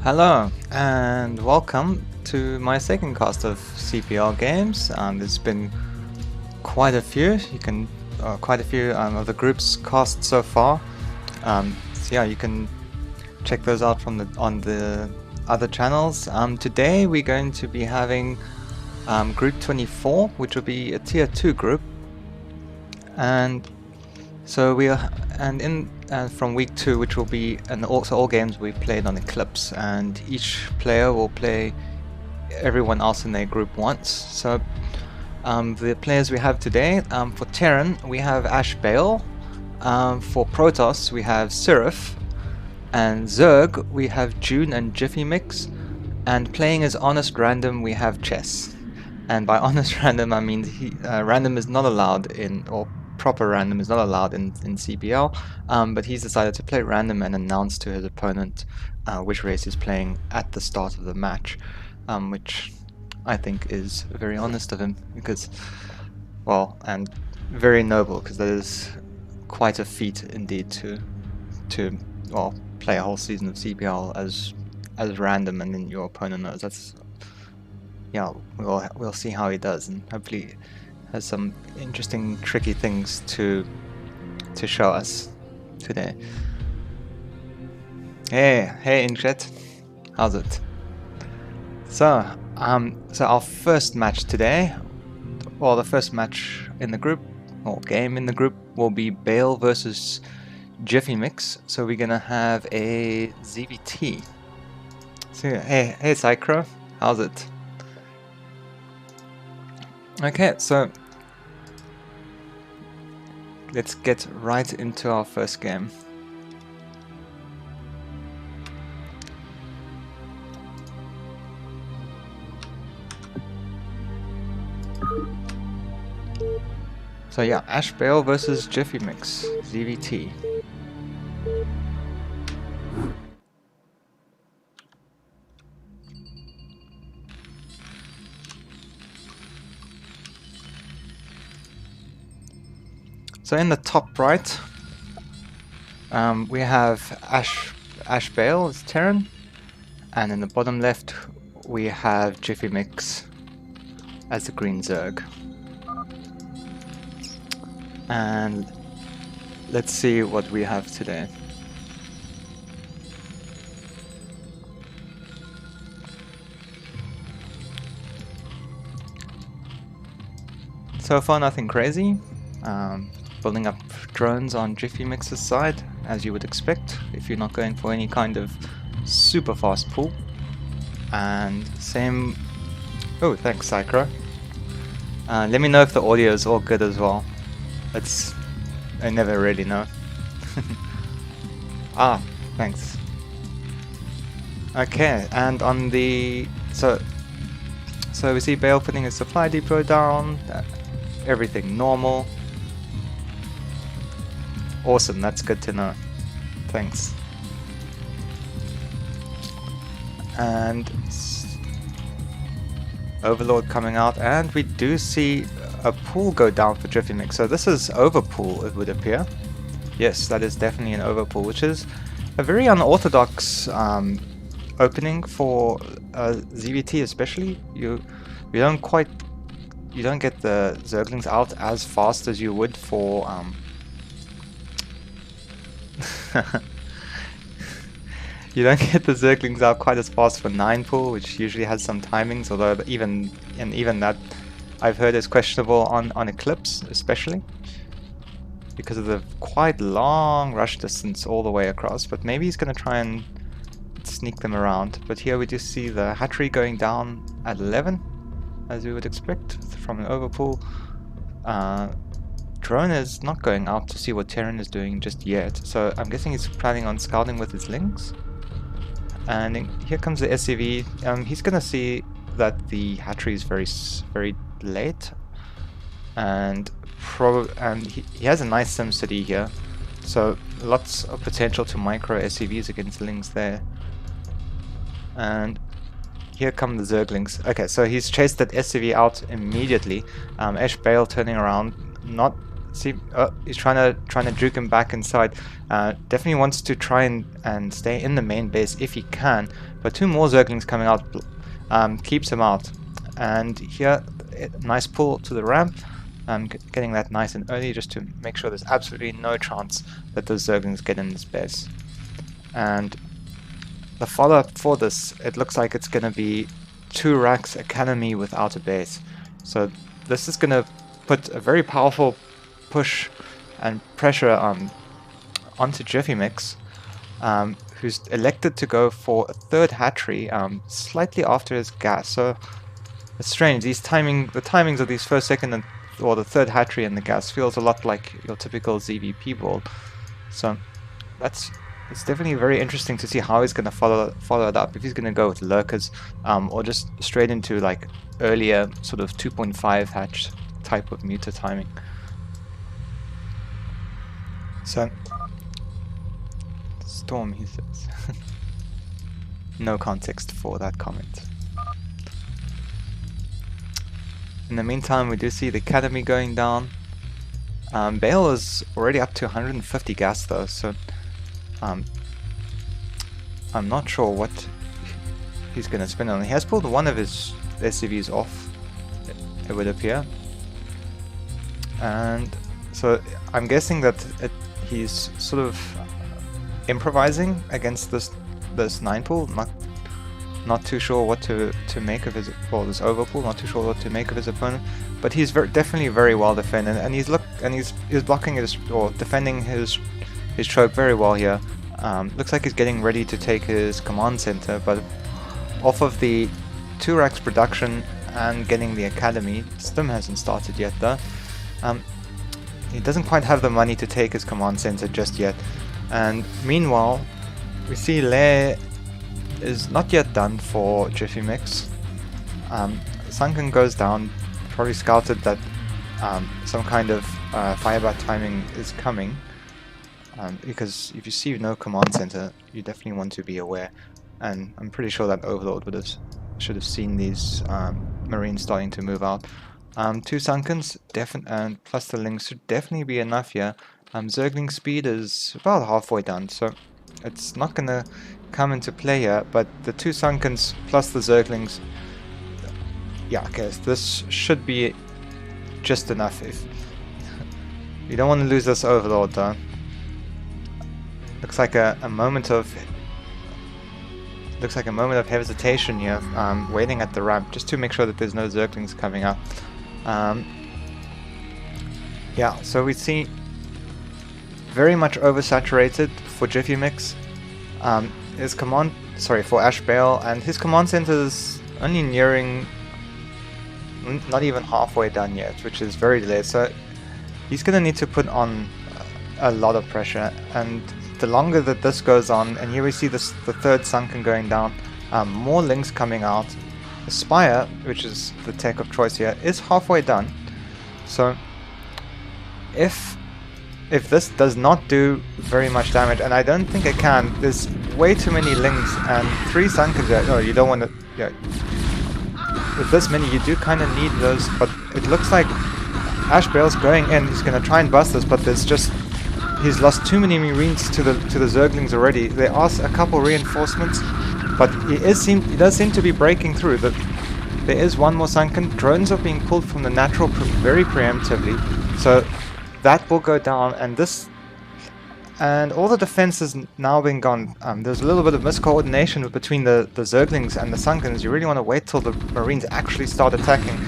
Hello and welcome to my second cast of CPL games. There's been quite a few. Quite a few of the groups cast so far. So yeah, you can check those out on the other channels. Today we're going to be having Group 24, which will be a Tier 2 group, and so from week 2, which will be, and also all games we've played on Eclipse, and each player will play everyone else in their group once. So the players we have today, for Terran we have ash.Baal, for Protoss we have Sirref, and Zerg we have June and JiffyMix, and playing as honest random we have Chess. And by honest random I mean random is not allowed or proper random is not allowed in CPL, but he's decided to play random and announce to his opponent which race he's playing at the start of the match, which I think is very honest of him, because, well, and very noble, because that is quite a feat indeed to well, play a whole season of CPL as random, and then your opponent knows. That's, yeah, we'll see how he does, and hopefully has some interesting, tricky things to show us today. Hey, in chat, how's it? So, so our first match today, well, the first match in the group, or game in the group, will be Baal versus JiffyMix. So we're gonna have a ZVT. So hey, Psychro, how's it? Okay, so let's get right into our first game. So yeah, ash.Baal versus JiffyMix, ZVT. So in the top right, we have ash.Baal as Terran, and in the bottom left we have JiffyMix as the green Zerg. And let's see what we have today. So far nothing crazy. Building up drones on JiffyMix's side, as you would expect if you're not going for any kind of super fast pull. And same... Oh, thanks, Psychro. Let me know if the audio is all good as well. I never really know. Ah, thanks. Okay, and on the... So we see Baal putting his supply depot down, everything normal. Awesome, that's good to know. Thanks. And Overlord coming out, and we do see a pool go down for JiffyMix. So this is overpool, it would appear. Yes, that is definitely an overpool, which is a very unorthodox opening for ZVT, especially. You don't get the Zerglings out as fast as you would for you don't get the Zerglings out quite as fast for 9 pool, which usually has some timings, although even that I've heard is questionable on Eclipse, especially because of the quite long rush distance all the way across. But maybe he's going to try and sneak them around. But here we just see the hatchery going down at 11, as we would expect from an overpool. Drone is not going out to see what Terran is doing just yet, so I'm guessing he's planning on scouting with his links. And here comes the SCV. He's gonna see that the hatchery is very late, and he has a nice SimCity here, so lots of potential to micro SCVs against links there. And here come the Zerglings. Okay, so he's chased that SCV out immediately. ash.Baal turning around, not See, he's trying to juke him back inside. Definitely wants to try and stay in the main base if he can. But 2 more Zerglings coming out keeps him out. And here, nice pull to the ramp. Getting that nice and early just to make sure there's absolutely no chance that those Zerglings get in this base. And the follow-up for this, it looks like it's going to be 2 racks Academy without a base. So this is going to put a very powerful push and pressure onto JiffyMix, who's elected to go for a 3rd hatchery slightly after his gas. So it's strange. The timings of these 1st, 2nd, or the 3rd hatchery and the gas feels a lot like your typical ZVP build. So it's definitely very interesting to see how he's going to follow it up. If he's going to go with lurkers, or just straight into like earlier sort of 2.5 hatch type of muta timing. So storm, he says. No context for that comment. In the meantime, we do see the Academy going down. Baal is already up to 150 gas though, so I'm not sure what he's going to spend on. He has pulled one of his SCVs off, it would appear. And so I'm guessing that he's sort of improvising against this 9 pool. Not too sure what to make of his, well, this overpool. Not too sure what to make of his opponent, but he's definitely very well defended, and he's blocking his, or defending his trope very well here. Looks like he's getting ready to take his command center, but off of the 2 racks production and getting the Academy, Stim hasn't started yet though. He doesn't quite have the money to take his command center just yet. And meanwhile, we see Lair is not yet done for JiffyMix. Sunken goes down, probably scouted that some kind of firebat timing is coming. Because if you see no command center, you definitely want to be aware. And I'm pretty sure that Overlord should have seen these Marines starting to move out. 2 Sunkens, and plus the Lings should definitely be enough here. Zergling speed is about halfway done, so it's not going to come into play here, but the 2 Sunkens plus the Zerglings, yeah, okay, this should be just enough. If you don't want to lose this Overlord though. Looks like a moment of hesitation here, waiting at the ramp just to make sure that there's no Zerglings coming up. Yeah, so we see very much oversaturated for JiffyMix. For ash.Baal, and his command center is only nearing, not even halfway done yet, which is very delayed. So he's gonna need to put on a lot of pressure, and the longer that this goes on, and here we see the 3rd Sunken going down, more links coming out. The Spire, which is the tech of choice here, is halfway done. So if this does not do very much damage, and I don't think it can, there's way too many links and 3 Sunkens there. No, you don't want to, yeah. With this many, you do kind of need those, but it looks like ash.Baal's going in. He's going to try and bust this, but there's just, he's lost too many Marines to the Zerglings already. There are a couple reinforcements, but he does seem to be breaking through. There is 1 more Sunken. Drones are being pulled from the natural very preemptively, so that will go down, and all the defense has now been gone. There's a little bit of miscoordination between the Zerglings and the Sunkens. You really want to wait till the Marines actually start attacking,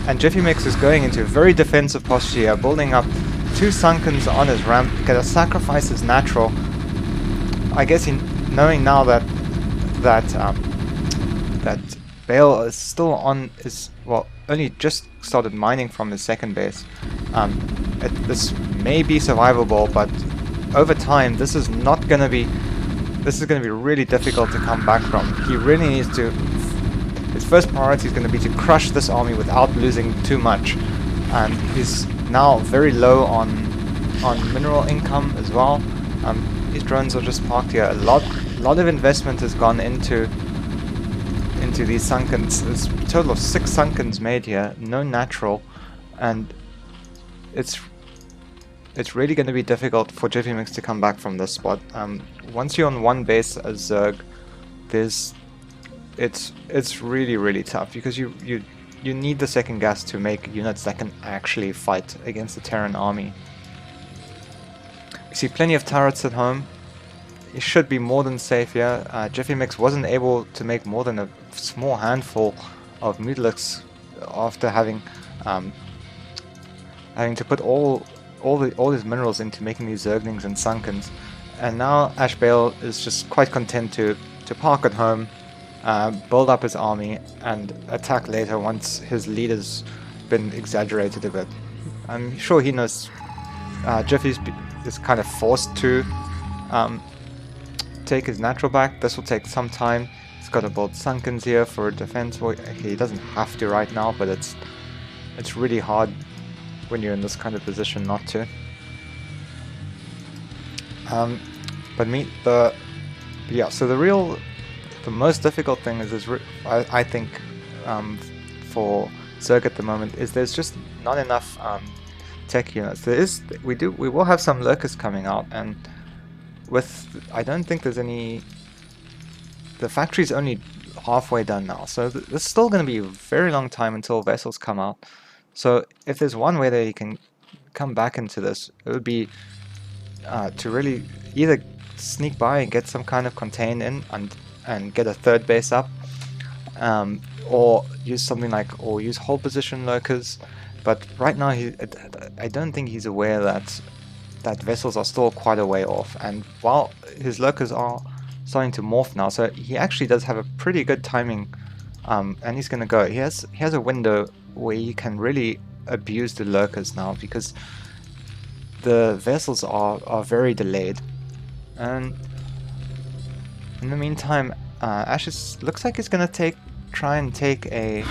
and JiffyMix is going into a very defensive posture here, building up 2 Sunkens on his ramp. Gonna sacrifice his natural. I guess knowing now that Baal is still on his, well, only just started mining from his 2nd base. This may be survivable, but over time this is going to be really difficult to come back from. He really needs to, his first priority is going to be to crush this army without losing too much, and he's now very low on mineral income as well. These drones are just parked here. A lot of investment has gone into these Sunkens. There's a total of 6 Sunkens made here, no natural, and it's it's really going to be difficult for JiffyMix to come back from this spot. Once you're on one base as Zerg, it's really tough because you need the second gas to make units that can actually fight against the Terran army. You see plenty of turrets at home. It should be more than safe here. JiffyMix wasn't able to make more than a small handful of Mutalisks after having to put all his minerals into making these Zerglings and Sunkens, and now ash.Baal is just quite content to park at home, build up his army, and attack later once his leader's been exaggerated a bit. I'm sure he knows Jiffy is kind of forced to take his natural back. This will take some time. He's got to build Sunkens here for defense. Well, he doesn't have to right now, but it's really hard when you're in this kind of position not to. So the most difficult thing is I think for Zerg at the moment is there's just not enough tech units. We will have some lurkers coming out, and I don't think there's any. The factory's only halfway done now, so there's still going to be a very long time until vessels come out. So if there's one way that you can come back into this, it would be to really either sneak by and get some kind of contain in and get a third base up, or use something like, or use hold position lurkers. But right now I don't think he's aware that vessels are still quite a way off, and while his lurkers are starting to morph now, so he actually does have a pretty good timing, and he's gonna go. He has a window where he can really abuse the lurkers now because the vessels are very delayed. And in the meantime, Ashes looks like he's gonna try and take a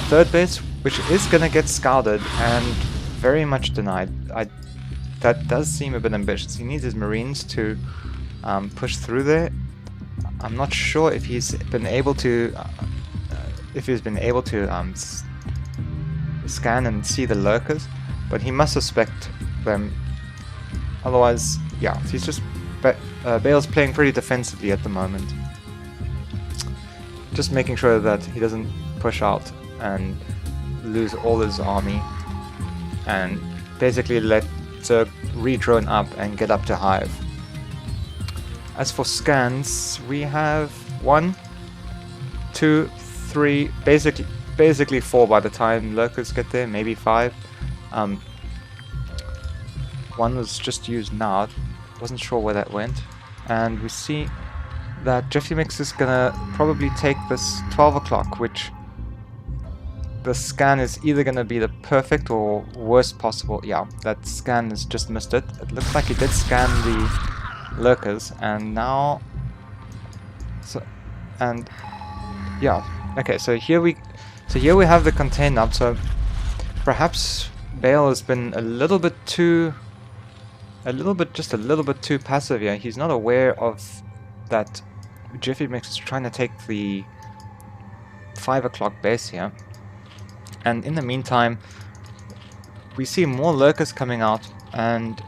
third base, which is gonna get scouted and very much denied. That does seem a bit ambitious. He needs his Marines to push through there. I'm not sure if he's been able to scan and see the lurkers, but he must suspect them. Otherwise, yeah, he's just Baal's playing pretty defensively at the moment, just making sure that he doesn't push out and lose all his army, and basically let Zerg re-drone up and get up to Hive. As for scans, we have 1, 2, 3, basically 4 by the time lurkers get there, maybe 5. One was just used now, wasn't sure where that went. And we see that JiffyMix is gonna probably take this 12 o'clock, which the scan is either gonna be the perfect or worst possible. Yeah, that scan has just missed it. It looks like he did scan the lurkers, and now okay, so here we have the contain up. So perhaps Baal has been just a little bit too passive here. He's not aware of that JiffyMix is trying to take the 5 o'clock base here. And in the meantime, we see more lurkers coming out, and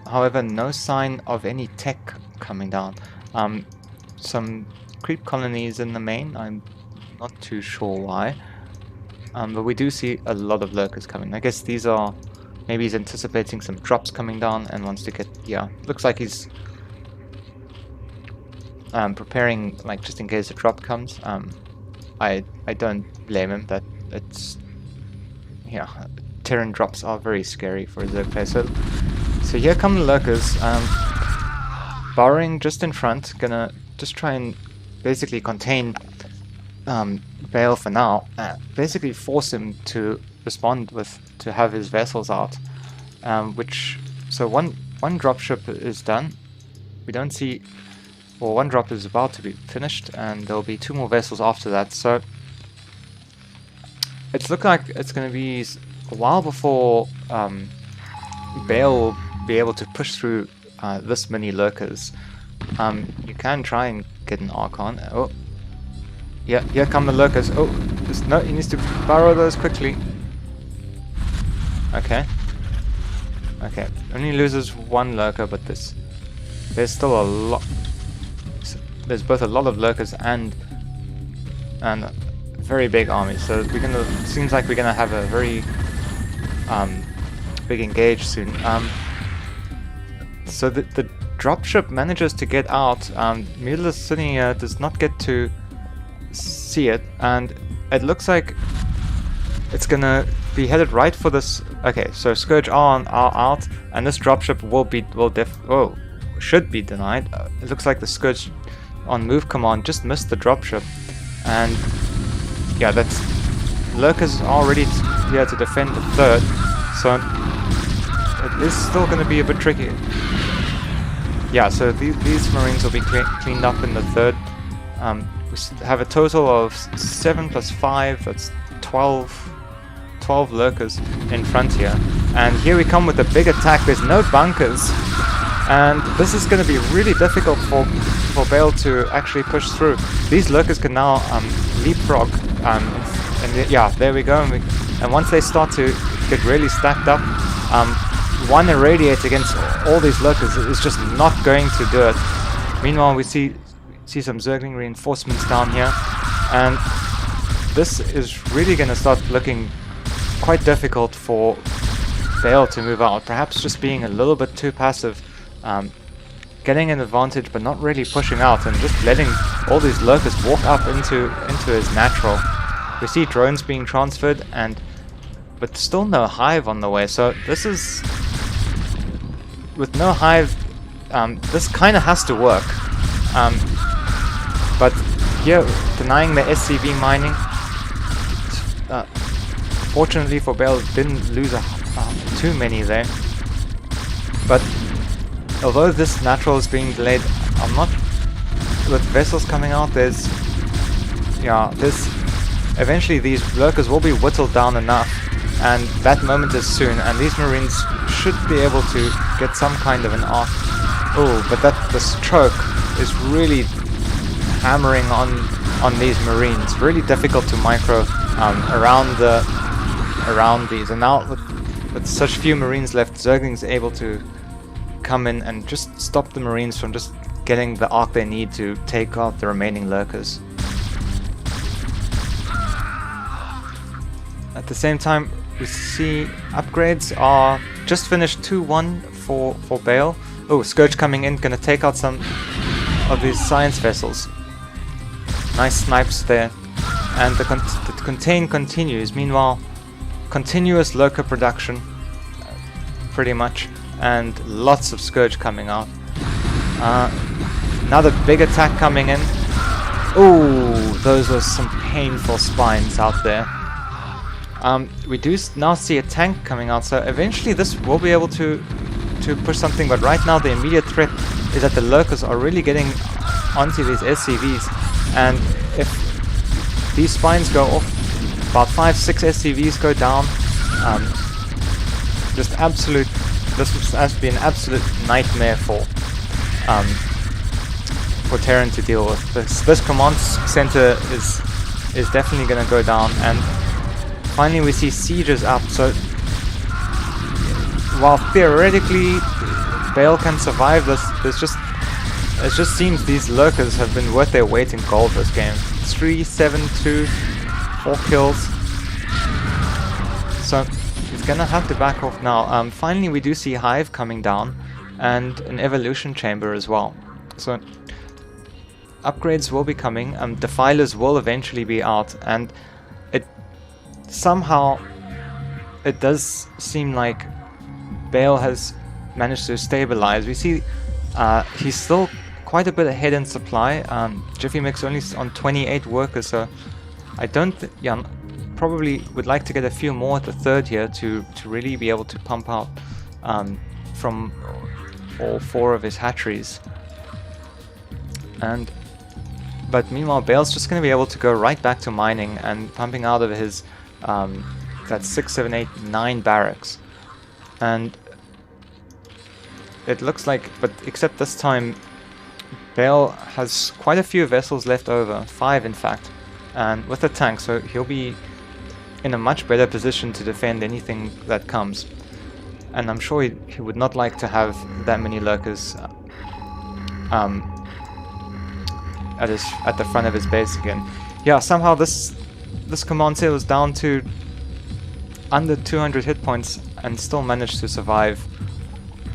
however, no sign of any tech coming down. Some creep colonies in the main, I'm not too sure why. But we do see a lot of lurkers coming. I guess these are, maybe he's anticipating some drops coming down and wants to get, yeah, looks like he's preparing, like, just in case a drop comes. I don't blame him. That it's, yeah, Terran drops are very scary for a Zerg player. So here come the lurkers, burrowing just in front, gonna just try and basically contain Baal for now, basically force him to respond to have his vessels out, so one dropship is done. We don't see, well, one drop is about to be finished, and there'll be 2 more vessels after that. So it's looking like it's going to be a while before Baal will be able to push through this many lurkers. You can try and get an Archon. Oh, yeah, here come the lurkers. Oh, no, he needs to burrow those quickly. Okay. Okay, only loses one lurker, but there's still a lot. There's both a lot of lurkers and a very big army. So seems like we're gonna have a very big engage soon. So the dropship manages to get out. Mueller sitting here does not get to see it, and it looks like it's gonna be headed right for this. Okay, so Scourge are out, and this dropship should be denied. It looks like the Scourge on move command just missed the dropship, and yeah, that's lurkers are already here to defend the third, so it is still going to be a bit tricky. Yeah, so these Marines will be cleaned up in the third. We have a total of 7 plus 5, that's 12 lurkers in front here. And here we come with a big attack. There's no bunkers, and this is going to be really difficult for Baal to actually push through. These lurkers can now leapfrog, and yeah, there we go. And once they start to get really stacked up, one irradiate against all these lurkers is just not going to do it. Meanwhile, we see some Zergling reinforcements down here, and this is really going to start looking quite difficult for Baal to move out. Perhaps just being a little bit too passive, getting an advantage but not really pushing out, and just letting all these lurkers walk up into his natural. We see drones being transferred, but still no hive on the way. So this is, with no hive, this kind of has to work. But here, denying the SCV mining. Fortunately for Baal, didn't lose too many there. But although this natural is being delayed, I'm not, with vessels coming out, there's eventually these lurkers will be whittled down enough, and that moment is soon, and these Marines should be able to get some kind of an arc. Oh, but the stroke is really hammering on these Marines. Really difficult to micro around these, and now with such few Marines left, Zergling's able to come in and just stop the Marines from just getting the arc they need to take out the remaining lurkers. At the same time, we see upgrades are just finished 2-1 for Baal. Oh, Scourge coming in, gonna take out some of these science vessels. Nice snipes there. And the contain continues. Meanwhile, continuous lurker production, pretty much, and lots of Scourge coming out. Another big attack coming in. Oh, those were some painful spines out there. We do now see a tank coming out, so eventually this will be able to push something, but right now the immediate threat is that the lurkers are really getting onto these SCVs, and if these spines go off, about 5-6 SCVs go down. This has been an absolute nightmare for Terran to deal with. This command center is definitely going to go down, and finally we see sieges up. So while theoretically Baal can survive this, it just seems these lurkers have been worth their weight in gold this game. 3, 7, 2, 4 kills. So he's gonna have to back off now. Finally we do see Hive coming down, and an evolution chamber as well. So upgrades will be coming. Defilers will eventually be out, and somehow it does seem like Baal has managed to stabilize. We see he's still quite a bit ahead in supply. JiffyMix only on 28 workers, so I don't probably would like to get a few more at the third here to really be able to pump out from all 4 of his hatcheries. But meanwhile, Baal's just going to be able to go right back to mining and pumping out of his that's 6, 7, 8, 9 barracks. And it looks like, but except this time, Baal has quite a few vessels left over, 5 in fact, and with a tank, so he'll be in a much better position to defend anything that comes. and I'm sure he would not like to have that many lurkers at the front of his base again. Yeah, somehow this command center was down to under 200 hit points and still managed to survive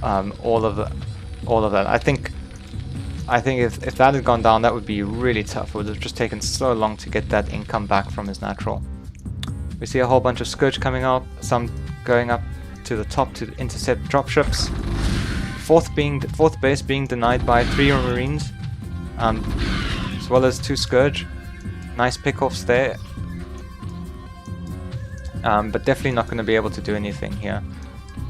all of that. I think if that had gone down, that would be really tough. It would have just taken so long to get that income back from his natural. We see a whole bunch of Scourge coming out, some going up to the top to intercept dropships. Fourth base being denied by 3 Marines, as well as 2 Scourge. Nice pickoffs there. But definitely not going to be able to do anything here.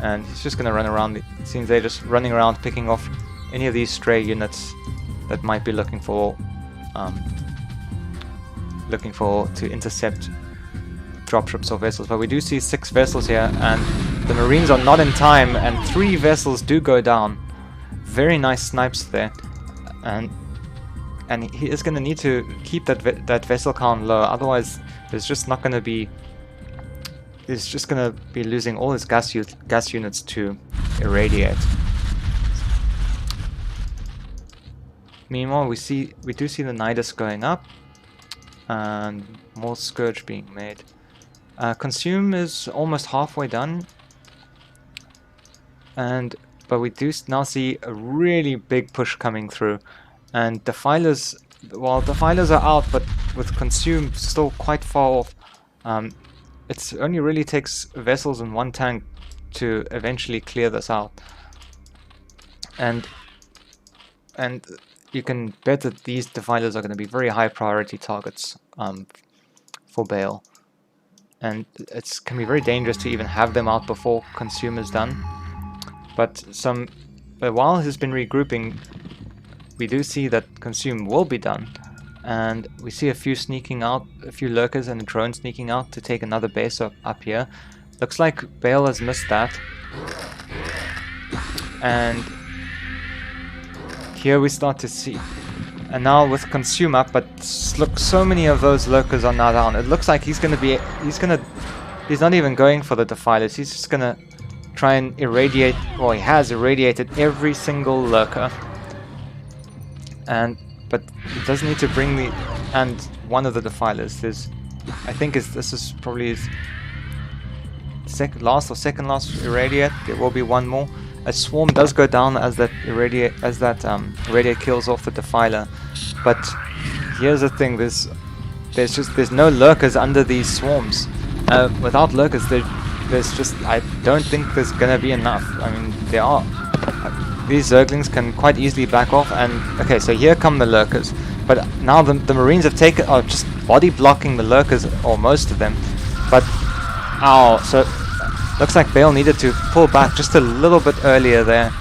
And he's just going to run around. It seems they're just running around picking off any of these stray units that might be looking for to intercept dropships or vessels. But we do see 6 vessels here, and the Marines are not in time, and 3 vessels do go down. Very nice snipes there, and he is going to need to keep that vessel count low. Otherwise, there's just not going to be. He's just going to be losing all his gas units to irradiate. Meanwhile, we do see the Nidus going up, and more Scourge being made. Consume is almost halfway done, but we do now see a really big push coming through, and Defilers. Well, Defilers are out, but with Consume still quite far off. It only really takes vessels and 1 tank to eventually clear this out, and you can bet that these Defilers are going to be very high priority targets for Baal, and it can be very dangerous to even have them out before Consume is done. But while he's been regrouping, we do see that Consume will be done. And we see a few sneaking out, a few lurkers and a drone sneaking out to take another base up here. Looks like Baal has missed that. And here we start to see. And now with Consume up, but look, so many of those lurkers are now down. It looks like he's not even going for the Defilers. He's just gonna try and irradiate, well, he has irradiated every single lurker. But he does need to bring one of the Defilers. I think this is probably his second last irradiate. There will be one more. A swarm does go down as that irradiate kills off the Defiler. But here's the thing: there's no lurkers under these swarms. Without lurkers, I don't think there's gonna be enough. I mean, there are. These Zerglings can quite easily back off, and okay, so here come the lurkers. But now the Marines are just body blocking the lurkers, or most of them. But so looks like Baal needed to pull back just a little bit earlier there.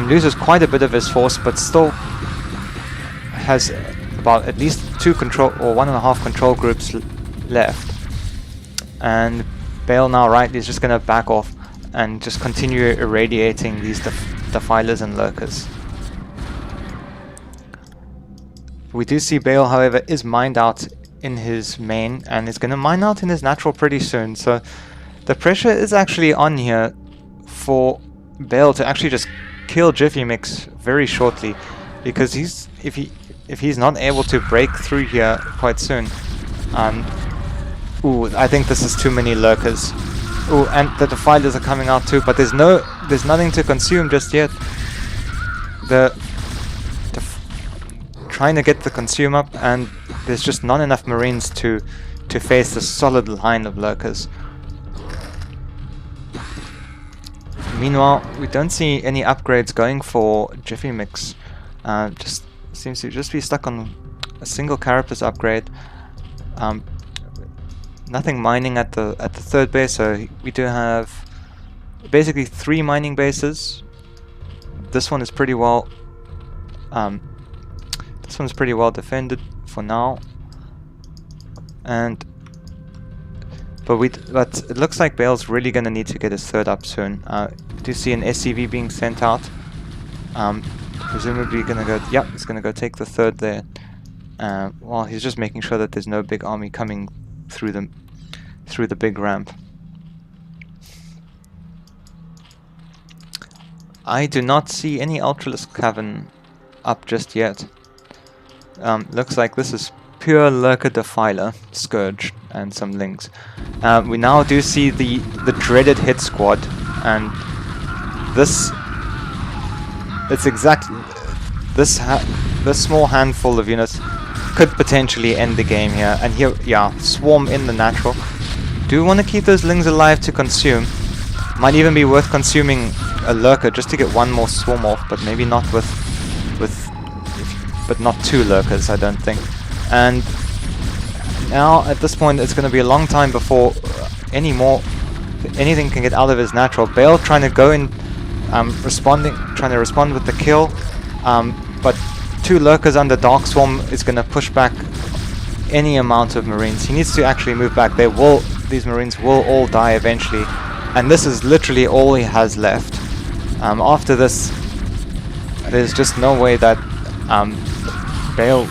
Loses quite a bit of his force, but still has about at least 2 control or 1.5 control groups left. And Baal now is just going to back off and just continue irradiating these Defilers and lurkers. We do see Baal, however, is mined out in his main, and is going to mine out in his natural pretty soon. So the pressure is actually on here for Baal to actually just kill JiffyMix very shortly, because if he's not able to break through here quite soon. I think this is too many lurkers. Ooh, and the Defilers are coming out too, but there's nothing to consume just yet. Trying to get the Consume up, and there's just not enough Marines to face the solid line of lurkers. Meanwhile, we don't see any upgrades going for JiffyMix. Just seems to just be stuck on a single Carapace upgrade. Nothing mining at the 3rd base, so we do have basically 3 mining bases. This one is pretty well. This one's pretty well defended for now. But it looks like Baal's really gonna need to get his 3rd up soon. We do see an SCV being sent out. Presumably gonna go. Yep, he's gonna go take the 3rd there. Well, he's just making sure that there's no big army coming through the big ramp. I do not see any Ultralisk Cavern up just yet. Looks like this is pure Lurker Defiler, Scourge, and some links. We now do see the dreaded hit squad, and this small handful of units could potentially end the game here. And here, yeah, swarm in the natural. Do want to keep those lings alive to consume. Might even be worth consuming a lurker just to get one more swarm off, but maybe not but not two lurkers, I don't think. And now at this point it's going to be a long time before anything can get out of his natural. Baal trying to go in, trying to respond with the kill, but two lurkers under Dark Swarm is going to push back any amount of Marines. He needs to actually move back. These Marines will all die eventually, and this is literally all he has left. After this, there's just no way that Baal,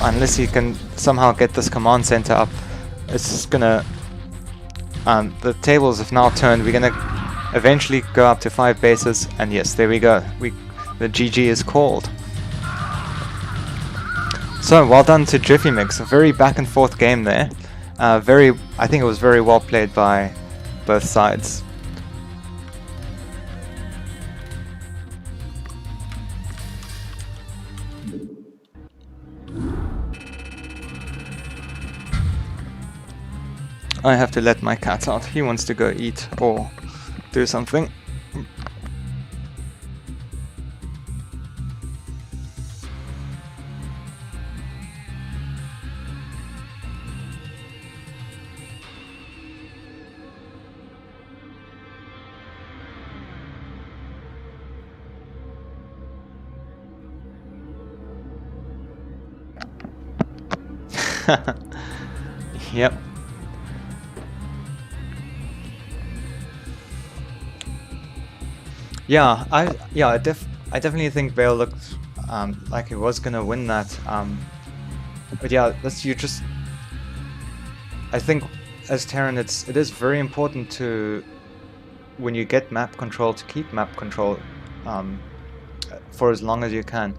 unless he can somehow get this command center up, it's just gonna... the tables have now turned. We're gonna eventually go up to 5 bases, and yes, there we go. The GG is called. So, well done to JiffyMix. A very back and forth game there. I think it was very well played by both sides. I have to let my cat out. He wants to go eat or do something. Yep. Yeah, I definitely think Baal looked like he was gonna win that. But yeah, I think as Terran, it is very important to, when you get map control, to keep map control for as long as you can.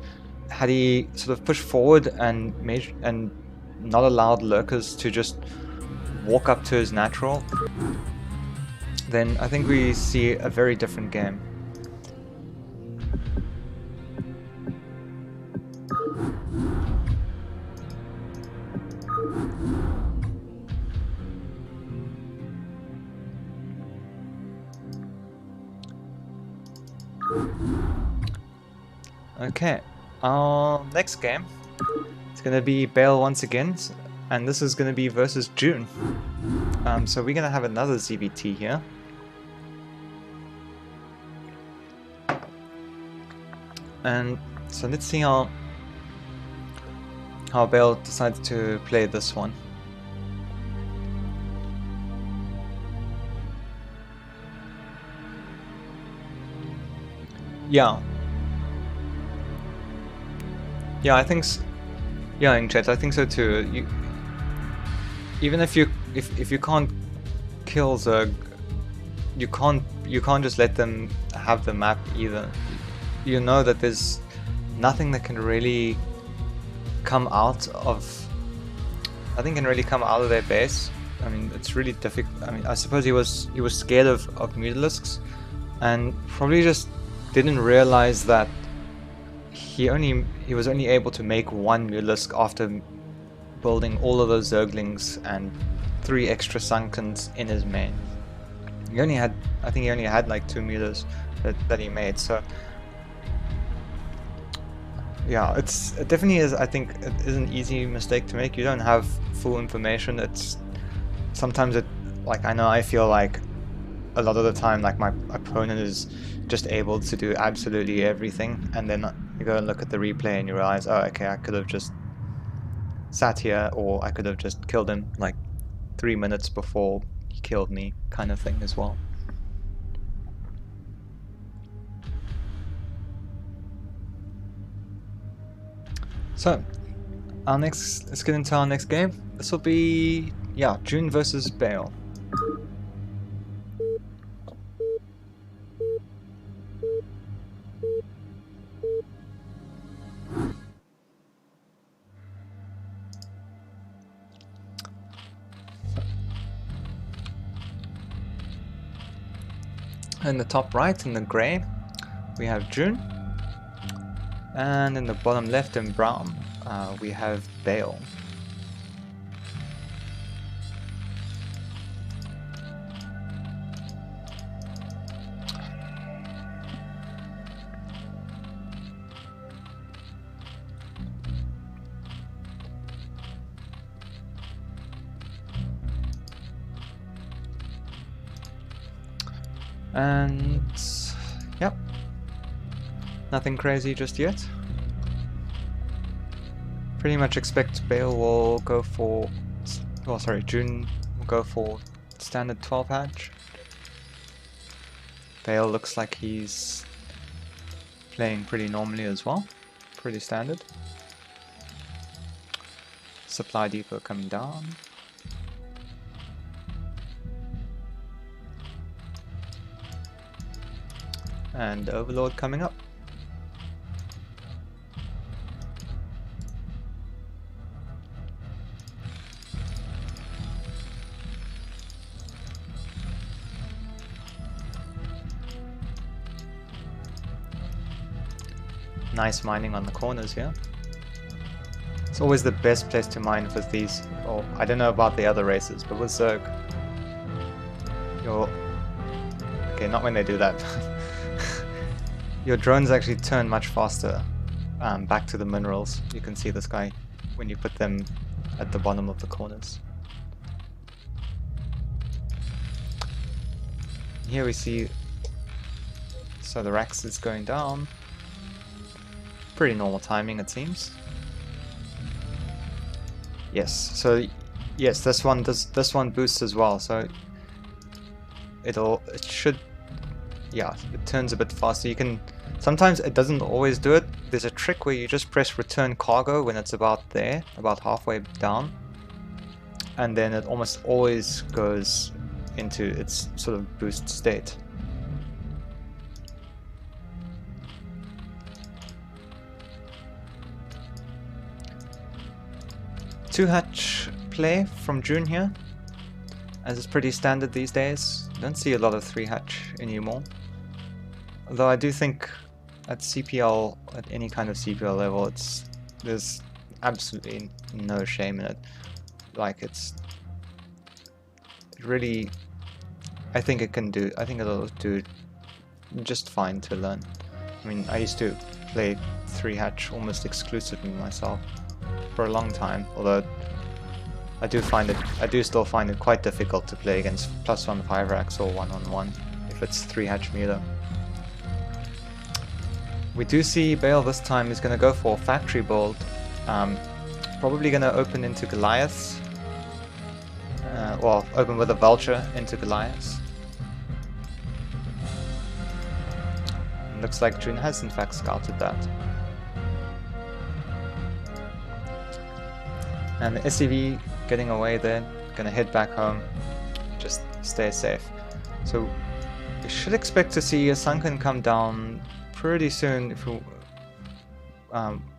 Had he sort of pushed forward and not allowed lurkers to just walk up to his natural, then I think we see a very different game. Okay, our next game, it's gonna be Baal once again, and this is gonna be versus June. So we're gonna have another ZVT here. And so let's see how Baal decides to play this one. Yeah, I think yeah, in chat, I think so too. Even if you can't kill Zerg, you can't just let them have the map either. You know that there's nothing that can really come out of... nothing can really come out of their base. I mean, it's really difficult. I mean, I suppose he was scared of Mutalisks, and probably just didn't realize that he was only able to make one Mutalisk after building all of those Zerglings and 3 extra Sunkens in his main. I think he only had like 2 Mutas that he made. So yeah, it definitely is. I think it is an easy mistake to make. You don't have full information. It's sometimes like, I know I feel like a lot of the time like my opponent is just able to do absolutely everything, and then you go and look at the replay and you realize, oh, okay, I could have just sat here, or I could have just killed him like 3 minutes before he killed me, kind of thing as well. So, let's get into our next game. This will be, yeah, June versus In the top right, in the grey, we have June. And in the bottom left, in brown, we have Baal. And yep, nothing crazy just yet. Pretty much expect Baal will go for, well, sorry, June will go for standard 12 hatch. Baal looks like he's playing pretty normally as well, pretty standard. Supply depot coming down. And Overlord coming up. Nice mining on the corners here. It's always the best place to mine with these. Or I don't know about the other races, but with Zerg, okay, not when they do that. Your drones actually turn much faster back to the minerals. You can see this guy when you put them at the bottom of the corners. Here we see, so the Rax is going down. Pretty normal timing, it seems. Yes, so yes, this one boosts as well, so it should, yeah, it turns a bit faster. You can, sometimes it doesn't always do it. There's a trick where you just press return cargo when it's about there, about halfway down, and then it almost always goes into its sort of boost state. Two hatch play from June here, as it's pretty standard these days. Don't see a lot of 3 hatch anymore. Although I do think at CPL, at any kind of CPL level, there's absolutely no shame in it. Like it really, I think it'll do just fine to learn. I mean, I used to play 3 hatch almost exclusively myself for a long time, although I do still find it quite difficult to play against +1 5 racks or 1-on-1 if it's 3 hatch meter. We do see Baal this time is going to go for factory build, probably going to open into Goliaths, well, open with a Vulture into Goliaths. Looks like June has in fact scouted that. And the SCV getting away there, gonna head back home, just stay safe. So we should expect to see a Sunken come down pretty soon. If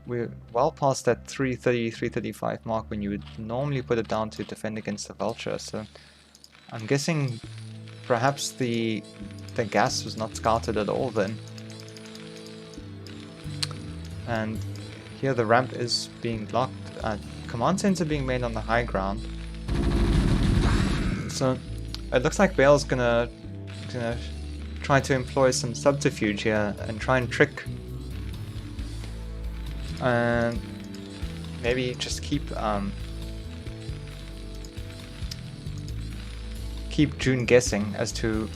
we're well past that 330, 335 mark when you would normally put it down to defend against the Vulture. So I'm guessing perhaps the gas was not scouted at all then. And here the ramp is being blocked. Command center being made on the high ground. So it looks like Baal's gonna try to employ some subterfuge here and try and trick, and maybe just keep June guessing as to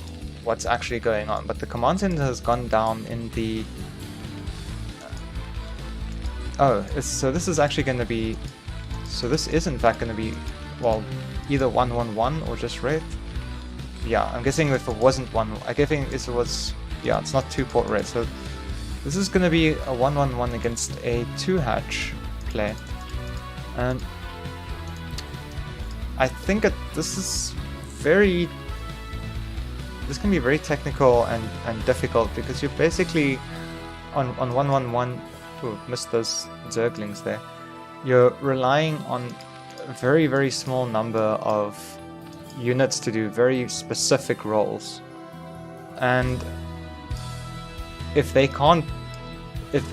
what's actually going on. But the command center has gone down in the so this is actually going to be, so this is in fact going to be, well, either 1-1-1 or just Wraith. Yeah, I'm guessing if it wasn't I'm guessing if it was, yeah, it's not 2-port Wraith. So this is going to be a 1-1-1 against a 2-hatch play. And I think this can be very technical and difficult, because you're basically on 1-1-1. Ooh, missed those Zerglings there. You're relying on a very, very small number of units to do very specific roles. and if they can't, if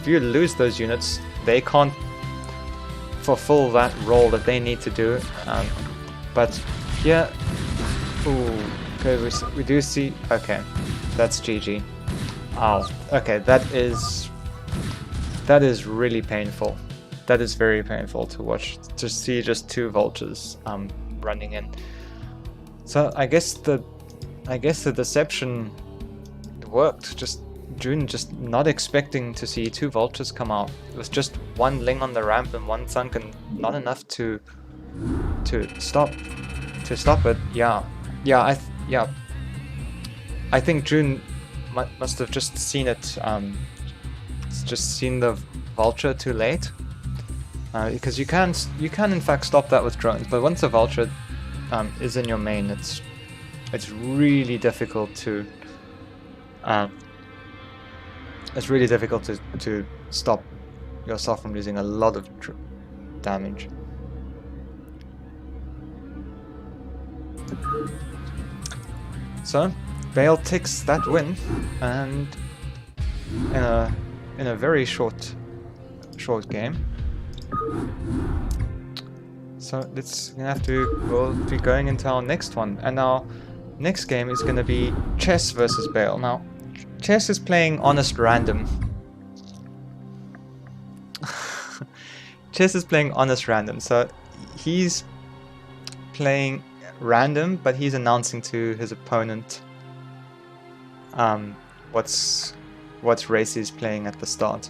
you lose those units, they can't fulfill that role that they need to do. But here, ooh, okay, we do see, okay, that's GG. Ow, okay, that is really painful. That is very painful to watch, to see just 2 vultures running in. So I guess the deception worked. Just June just not expecting to see 2 vultures come out. It was just 1 ling on the ramp and 1 sunken, not enough to stop it. Yeah, I think June must have just seen it. Just seen the vulture too late. Because you can in fact stop that with drones, but once a vulture is in your main, it's really difficult to stop yourself from losing a lot of damage. So Baal takes that win, and in a very short game. So we'll be going into our next one, and our next game is going to be Chess versus Baal. Now, Chess is playing Honest Random. Chess is playing Honest Random, so he's playing random, but he's announcing to his opponent what race he's playing at the start.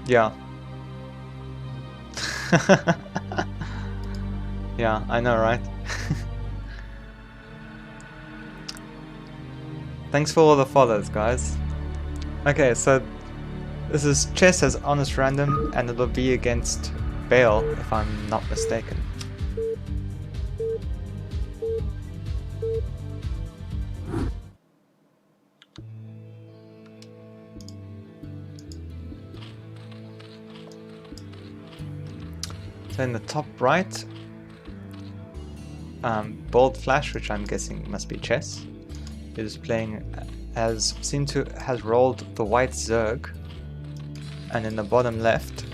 Yeah. Yeah, I know, right? Thanks for all the follows, guys. Okay, so this is Chess as Honest Random, and it'll be against Baal, if I'm not mistaken. So in the top right, Bold Flash, which I'm guessing must be Chess, is playing has rolled the white Zerg, and in the bottom left,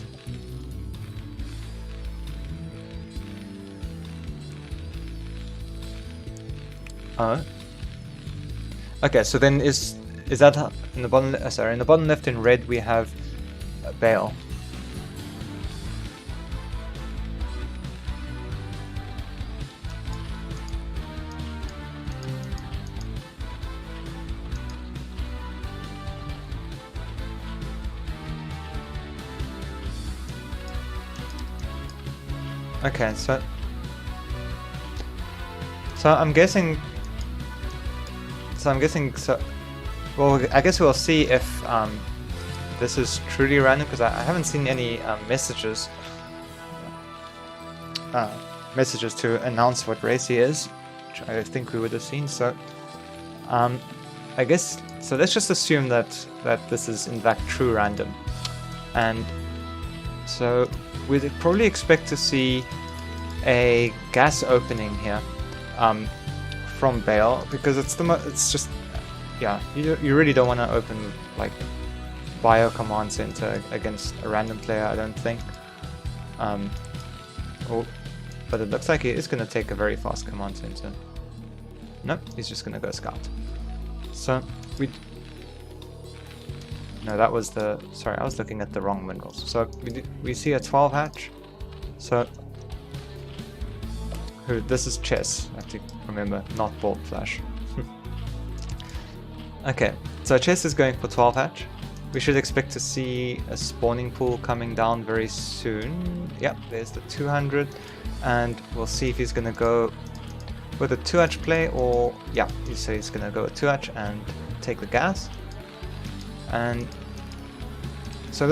okay, so then is that in the bottom? Sorry, in the bottom left in red we have Baal. Okay, so I'm guessing. Well, I guess we'll see if this is truly random, because I haven't seen any messages to announce what race he is, which I think we would have seen. So I guess so. Let's just assume that this is in fact true random, and so we'd probably expect to see a gas opening here from Baal, because it's just, yeah, you really don't want to open like bio command center against a random player, I don't think. But it looks like he is going to take a very fast command center. Nope, he's just going to go scout. So no, that was sorry, I was looking at the wrong minerals. So we see a 12 hatch. So this is Chess, I have to remember, not Bolt Flash. Okay, so Chess is going for 12 hatch. We should expect to see a spawning pool coming down very soon. Yep, there's the 200, and we'll see if he's going to go with a 2 hatch play, or yeah, he's going to go with 2 hatch and take the gas. And so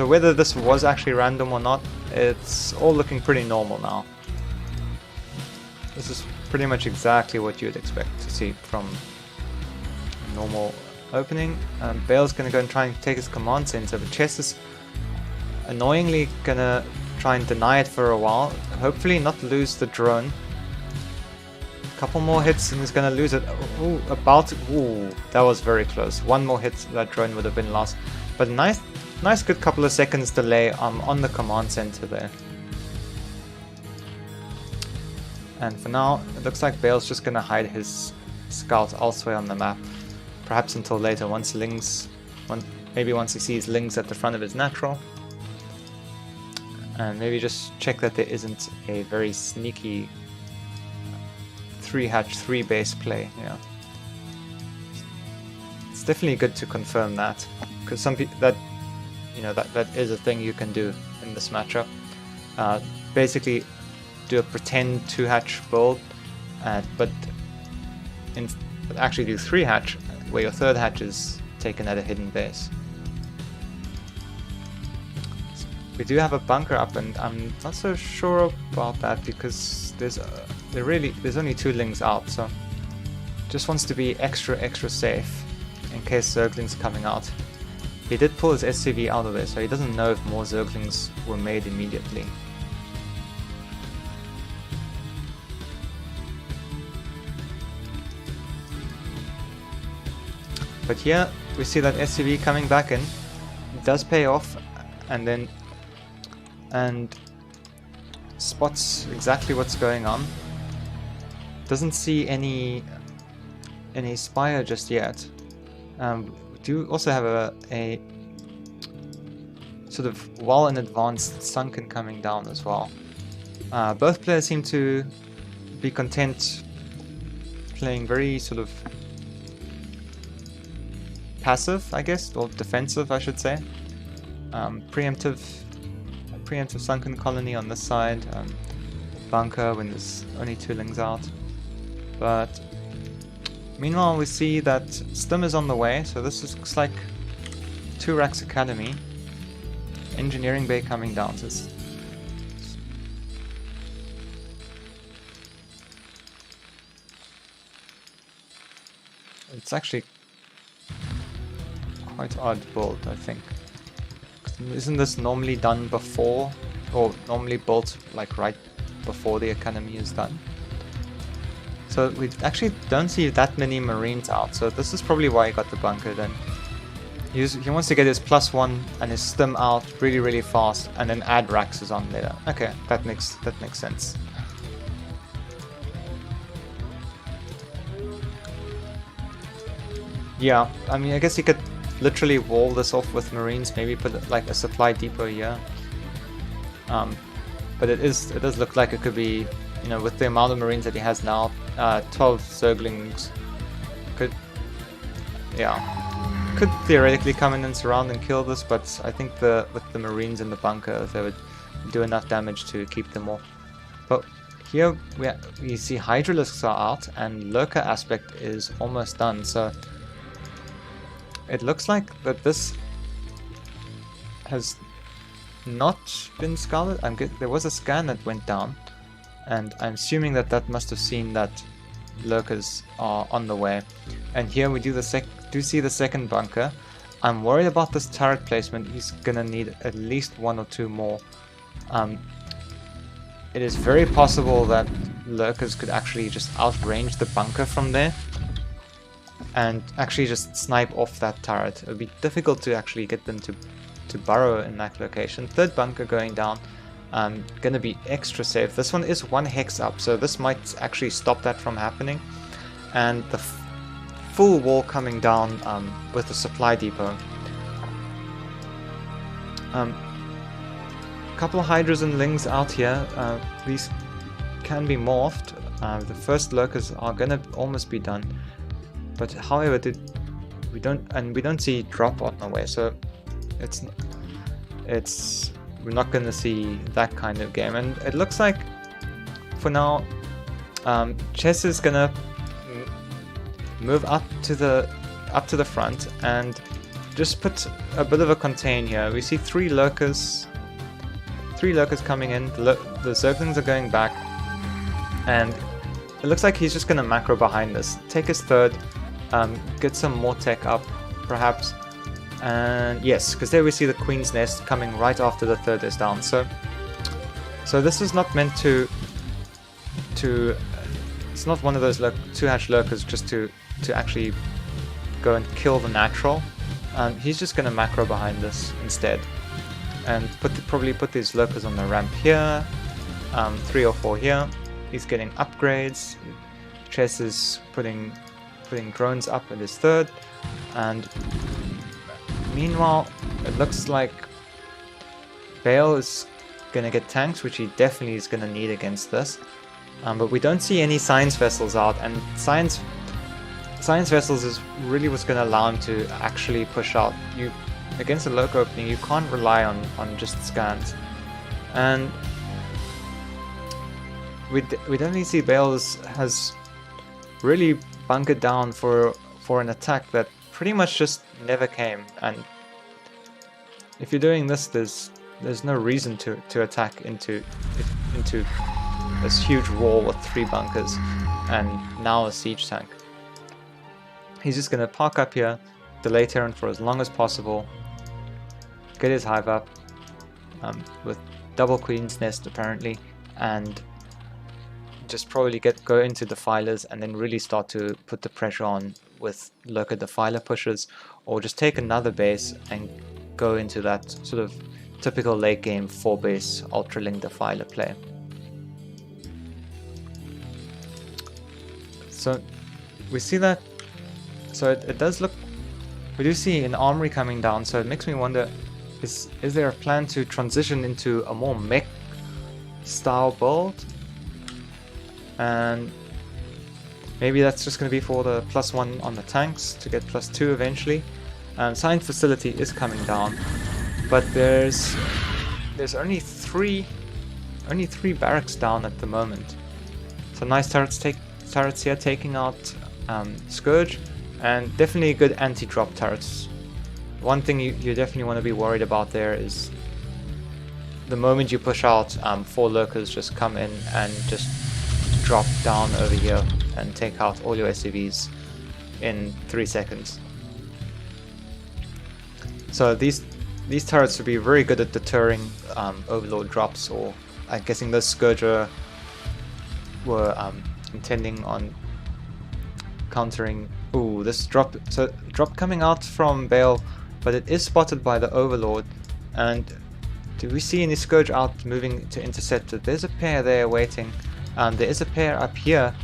whether this was actually random or not, it's all looking pretty normal now. This is pretty much exactly what you would expect to see from a normal opening. Baal's going to go and try and take his command center, but Chess is annoyingly going to try and deny it for a while. Hopefully not lose the drone. Couple more hits and he's gonna lose it. Ooh, ooh, that was very close. One more hit, that drone would have been lost. But nice good couple of seconds delay on the command center there. And for now, it looks like Baal's just gonna hide his scouts elsewhere on the map. Perhaps until later, maybe once he sees Lings at the front of his natural. And maybe just check that there isn't a very sneaky 3-hatch 3-base play. Yeah, it's definitely good to confirm that, because some people that is a thing you can do in this matchup. Basically, do a pretend 2-hatch build, but actually do 3-hatch, where your 3rd hatch is taken at a hidden base. We do have a bunker up, and I'm not so sure about that because there's only 2 Lings out, so just wants to be extra safe in case Zerglings are coming out. He did pull his SCV out of there, so he doesn't know if more Zerglings were made immediately. But here we see that SCV coming back in. It does pay off, and spots exactly what's going on. Doesn't see any Spire just yet. We do also have a sort of well in advanced Sunken coming down as well. Both players seem to be content playing very sort of passive, I guess, or defensive, I should say. Preemptive Sunken Colony on this side, bunker when there's only 2 Lings out. But meanwhile, we see that Stim is on the way, so this looks like 2 Racks Academy. Engineering Bay coming down. So it's actually quite odd build, I think. Isn't this normally done before, or normally built like right before the academy is done? So we actually don't see that many Marines out, so this is probably why he got the bunker then. He wants to get his +1 and his Stim out really fast, and then add Raxes on later. Okay, that makes sense. Yeah, I mean, I guess he could literally wall this off with Marines, maybe put like a supply depot here. But it does look like it could be, with the amount of Marines that he has now, 12 Zerglings could theoretically come in and surround and kill this, but I think with the Marines in the bunker, they would do enough damage to keep them off. But here we see Hydralisks are out and Lurker aspect is almost done, so it looks like that this has not been scouted. There was a scan that went down, and I'm assuming that must have seen that Lurkers are on the way. And here we do see the second bunker. I'm worried about this turret placement. He's gonna need at least 1 or 2 more. It is very possible that Lurkers could actually just outrange the bunker from there and actually just snipe off that turret. It would be difficult to actually get them to burrow in that location. Third bunker going down. Gonna be extra safe. This one is 1 hex up, so this might actually stop that from happening. And the full wall coming down with the supply depot. Couple of Hydras and Lings out here. These can be morphed. The first Lurkers are gonna almost be done. But however, we don't see drop on the way, so we're not gonna see that kind of game. And it looks like for now, Chess is gonna move up to the front and just put a bit of a contain here. We see 3 Lurkers coming in. The Zerglings are going back, and it looks like he's just gonna macro behind this, take his third. Get some more tech up, perhaps. And yes, because there we see the Queen's Nest coming right after the third is down. So So this is not meant to it's not one of those 2-hatch lurkers just to actually go and kill the natural. He's just going to macro behind this instead, and probably put these lurkers on the ramp here, 3 or 4 here. He's getting upgrades. Chess is putting drones up in his third, and meanwhile it looks like Baal is going to get tanks, which he definitely is going to need against this. But we don't see any science vessels out, and science vessels is really what's going to allow him to actually push out. Against a lurker opening, you can't rely on just scans, and we definitely see Baal has really bunkered down for an attack that pretty much just never came. And if you're doing this, there's no reason to attack into this huge wall with 3 bunkers and now a siege tank. He's just going to park up here, delay Terran for as long as possible, get his hive up with double Queen's Nest apparently, and just probably go into defilers and then really start to put the pressure on with lurker defiler pushes, or just take another base and go into that sort of typical late game 4-base ultraling defiler play. So we see that, so it does look, we do see an armory coming down, so it makes me wonder, is there a plan to transition into a more mech style build? And maybe that's just going to be for the +1 on the tanks to get +2 eventually. Science facility is coming down, but there's only three barracks down at the moment. So nice turrets here taking out Scourge, and definitely good anti-drop turrets. One thing you definitely want to be worried about there is the moment you push out, 4 lurkers just come in and just drop down over here and take out all your SCVs in 3 seconds. So these turrets would be very good at deterring Overlord drops, or I'm guessing those Scourge were intending on countering. Ooh, this drop. So drop coming out from Baal, but it is spotted by the Overlord. And do we see any Scourge out moving to intercept it? There's a pair there waiting. There is a pair up here,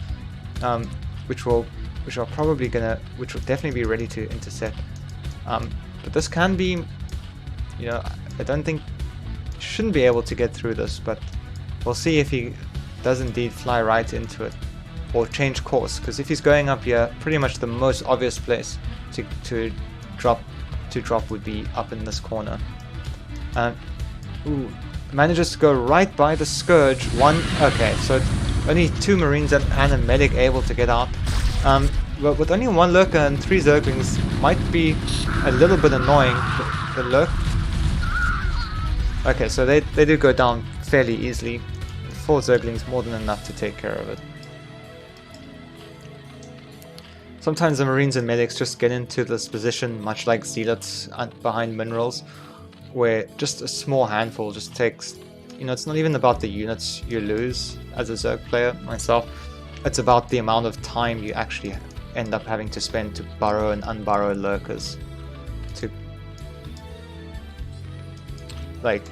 which will definitely be ready to intercept. But this can be, I don't think, shouldn't be able to get through this, but we'll see if he does indeed fly right into it or change course, because if he's going up here, pretty much the most obvious place to drop would be up in this corner. Ooh, manages to go right by the Scourge. Okay, so only 2 Marines and a medic able to get out. But with only 1 lurker and 3 Zerglings might be a little bit annoying. The lurk. Okay, so they do go down fairly easily. 4 Zerglings more than enough to take care of it. Sometimes the Marines and medics just get into this position, much like Zealots behind minerals, where just a small handful just takes, it's not even about the units you lose as a Zerg player myself, it's about the amount of time you actually end up having to spend to burrow and unburrow lurkers. Like,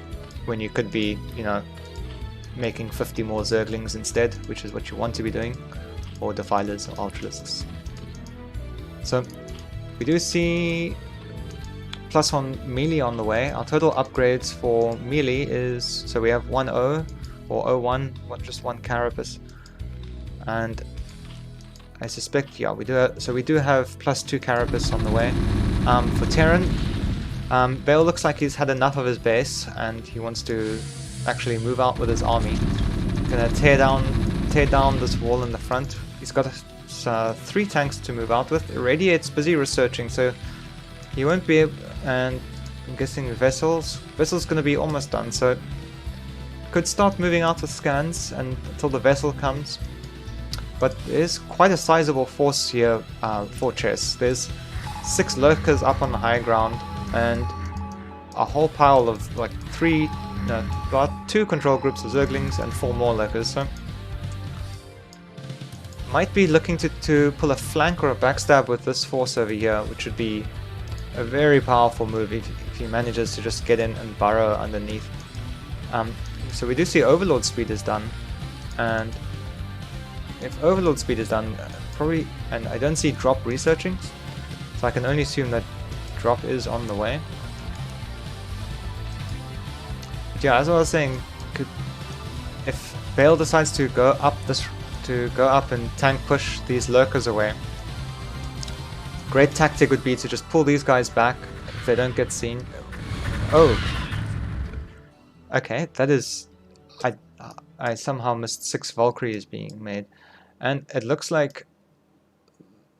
when you could be, making 50 more Zerglings instead, which is what you want to be doing, or Defilers or Ultralisks. So, we do see +1 melee on the way. Our total upgrades for melee is, so we have 1-0 or 0-1, just 1 Carapace, and I suspect, yeah, we do have +2 Carapace on the way. For Terran, Baal looks like he's had enough of his base and he wants to actually move out with his army. Gonna tear down this wall in the front. He's got 3 tanks to move out with. Irradiate's busy researching, so he won't be able, and I'm guessing Vessel's going to be almost done, so could start moving out with scans until the Vessel comes. But there's quite a sizable force here for Chess. There's 6 lurkers up on the high ground and a whole pile of like 3 no, about 2 control groups of Zerglings and 4 more lurkers, so might be looking to pull a flank or a backstab with this force over here, which would be a very powerful move if he manages to just get in and burrow underneath. So we do see Overlord speed is done, and if Overlord speed is done, probably, and I don't see drop researching, so I can only assume that drop is on the way. But yeah, as I was saying, if Baal decides to go up and tank push these lurkers away, great tactic would be to just pull these guys back if they don't get seen. Oh, okay, that is, I somehow missed 6 Valkyries being made, and it looks like,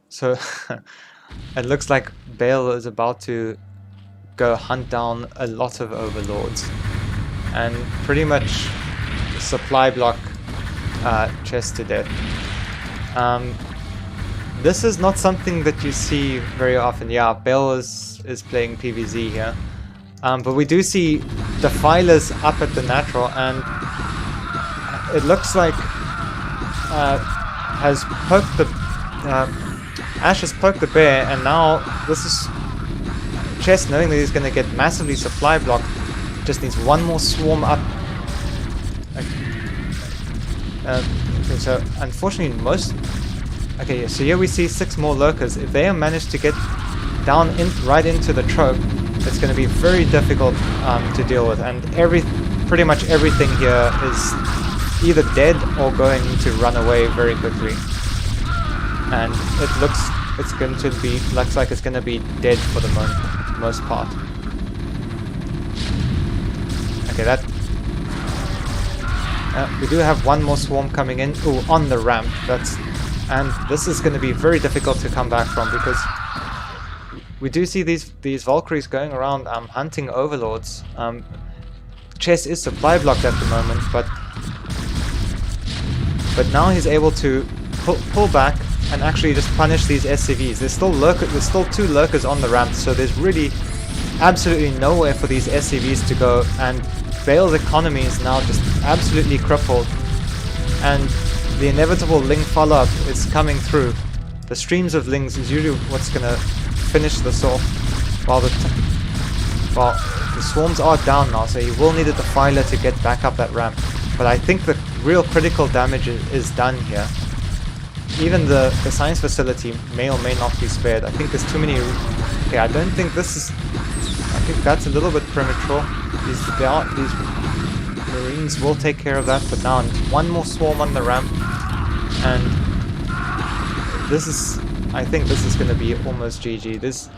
so it looks like Baal is about to go hunt down a lot of Overlords and pretty much supply block chest to death. This is not something that you see very often. Yeah, Baal is playing PvZ here, but we do see Defilers up at the natural, and it looks like has poked the Ash has poked the bear, and now this is Chess, knowing that he's going to get massively supply blocked, just needs one more swarm up. Okay, so unfortunately okay, so here we see 6 more lurkers. If they manage to get down right into the trope, it's going to be very difficult to deal with, and pretty much everything here is either dead or going to run away very quickly. And it looks like it's going to be dead for the most part. Okay, we do have one more swarm coming in. Ooh, on the ramp. And this is going to be very difficult to come back from, because we do see these Valkyries going around hunting Overlords. Chess is supply blocked at the moment, but now he's able to pull back and actually just punish these SCVs. There's still 2 lurkers on the ramp, so there's really absolutely nowhere for these SCVs to go, and Baal's economy is now just absolutely crippled, and the inevitable Ling follow-up is coming through. The streams of Lings is usually what's gonna finish this off, while the swarms are down now, so he will need a Defiler to get back up that ramp. But I think the real critical damage is done here. Even the science facility may or may not be spared. I think there's too many... Okay, I don't think this is... I think that's a little bit premature. These Marines will take care of that, but now one more swarm on the ramp, and this is... I think this is going to be almost GG.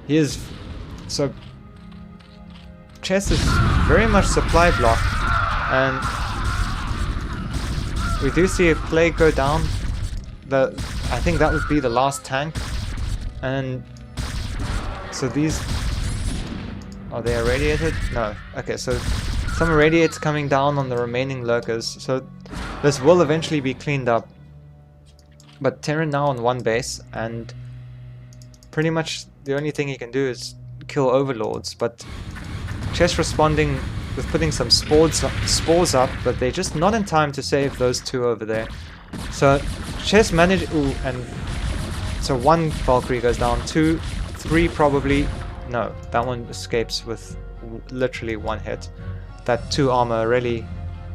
He is... So... Chess is very much supply blocked, and we do see a Plague go down. I think that would be the last tank, and so these... Are they irradiated? No. Okay, so some irradiates coming down on the remaining lurkers, so this will eventually be cleaned up. But Terran now on 1 base, and pretty much the only thing he can do is kill Overlords, but Chess responding with putting some spores up, but they're just not in time to save those 2 over there. So Chess managed... Ooh, and so 1 Valkyrie goes down, 2, 3 probably... No, that one escapes with literally 1 hit. That 2 armor really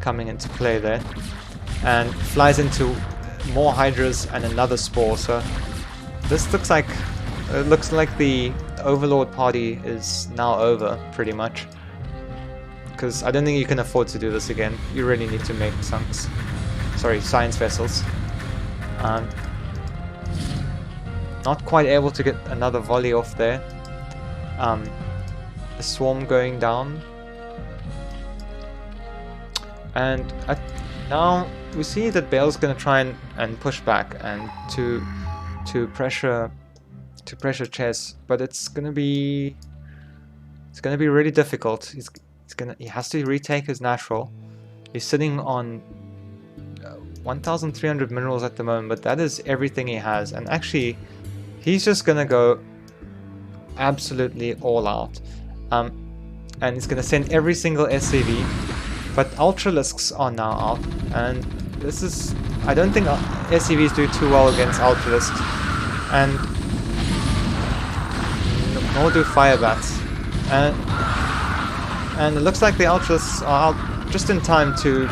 coming into play there. And flies into more Hydras and another Spore, so this looks like... It looks like the Overlord party is now over, pretty much. Because I don't think you can afford to do this again. You really need to make science vessels. Not quite able to get another volley off there. A swarm going down. And now we see that Baal's going to try and push back and to pressure Chess, but it's gonna be really difficult. He has to retake his natural. He's sitting on 1,300 minerals at the moment, but that is everything he has. And actually, he's just gonna go absolutely all out. and it's gonna send every single SCV. But Ultralisks are now out, and this is... I don't think SCVs do too well against Ultralisks, and nor do Firebats. And it looks like the Ultralisks are out just in time to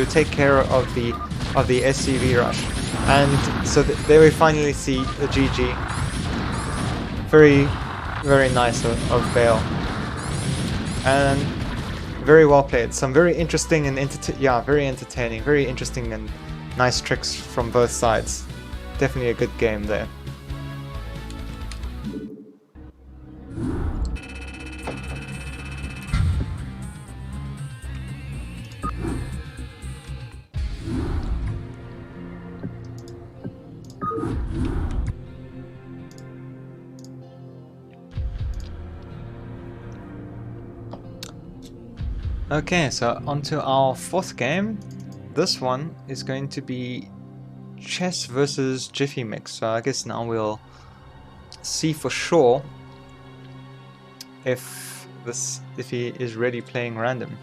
take care of the SCV rush, and so there we finally see the GG. Very, very nice of Baal, and very well played. Some very interesting and very entertaining, very interesting and nice tricks from both sides. Definitely a good game there. Okay, so on to our fourth game. This one is going to be chess versus JiffyMix. So I guess now we'll see for sure if he is really playing random.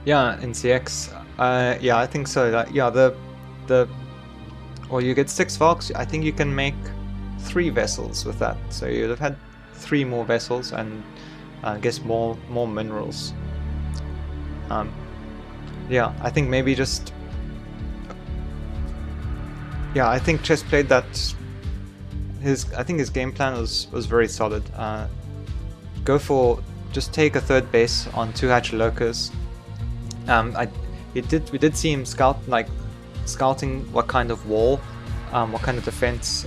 Yeah, in CX, yeah, I think so. Well, you get 6 Valks. I think you can make 3 vessels with that. So you'd have had 3 more vessels and I guess more minerals. Yeah, I think maybe just... Yeah, I think Chess played that... I think his game plan was very solid. Go for... Just take a 3rd base on 2 Hatchalocas. We did see him scouting what kind of wall, what kind of defense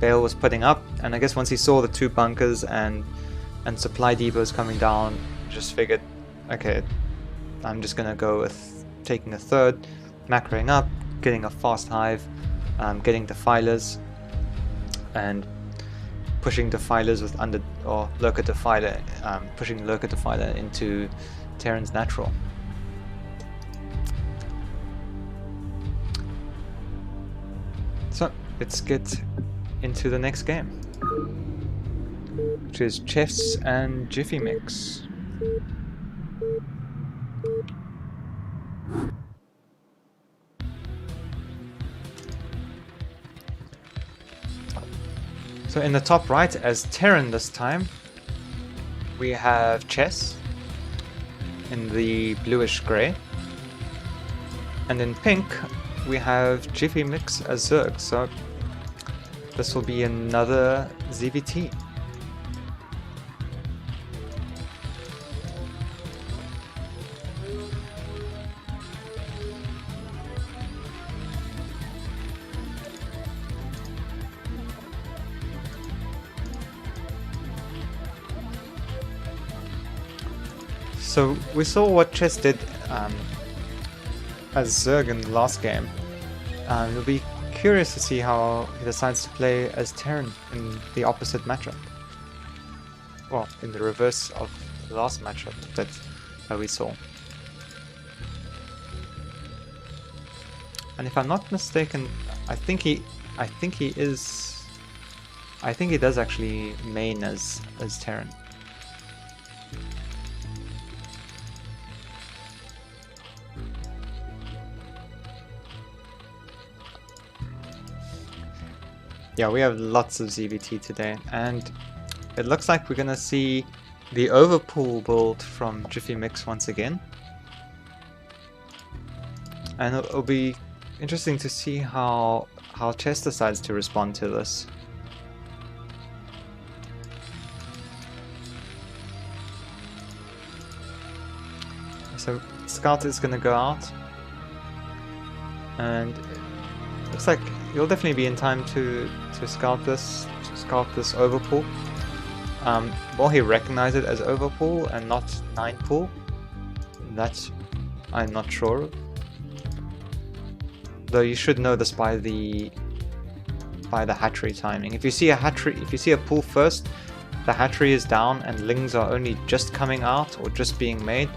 Baal was putting up, and I guess once he saw the 2 bunkers and supply depots coming down, just figured, okay, I'm just gonna go with taking a 3rd, macroing up, getting a fast hive, getting defilers, and pushing defilers with lurker defiler, pushing lurker defiler into Terran's natural. So let's get into the next game, which is chess and JiffyMix. So in the top right, as Terran this time, we have chess in the bluish grey, and in pink we have JiffyMix as Zerg. So this will be another ZVT. So we saw what Chess did as Zerg in the last game. It'll be curious to see how he decides to play as Terran in the opposite matchup. Well, in the reverse of the last matchup that we saw. And if I'm not mistaken, I think he does actually main as Terran. Yeah, we have lots of ZVT today, and it looks like we're gonna see the overpool build from JiffyMix once again. And it'll be interesting to see how Chess decides to respond to this. So Scout is gonna go out, and it looks like you'll definitely be in time to scout this overpool. Will he recognize it as overpool and not 9 pool? That I'm not sure of. Though you should know this by the hatchery timing. If you see a pool first, the hatchery is down and lings are only just coming out or just being made,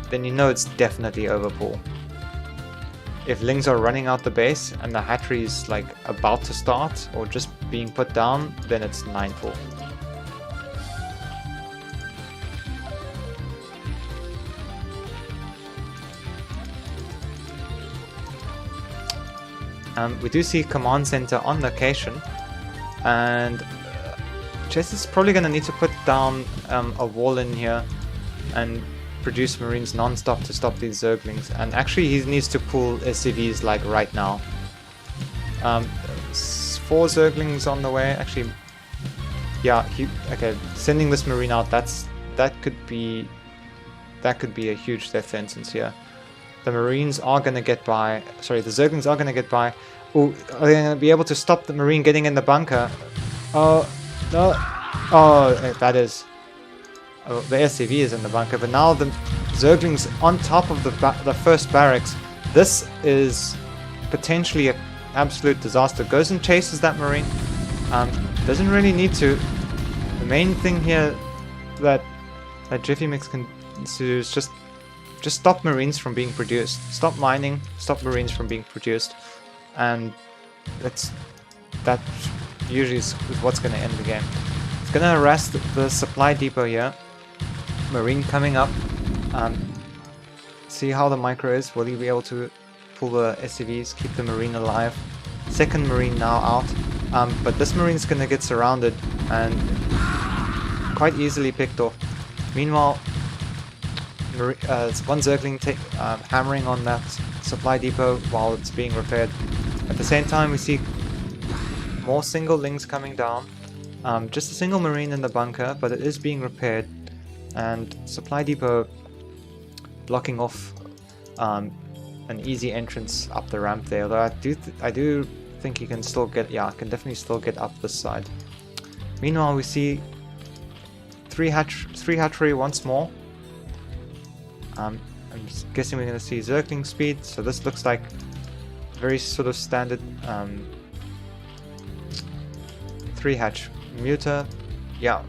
then you know it's definitely overpool. if Lings are running out the base and the hatchery is like about to start or just being put down, then it's 9-4. We do see command center on location, and Chess is probably going to need to put down a wall in here and produce Marines non-stop to stop these Zerglings, and actually he needs to pull SCVs like right now. 4 Zerglings on the way, actually, yeah, okay, sending this Marine out, that could be a huge death sentence here. The Marines are going to get by, sorry, the Zerglings are going to get by. Oh, are they going to be able to stop the Marine getting in the bunker? Oh, no, oh, that is... Oh, the SCV is in the bunker, but now the Zerglings on top of the first barracks. This is potentially an absolute disaster. Goes and chases that Marine. Doesn't really need to. The main thing here that JiffyMix can do is just stop Marines from being produced. Stop mining, stop Marines from being produced, and that usually is what's going to end the game. It's going to harass the supply depot here. Marine coming up. See how the micro is. Will he be able to pull the SCVs, keep the Marine alive? Second Marine now out. But this Marine's going to get surrounded and quite easily picked off. Meanwhile, one Zergling hammering on that supply depot while it's being repaired. At the same time, we see more single Lings coming down. Just a single Marine in the bunker, but it is being repaired. And supply depot blocking off an easy entrance up the ramp there. Although I do think he can still get, yeah, can definitely still get up this side. Meanwhile, we see three hatchery once more. I'm guessing we're going to see Zergling speed. So this looks like very sort of standard 3-hatch muter. Yeah.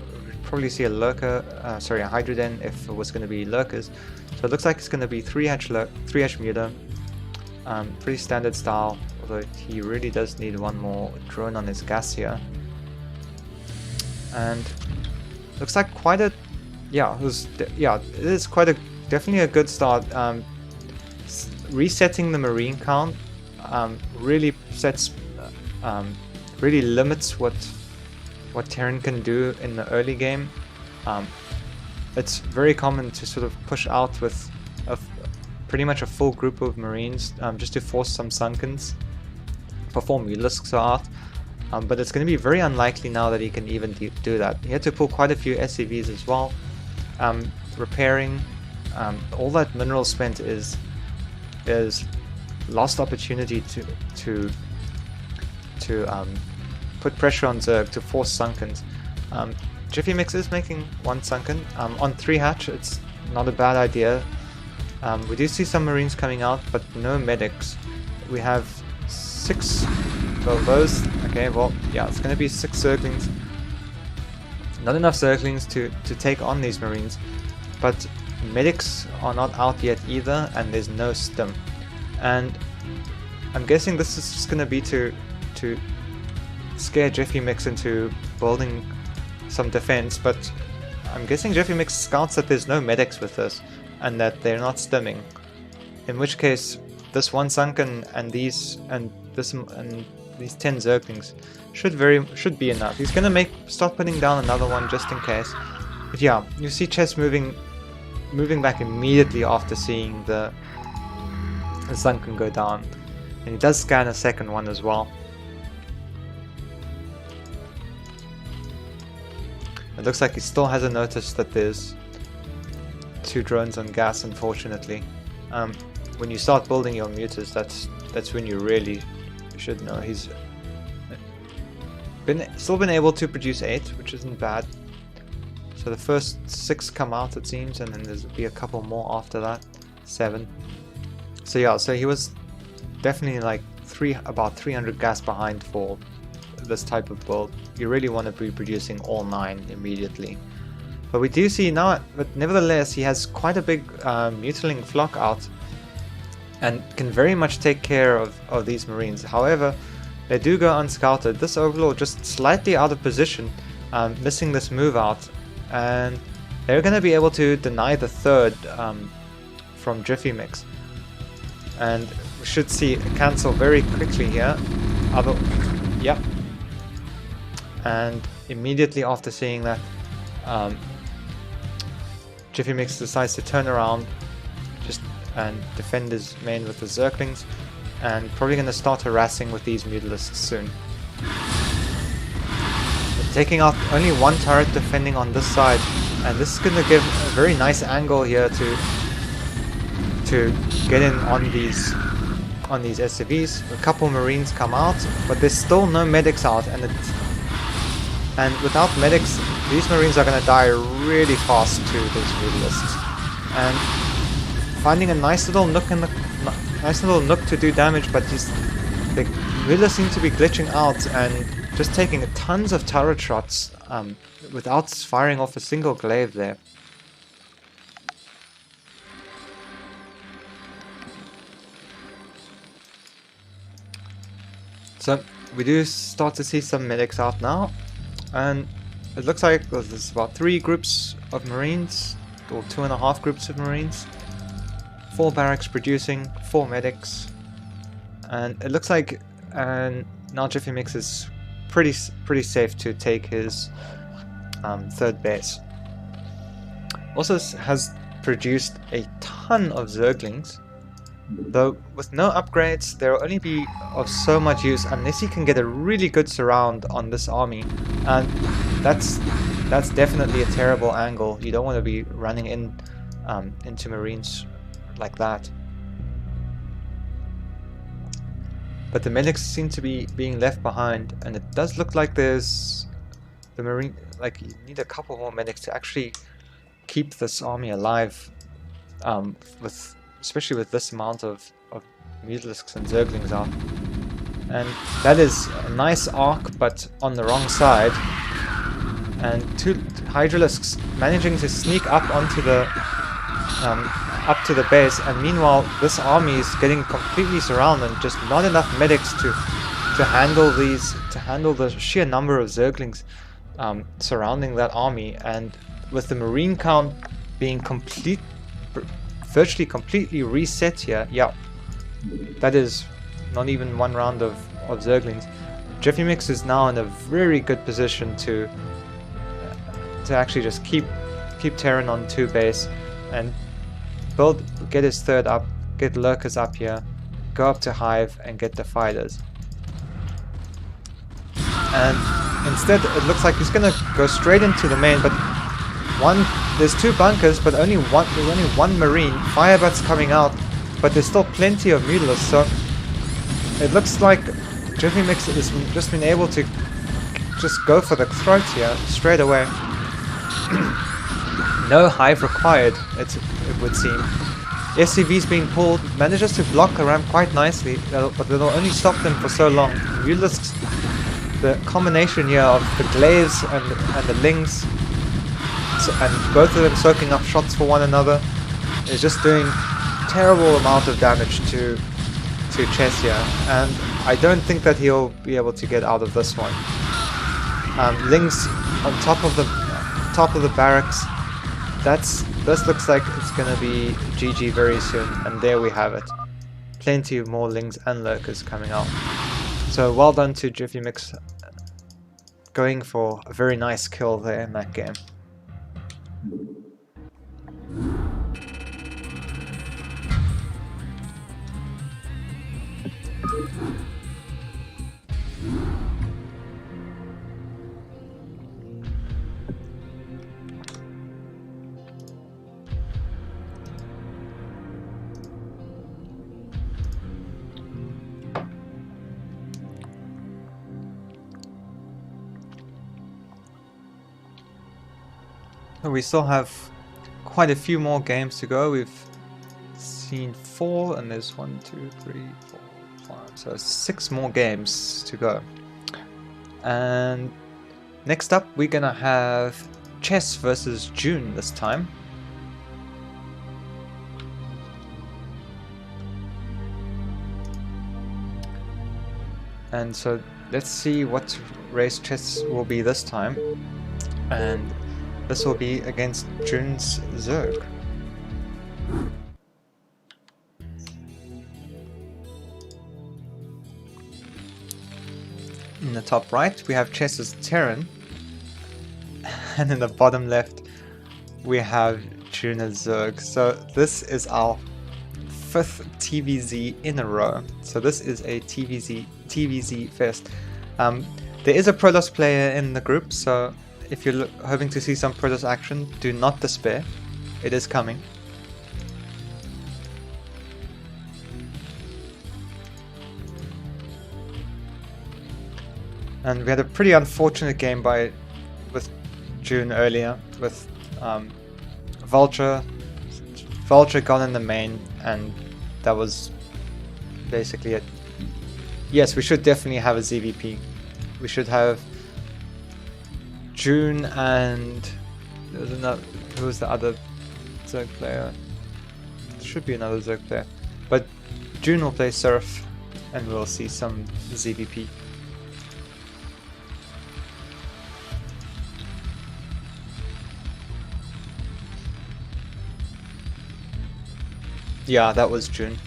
Probably see a lurker, sorry, a Hydroden if it was going to be lurkers. So it looks like it's going to be 3-hatch muter. Pretty standard style, although he really does need one more drone on his gas here. And looks like quite a, yeah, it is quite a, definitely a good start. Resetting the Marine count really really limits what Terran can do in the early game. It's very common to sort of push out with pretty much a full group of Marines just to force some Sunkens, perform Mulisks out, but it's going to be very unlikely now that he can even do that. He had to pull quite a few SCVs as well. Repairing, all that mineral spent is lost opportunity to put pressure on Zerg to force Sunkens. JiffyMix is making one Sunken. On 3-hatch, it's not a bad idea. We do see some Marines coming out, but no medics. We have 6, well those, okay, well, yeah, it's going to be 6 Zerglings. Not enough Zerglings to take on these Marines, but medics are not out yet either, and there's no stim. And I'm guessing this is just going to be to scare JiffyMix into building some defense, but I'm guessing JiffyMix scouts that there's no medics with this and that they're not stimming. In which case, this one Sunken and these 10 Zerglings should be enough. He's gonna start putting down another one just in case. But yeah, you see Chess moving back immediately after seeing the Sunken go down, and he does scan a second one as well. It looks like he still hasn't noticed that there's 2 drones on gas, unfortunately. When you start building your muters, that's when you really should know. He's still been able to produce 8, which isn't bad. So the first 6 come out, it seems, and then there'll be a couple more after that. 7. So yeah, so he was definitely like about 300 gas behind for this type of build. You really want to be producing all 9 immediately. But we do see now, but nevertheless, he has quite a big mutiling flock out. and can very much take care of these Marines. However, they do go unscouted. This Overlord just slightly out of position, missing this move out, and they're going to be able to deny the third from JiffyMix. And we should see a cancel very quickly here. Yep. And immediately after seeing that, JiffyMix decides to turn around and defend his main with the Zerglings, and probably going to start harassing with these Mutalisks soon. But taking out only one turret defending on this side, and this is going to give a very nice angle here to get in on these SCVs. A couple Marines come out, but there's still no medics out, and without medics, these Marines are going to die really fast to these Mutalisks. And finding a nice little nook to do damage, but the Mutalisks seem to be glitching out and just taking tons of turret shots without firing off a single glaive there. So we do start to see some medics out now, and it looks like there's about 3 groups of Marines, or 2.5 groups of Marines, 4 barracks producing, 4 medics, and it looks like now JiffyMix is pretty safe to take his third base. Also has produced a ton of Zerglings, though with no upgrades they'll only be of so much use unless he can get a really good surround on this army, and that's definitely a terrible angle. You don't want to be running into Marines like that. But the medics seem to be being left behind, and it does look like there's the Marine, like you need a couple more medics to actually keep this army alive, especially with this amount of Mutalisks and Zerglings out. And that is a nice arc, but on the wrong side. And 2 Hydralisks managing to sneak up onto the up to the base, and meanwhile this army is getting completely surrounded, just not enough medics to handle the sheer number of Zerglings surrounding that army. And with the Marine count being virtually completely reset here, yeah, that is not even 1 round of Zerglings. JiffyMix is now in a very good position to actually just keep Terran on 2 base and get his third up, get lurkers up here, go up to Hive and get the fighters. And instead it looks like he's gonna go straight into the main, but there's 2 bunkers, but there's only one Marine. Firebutt's coming out, but there's still plenty of Mutalisks, so it looks like JiffyMix has just been able to just go for the throat here straight away. No Hive required, it would seem. SCV's being pulled, manages to block the ramp quite nicely, but it'll only stop them for so long. Mutalisks, the combination here of the glaives and the lings, and both of them soaking up shots for one another, is just doing terrible amount of damage to Chess here, and I don't think that he'll be able to get out of this one. Lings on top of the barracks. This looks like it's gonna be GG very soon, and there we have it. Plenty of more Lings and Lurkers coming out. So well done to JiffyMix, going for a very nice kill there in that game. We still have quite a few more games to go. We've seen 4, and there's 1, 2, 3, 4, 5, so 6 more games to go. And next up we're gonna have Chess versus June this time. And so let's see what race chess will be this time. And this will be against JiffyMix Zerg. In the top right we have chess's Terran. And in the bottom left we have JiffyMix Zerg. So this is our 5th TVZ in a row. So this is a TVZ fest. There is a Protoss player in the group, so if you're hoping to see some Protoss action, do not despair. It is coming. And we had a pretty unfortunate game with June earlier with Vulture got in the main, and that was basically it. Yes, we should definitely have a ZVP. We should have June and there's another. Who was the other Zerg player? There should be another Zerg player, but June will play Sirref, and we'll see some ZVP. Yeah, that was June.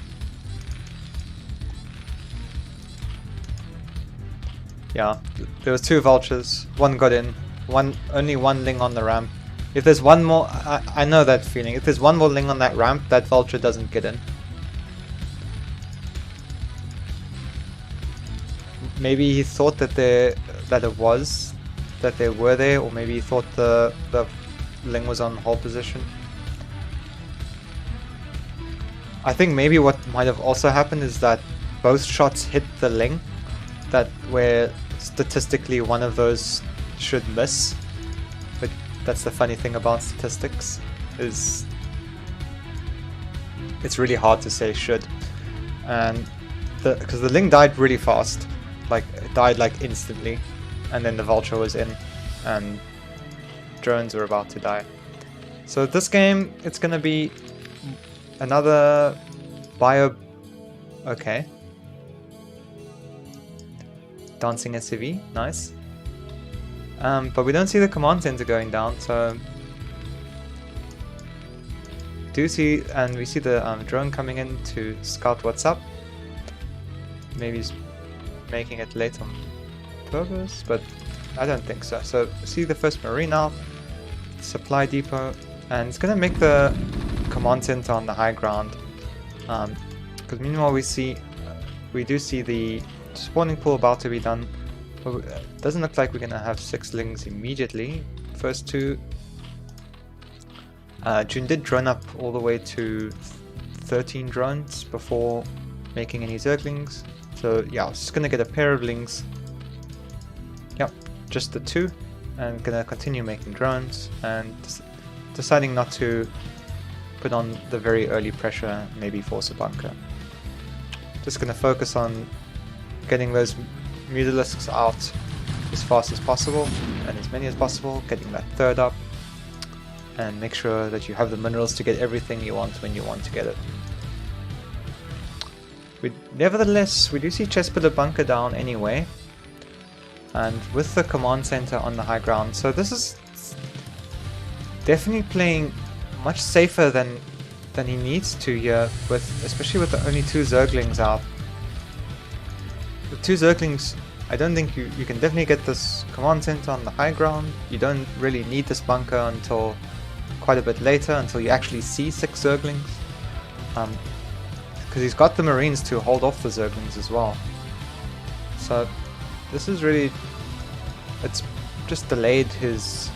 Yeah, there was 2 vultures. One got in. Only one Ling on the ramp. If there's one more, I know that feeling. If there's one more Ling on that ramp, that vulture doesn't get in. Maybe he thought that they were there, or maybe he thought the Ling was on hold position. I think maybe what might have also happened is that both shots hit the Ling, where statistically one of those should miss. But that's the funny thing about statistics, is it's really hard to say should. And because the Ling died really fast, like it died like instantly, and then the vulture was in, and drones were about to die. So this game, it's gonna be another bio. Okay. Dancing SCV, nice. But we don't see the command center going down, so do see, and we see the drone coming in to scout what's up. Maybe he's making it late on purpose, but I don't think so. So see the first marine now, supply depot, and it's gonna make the command center on the high ground. Because meanwhile we do see the spawning pool about to be done. But it doesn't look like we're gonna have 6 Lings immediately. First 2. June did drone up all the way to 13 drones before making any Zerglings. So yeah, I was just gonna get a pair of Lings. Yep, just the 2, and gonna continue making drones, and deciding not to put on the very early pressure, maybe force a bunker. Just gonna focus on getting those Mutalisks out as fast as possible, and as many as possible, getting that 3rd up, and make sure that you have the minerals to get everything you want when you want to get it. Nevertheless, we do see Chess put a bunker down anyway, and with the command center on the high ground, so this is definitely playing much safer than he needs to here, especially with the only 2 Zerglings out. With 2 Zerglings, I don't think you can definitely get this command center on the high ground. You don't really need this bunker until quite a bit later, until you actually see 6 Zerglings. Because he's got the Marines to hold off the Zerglings as well. So this is really, it's just delayed his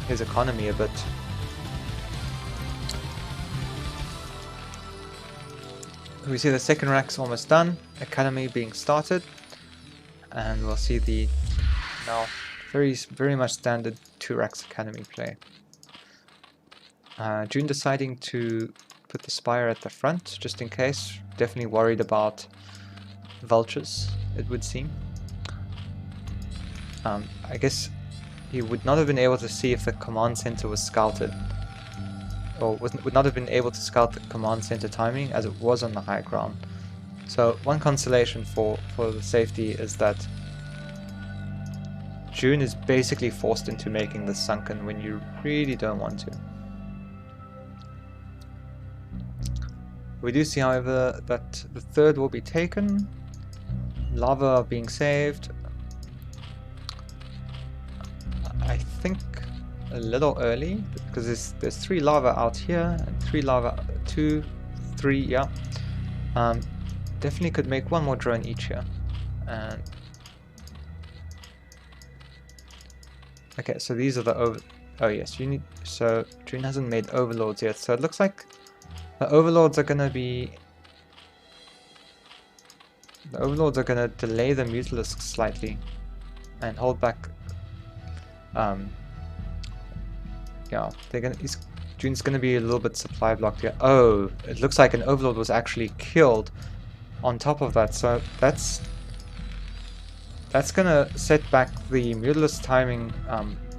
economy a bit. We see the second rack's almost done, academy being started, and we'll see the now very much standard 2 racks academy play. June deciding to put the Spire at the front, just in case. Definitely worried about vultures, it would seem. I guess he would not have been able to see if the command center was scouted, or would not have been able to scout the command center timing as it was on the high ground. So one consolation for the safety is that June is basically forced into making the sunken when you really don't want to. We do see, however, that the third will be taken. Lava being saved. I think a little early because there's 3 lava out here and 3 lava, 2, 3, yeah. Definitely could make 1 more drone each here. And okay, so these are the oh yes, you need, so June hasn't made overlords yet, so it looks like the overlords are gonna delay the mutalisks slightly and hold back. Yeah, June's gonna be a little bit supply blocked here. Oh, it looks like an overlord was actually killed on top of that, so that's gonna set back the mutalisk timing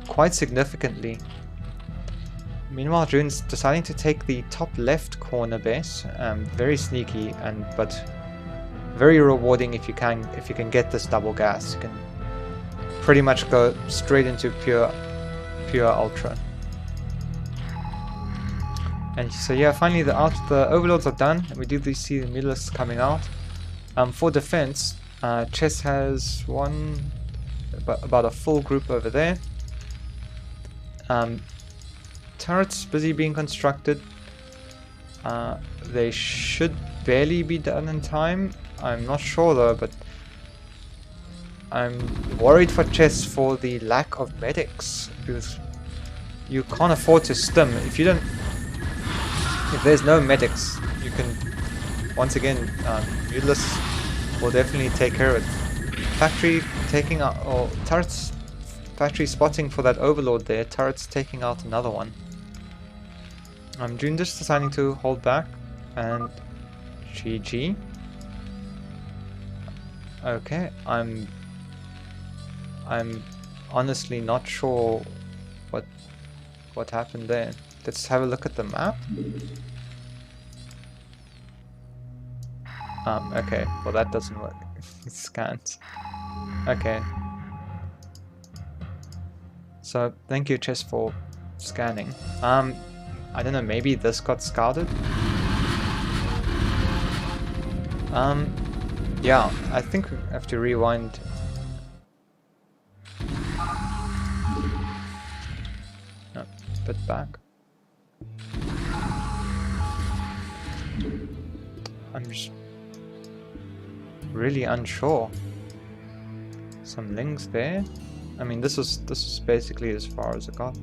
quite significantly. Meanwhile, June's deciding to take the top left corner base. Very sneaky, but very rewarding if you can get this double gas. You can pretty much go straight into pure ultra. And so yeah, finally the overlords are done, and we do see the mutalisks coming out. For defense, Chess has about a full group over there. Turrets busy being constructed. They should barely be done in time. I'm not sure though, but I'm worried for Chess for the lack of medics, because you can't afford to stim. If there's no medics, you can once again mutalisks will definitely take care of it. Factory taking out, or turrets, factory spotting for that overlord there. Turrets taking out another one. June just deciding to hold back, and GG. Okay, I'm honestly not sure what happened there. Let's have a look at the map. Okay, well that doesn't work. It scans. Okay. So thank you, Chess, for scanning. I don't know, maybe this got scouted? Yeah, I think we have to rewind. No, a bit back. I'm just really unsure. Some links there. I mean, this is basically as far as I got.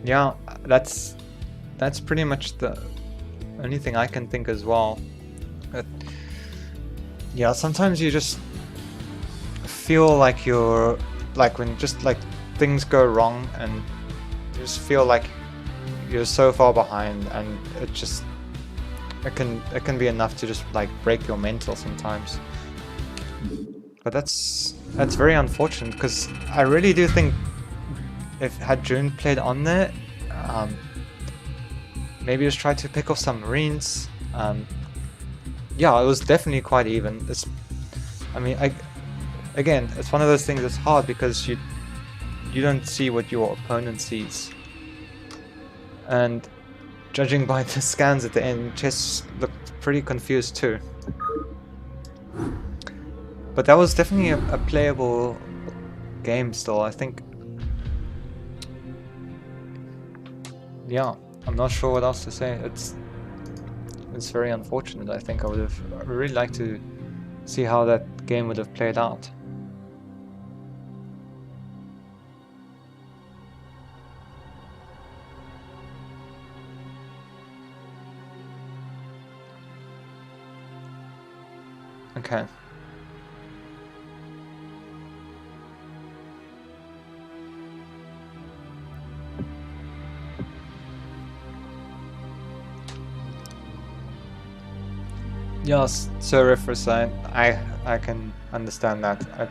Yeah, that's pretty much the only thing I can think as well. But yeah, sometimes you just feel like you're when things go wrong and you just feel like you're so far behind, and it can be enough to just break your mental sometimes. But that's very unfortunate, because I really do think had June played on there, maybe just try to pick off some Marines. Yeah, it was definitely quite even. I mean, again, it's one of those things that's hard because you don't see what your opponent sees. And judging by the scans at the end, Chess looked pretty confused too. But that was definitely a playable game still, I think. Yeah, I'm not sure what else to say. It's very unfortunate. I think I would really liked to see how that game would have played out. Okay. Yes, Sirref Protoss, I can understand that.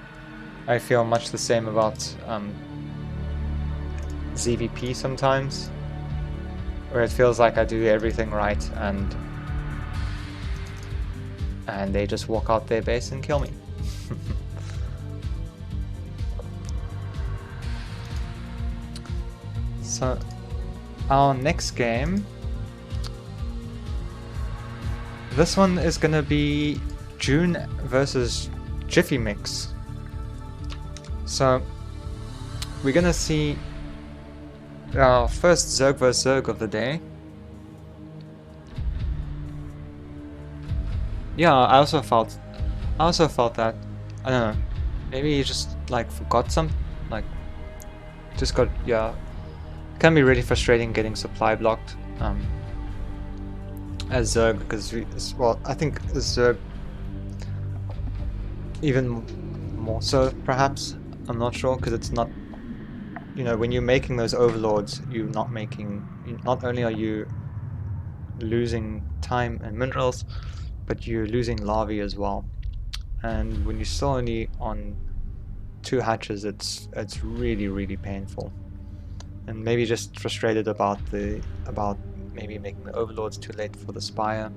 I feel much the same about ZVP sometimes, where it feels like I do everything right and they just walk out their base and kill me. So our next game, this one is gonna be June versus JiffyMix. So we're gonna see our first Zerg vs Zerg of the day. Yeah, I also felt that, I don't know, maybe he just like forgot some, like just got, yeah, it can be really frustrating getting supply blocked as Zerg, because well, I think as Zerg even more so perhaps, I'm not sure, because it's not, you know, when you're making those overlords, not only are you losing time and minerals, but you're losing larvae as well. And when you're still only on 2 hatches, it's really painful. And maybe just frustrated about maybe making the overlords too late for the spire,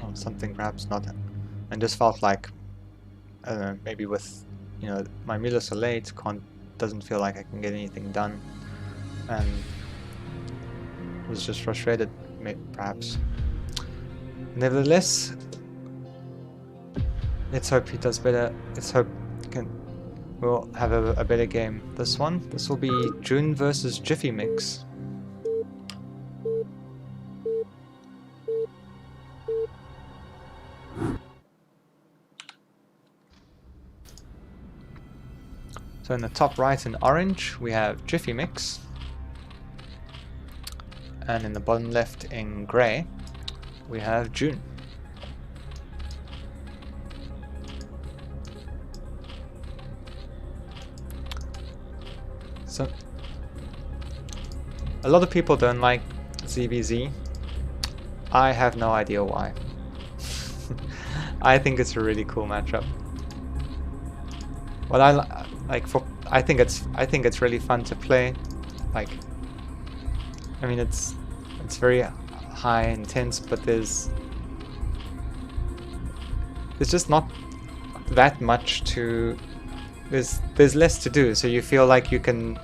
or something perhaps not. And just felt like, I don't know, maybe with, you know, my Mila so late, doesn't feel like I can get anything done, and was just frustrated, perhaps. Nevertheless, let's hope he does better. Let's hope we'll have a better game. This will be June versus JiffyMix. So in the top right in orange we have JiffyMix, and in the bottom left in grey we have June. So a lot of people don't like ZVZ. I have no idea why. I think it's a really cool matchup. What I think it's really fun to play. Like, I mean, it's very high intense, but there's just not that much to. There's less to do, so you feel like you can.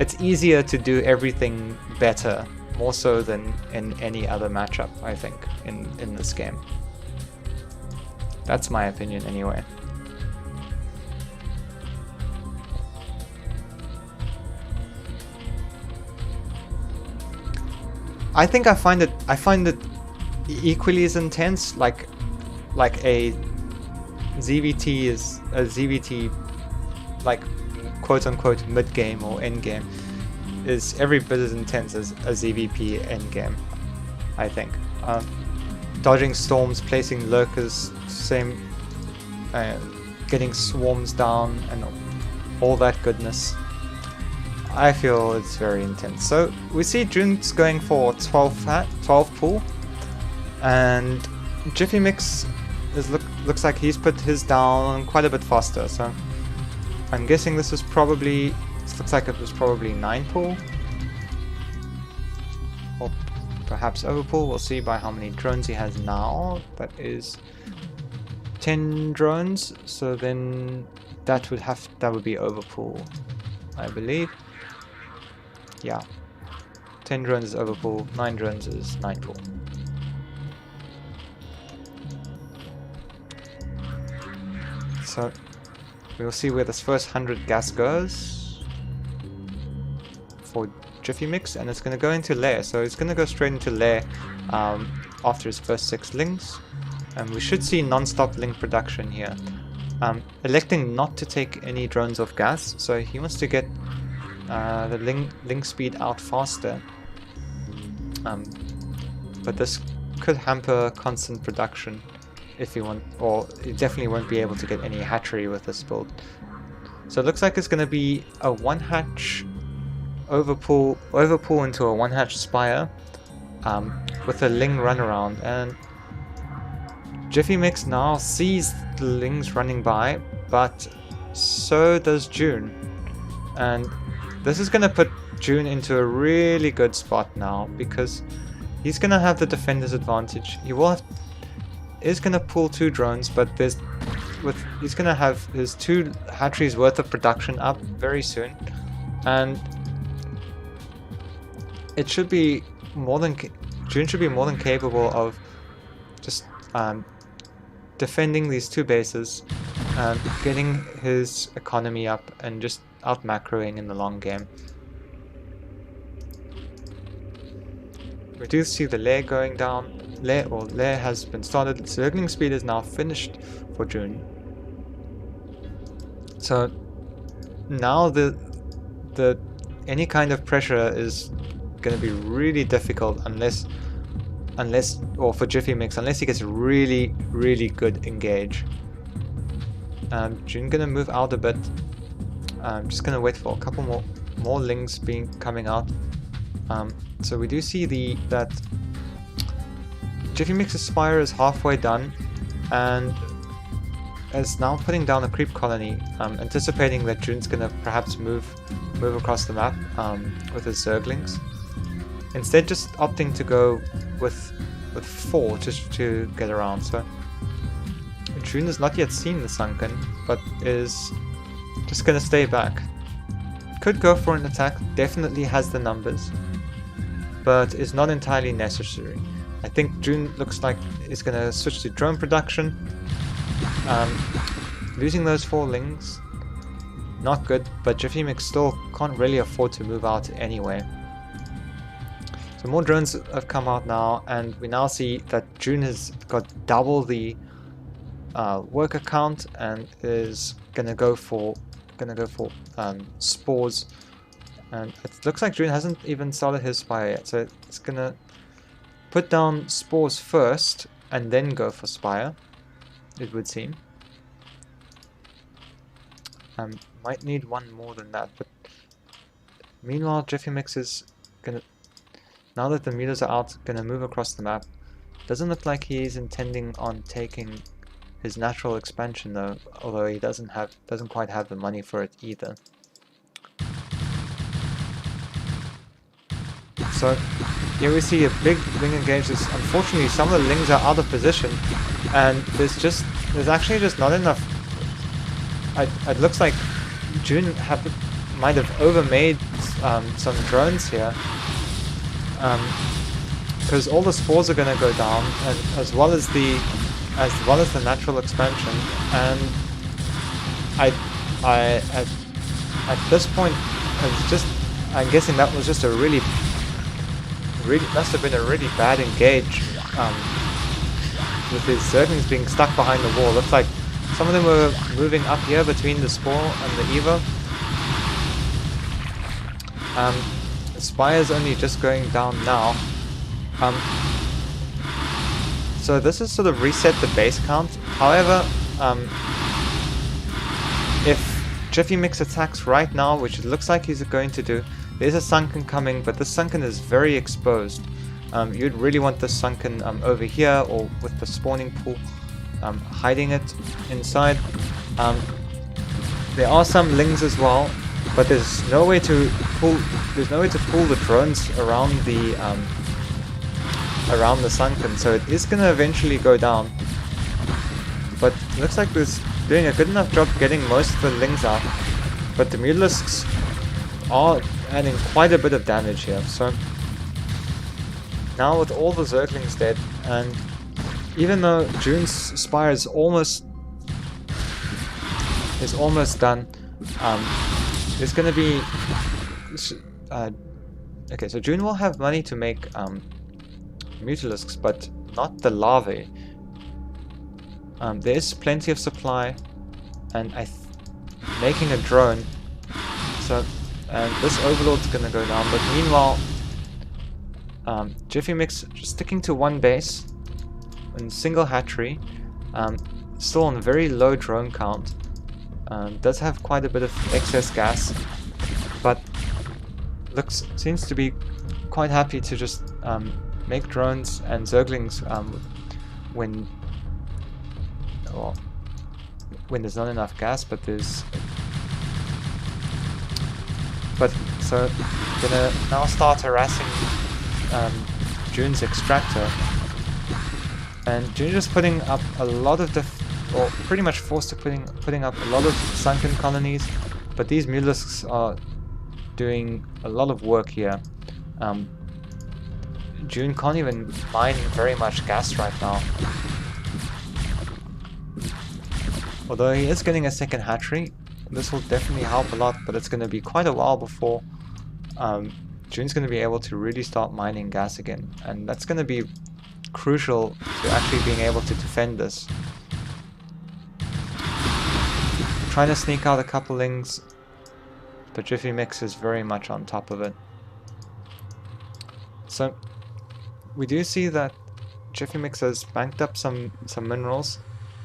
It's easier to do everything better, more so than in any other matchup, I think, in this game. That's my opinion, anyway. I think I find it equally as intense. Like a ZVT is a ZVT, like quote unquote mid game or end game, is every bit as intense as a ZVP end game. I think dodging storms, placing lurkers, getting swarms down, and all that goodness. I feel it's very intense. So we see June's going for 12 pull, and JiffyMix looks like he's put his down quite a bit faster. So I'm guessing this looks like it was probably 9 pull, or perhaps overpull. We'll see by how many drones he has now. That is 10 drones. So then that would be overpull, I believe. Yeah, 10 drones is overpull, 9 drones is 9 pull. So we'll see where this first 100 gas goes for JiffyMix, and it's going to go into lair. So it's going to go straight into lair after his first 6 links, and we should see non-stop link production here. Electing not to take any drones off gas, so he wants to get the link speed out faster, but this could hamper constant production if you want, or you definitely won't be able to get any hatchery with this build. So it looks like it's going to be a 1 hatch overpull into a 1 hatch spire, with a Ling runaround, and JiffyMix now sees the Lings running by, but so does June, and this is going to put June into a really good spot now, because he's going to have the defender's advantage. He is going to pull 2 drones, but he's going to have his 2 hatcheries worth of production up very soon, and it should be June should be more than capable of just defending these 2 bases, getting his economy up, and just out macroing in the long game. We do see the lair going down. Lair has been started. Zergling speed is now finished for June. So now any kind of pressure is going to be really difficult unless for JiffyMix, unless he gets really good engage. June gonna move out a bit. I'm just gonna wait for a couple more Lings coming out. So we do see that JiffyMix's Spire is halfway done and is now putting down a creep colony, anticipating that June's gonna perhaps move across the map with his Zerglings. Instead, just opting to go with 4 just to get around. So June has not yet seen the Sunken, but is just gonna stay back. Could go for an attack, definitely has the numbers, but is not entirely necessary. I think June looks like is gonna switch to drone production. Losing those 4 Lings, not good, but JiffyMix still can't really afford to move out anyway. So more drones have come out now, and we now see that June has got double the worker count and is gonna go for spores. And it looks like June hasn't even started his Spire yet, so it's gonna put down spores first and then go for Spire, it would seem. Might need one more than that, but meanwhile JiffyMix is gonna, now that the meters are out, gonna move across the map. Doesn't look like he's intending on taking his natural expansion though, although he doesn't quite have the money for it either. So here we see a big Ling engage. Unfortunately, some of the Lings are out of position, and there's actually just not enough. It looks like June might have overmade some drones here, because all the spores are going to go down, and as well as the natural expansion. And at this point, I'm guessing that was just a really must have been a really bad engage, with his Zerglings being stuck behind the wall. Looks like some of them were moving up here between the Spore and the Evo. The Spire's only just going down now. So this has sort of reset the base count. However, if JiffyMix attacks right now, which it looks like he's going to do, there's a Sunken coming, but this Sunken is very exposed. You'd really want this Sunken over here, or with the spawning pool, hiding it inside. There are some Lings as well, but there's no way to pull the drones around the Sunken, so it is gonna eventually go down. But it looks like it's doing a good enough job getting most of the Lings out, but the Mutalisks are adding quite a bit of damage here. So now with all the Zerglings dead, and even though June's Spire is almost done, there's gonna be okay, so June will have money to make Mutalisks, but not the larvae. There is plenty of supply, and making a drone. So, and this Overlord's gonna go down. But meanwhile, JiffyMix just sticking to one base and single hatchery. Still on very low drone count. Does have quite a bit of excess gas, but seems to be quite happy to just make drones and Zerglings when there's not enough gas, but so gonna now start harassing June's extractor, and June just putting up a lot of or pretty much forced to putting up a lot of sunken colonies, but these Mulisks are doing a lot of work here. June can't even mine very much gas right now. Although he is getting a second hatchery, this will definitely help a lot, but it's going to be quite a while before June's going to be able to really start mining gas again, and that's going to be crucial to actually being able to defend this. Trying to sneak out a couple lings, but JiffyMix is very much on top of it. So we do see that JiffyMix has banked up some minerals,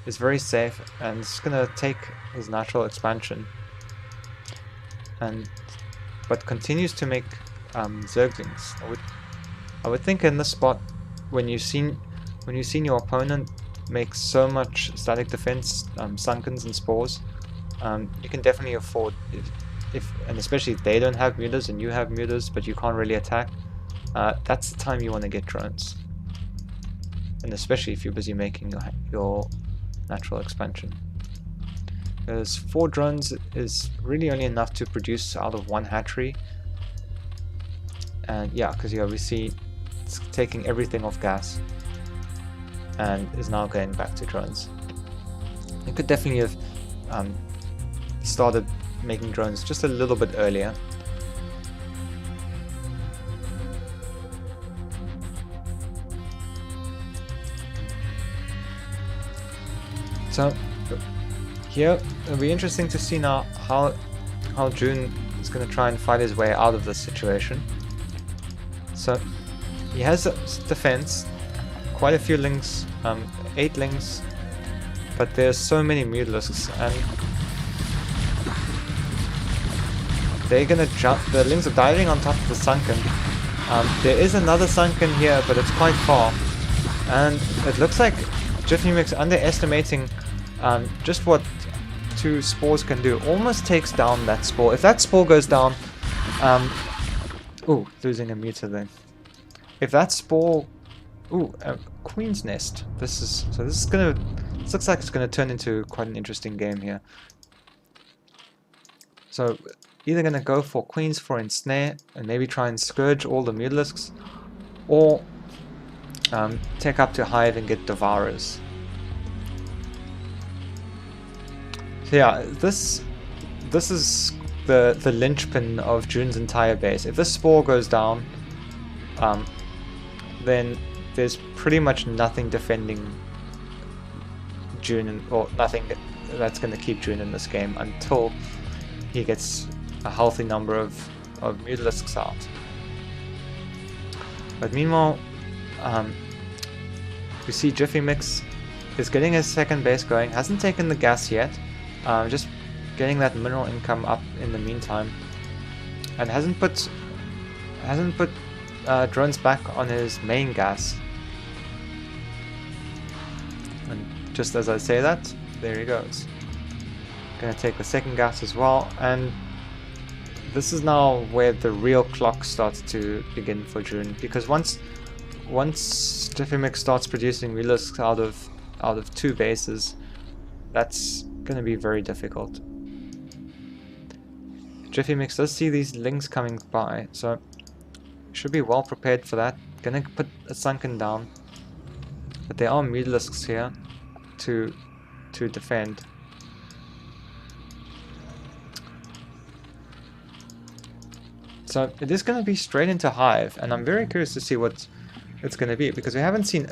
is very safe, and it's gonna take his natural expansion, but continues to make Zerglings. I would think in this spot, when you've seen your opponent make so much static defense, sunkens and spores, you can definitely afford, and especially if they don't have mutas and you have mutas but you can't really attack, that's the time you want to get drones, and especially if you're busy making your natural expansion. Because 4 drones is really only enough to produce out of 1 hatchery, and yeah, because we see it's taking everything off gas and is now going back to drones. You could definitely have started making drones just a little bit earlier. So here it'll be interesting to see now how June is going to try and fight his way out of this situation. So he has defense, quite a few lings, 8 lings, but there's so many Mutalisks, and they're gonna jump. The lings are diving on top of the sunken. There is another sunken here, but it's quite far, and it looks like JiffyMix underestimating just what 2 spores can do. Almost takes down that spore. If that spore goes down, ooh, losing a muta then. If that spore, ooh, Queen's Nest. This looks like it's gonna turn into quite an interesting game here. So either gonna go for Queens for Ensnare and maybe try and scourge all the Mutalisks, or take up to Hive and get Devourers. So yeah, this is the linchpin of June's entire base. If this spore goes down, then there's pretty much nothing defending June, or nothing that's going to keep June in this game until he gets a healthy number of Mutalisks out. But meanwhile, we see JiffyMix is getting his second base going, hasn't taken the gas yet, just getting that mineral income up in the meantime, and hasn't put drones back on his main gas. And just as I say that, there he goes. Gonna take the second gas as well, and this is now where the real clock starts to begin for June, because once JiffyMix starts producing Mulisks out of 2 bases, that's gonna be very difficult. JiffyMix does see these lings coming by, so should be well prepared for that. Gonna put a sunken down, but there are Mutalisks here to defend. So it is going to be straight into Hive, and I'm very curious to see what it's going to be, because we haven't seen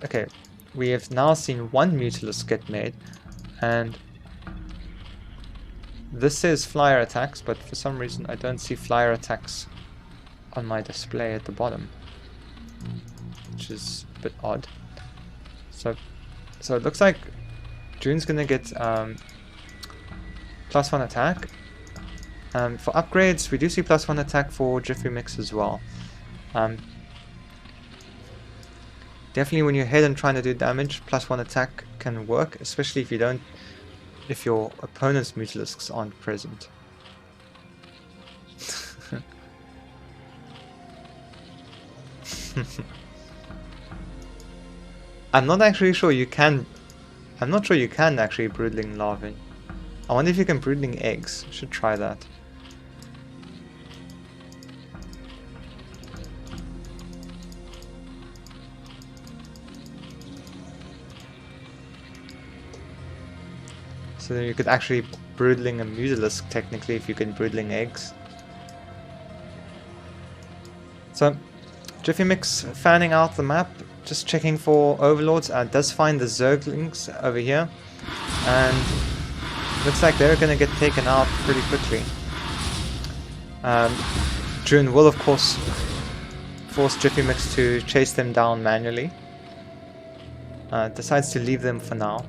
okay, we have now seen 1 Mutalisk get made, and this says flyer attacks, but for some reason I don't see flyer attacks on my display at the bottom, which is a bit odd. So it looks like June's going to get +1 attack. For upgrades, we do see +1 attack for JiffyMix as well. Definitely when you're ahead and trying to do damage, +1 attack can work, especially if your opponent's Mutalisks aren't present. I'm not actually sure you can. I'm not sure you can actually broodling larvae. I wonder if you can broodling eggs. Should try that. So you could actually broodling a Mutalisk technically if you can broodling eggs. So JiffyMix fanning out the map, just checking for overlords. Does find the Zerglings over here, and looks like they're gonna get taken out pretty quickly. June will of course force JiffyMix to chase them down manually. Decides to leave them for now.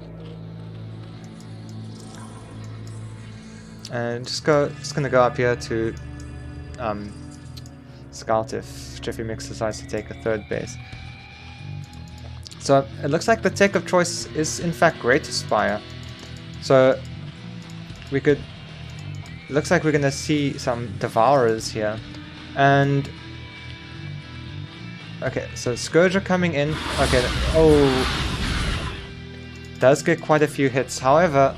And just gonna go up here to scout if JiffyMix decides to take a third base. So it looks like the tech of choice is in fact Greater Spire. So looks like we're gonna see some Devourers here. And okay, so Scourge are coming in. Okay, oh, does get quite a few hits. However,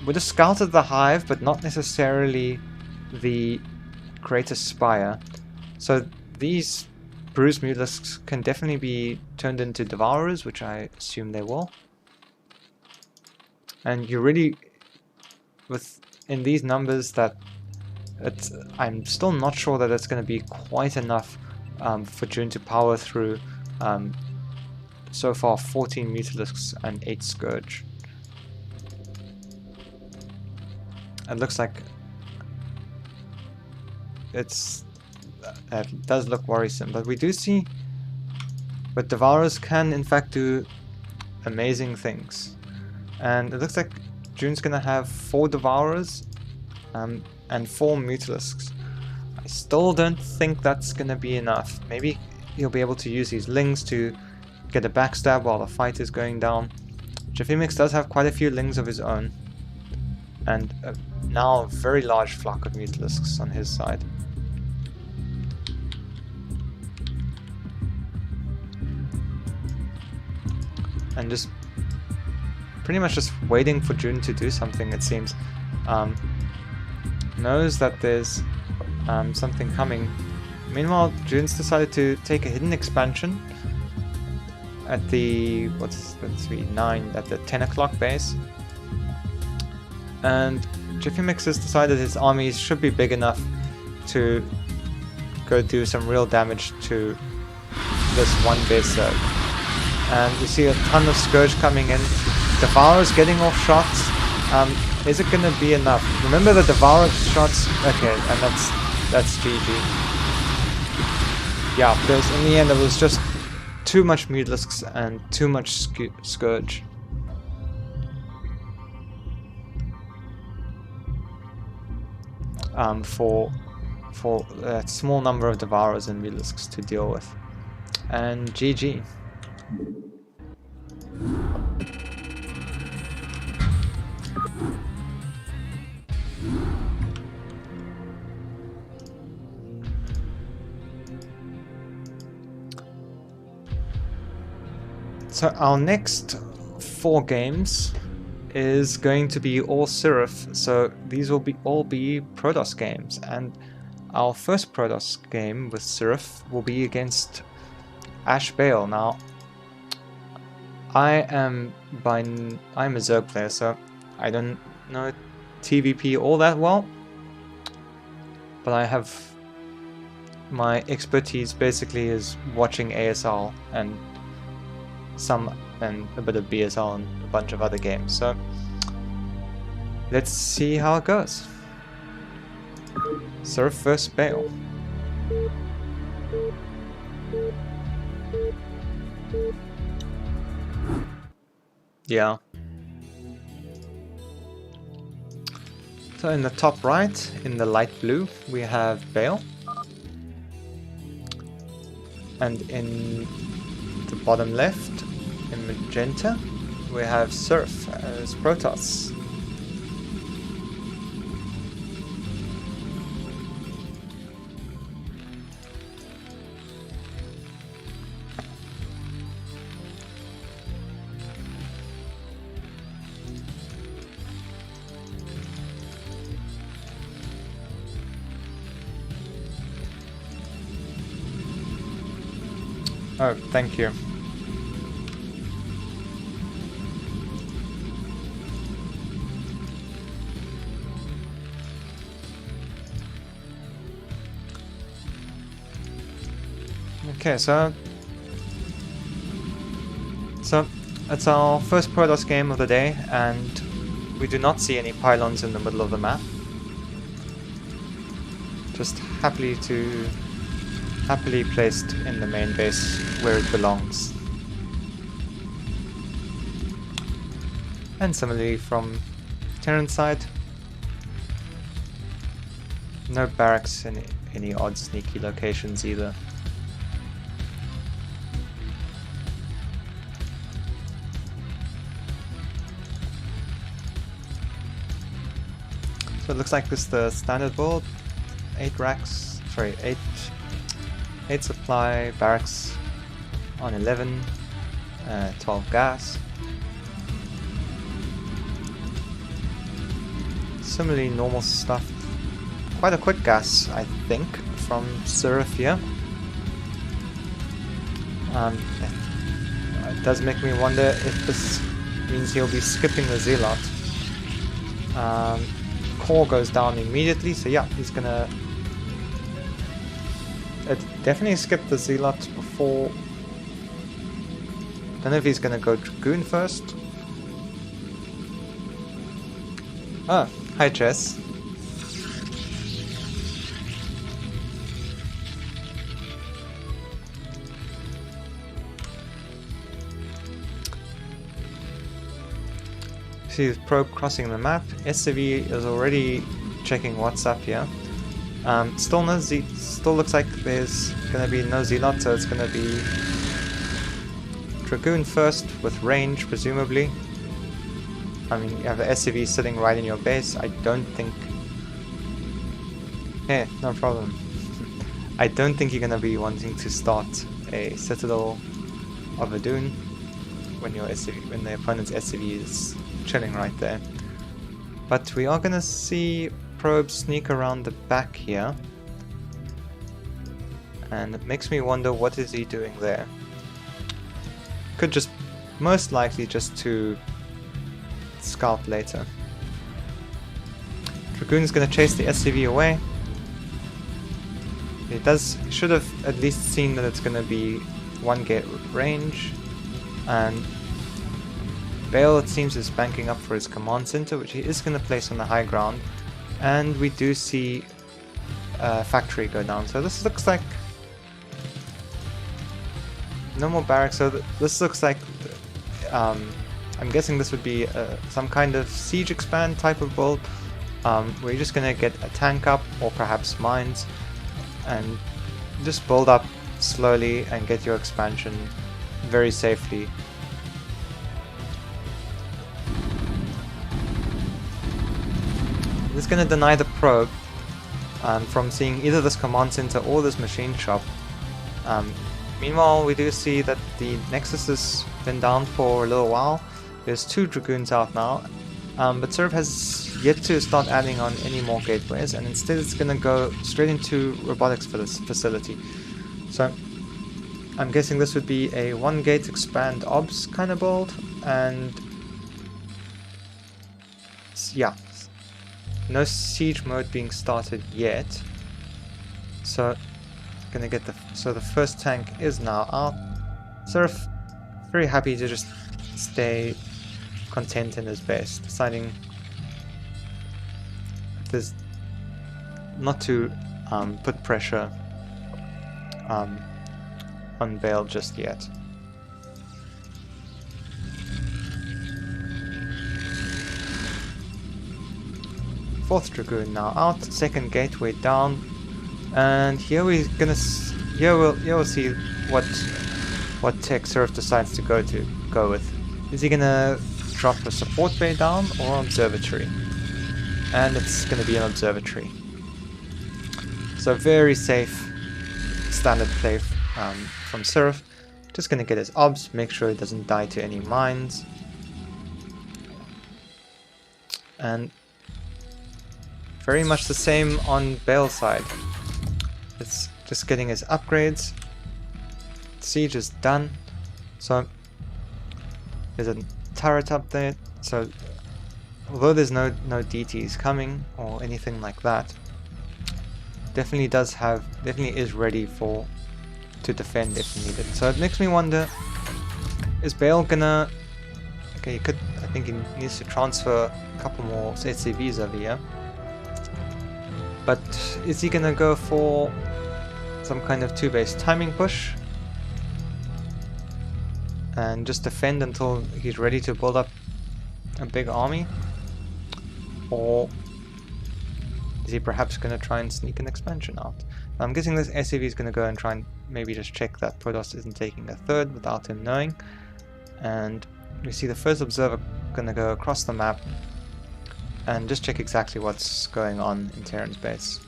would have scouted the hive, but not necessarily the Greater Spire. So these bruised Mutalisks can definitely be turned into Devourers, which I assume they will. And you really, in these numbers, I'm still not sure that it's going to be quite enough for June to power through so far 14 Mutalisks and 8 Scourge. It looks like it does look worrisome, but we do see, but Devourers can in fact do amazing things. And it looks like June's gonna have 4 Devourers and 4 Mutalisks. I still don't think that's gonna be enough. Maybe he'll be able to use these Lings to get a backstab while the fight is going down. JiffyMix does have quite a few Lings of his own, and now a very large flock of Mutalisks on his side. And just pretty much just waiting for June to do something, it seems. Knows that there's something coming. Meanwhile, June's decided to take a hidden expansion at the, what's the 9 at the 10 o'clock base. And JiffyMix has decided his armies should be big enough to go do some real damage to this one base Zerg. And you see a ton of Scourge coming in. Devourer's getting off shots. Is it going to be enough? Remember the Devourer shots? Okay, and that's GG. Yeah, because in the end it was just too much Mutalisks and too much Scourge. For a small number of Devourers and Mutalisks to deal with. And GG. So our next 4 games is going to be all Sirref, so these will all be Protoss games, and our first Protoss game with Sirref will be against ash.Baal. Now, I'm a Zerg player, so I don't know TVP all that well, but I have my expertise basically is watching ASL and a bit of BSL and a bunch of other games. So let's see how it goes. Sirref vs. Baal. Yeah. So in the top right, in the light blue, we have Baal. And in the bottom left, in magenta, we have Sirref as Protoss. Oh, thank you. Okay, so it's our first Protoss game of the day, and we do not see any pylons in the middle of the map. Just happily placed in the main base where it belongs. And similarly from Terran side, no barracks in any odd sneaky locations either. So it looks like this is the standard build. 8 supply barracks on 11, 12 gas. Similarly normal stuff. Quite a quick gas, I think, from Sirref here. It does make me wonder if this means he'll be skipping the Zealot. Core goes down immediately, so yeah, he's gonna definitely skip the Zealot before. Don't know if he's gonna go Dragoon first. Ah, hi Jess. See the probe crossing the map. SCV is already checking WhatsApp here. Still looks like there's gonna be no Zealot, so it's gonna be Dragoon first with range, presumably. I mean, you have the SCV sitting right in your base. I don't think. Yeah, no problem. I don't think you're gonna be wanting to start a Citadel of a Dune when the opponent's SCV is chilling right there. But we are gonna see probes sneak around the back here, and it makes me wonder what is he doing there. Could just most likely just to scout later. Dragoon's gonna chase the SCV away. He should have at least seen that it's gonna be 1 gate range, and Baal, it seems, is banking up for his command center, which he is going to place on the high ground. And we do see factory go down. So this looks like no more barracks. So this looks like I'm guessing this would be some kind of siege expand type of build, where you're just going to get a tank up or perhaps mines and just build up slowly and get your expansion very safely. This is going to deny the probe from seeing either this command center or this machine shop. Meanwhile, we do see that the Nexus has been down for a little while. There's 2 Dragoons out now, but Sirref has yet to start adding on any more gateways, and instead it's going to go straight into robotics for this facility. So I'm guessing this would be a 1 gate expand obs kind of build, and yeah. No siege mode being started yet, so gonna get the first tank is now out. Sirref very happy to just stay content in his base, deciding there's not to put pressure on Baal just yet. Fourth Dragoon now out, 2nd gateway down, and here we'll see what what tech Sirref decides to go with. Is he gonna drop a support bay down or observatory? And it's gonna be an observatory. So very safe standard play from Sirref. Just gonna get his obs, make sure he doesn't die to any mines. And very much the same on Baal's side. It's just getting his upgrades. Siege is done. So there's a turret up there. So although there's no DTs coming or anything like that, definitely is ready to defend if needed. So it makes me wonder, is Baal gonna... Okay, I think he needs to transfer a couple more SCVs over here. But is he gonna go for some kind of 2-base timing push and just defend until he's ready to build up a big army? Or is he perhaps going to try and sneak an expansion out? I'm guessing this SCV is going to go and try and maybe just check that Protoss isn't taking a third without him knowing. And we see the first observer going to go across the map and just check exactly what's going on in Terran's base.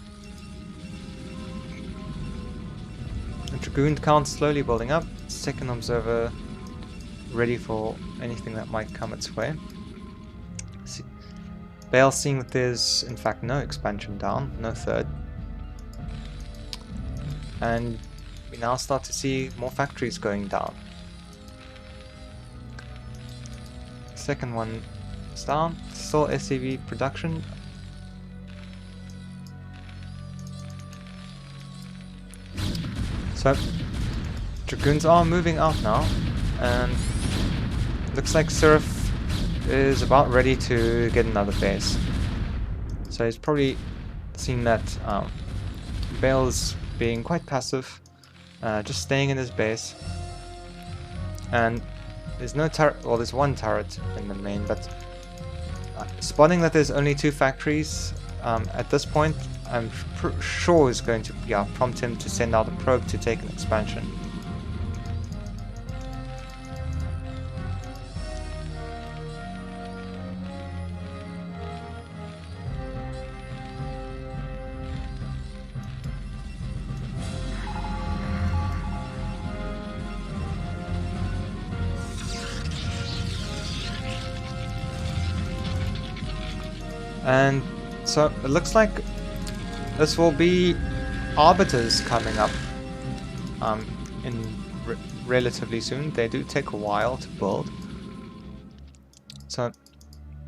The Dragoon count slowly building up. Second observer ready for anything that might come its way. Baal seeing that there's in fact no expansion down, no third. And we now start to see more factories going down. Second one is down, still SCV production. So Dragoons are moving out now, and looks like Sirref is about ready to get another base. So he's probably seen that Baal's being quite passive, just staying in his base. And there's no turret, well, there's one turret in the main, but spotting that there's only 2 factories at this point, I'm sure is going to prompt him to send out a probe to take an expansion. And so it looks like this will be arbiters coming up in relatively soon. They do take a while to build. So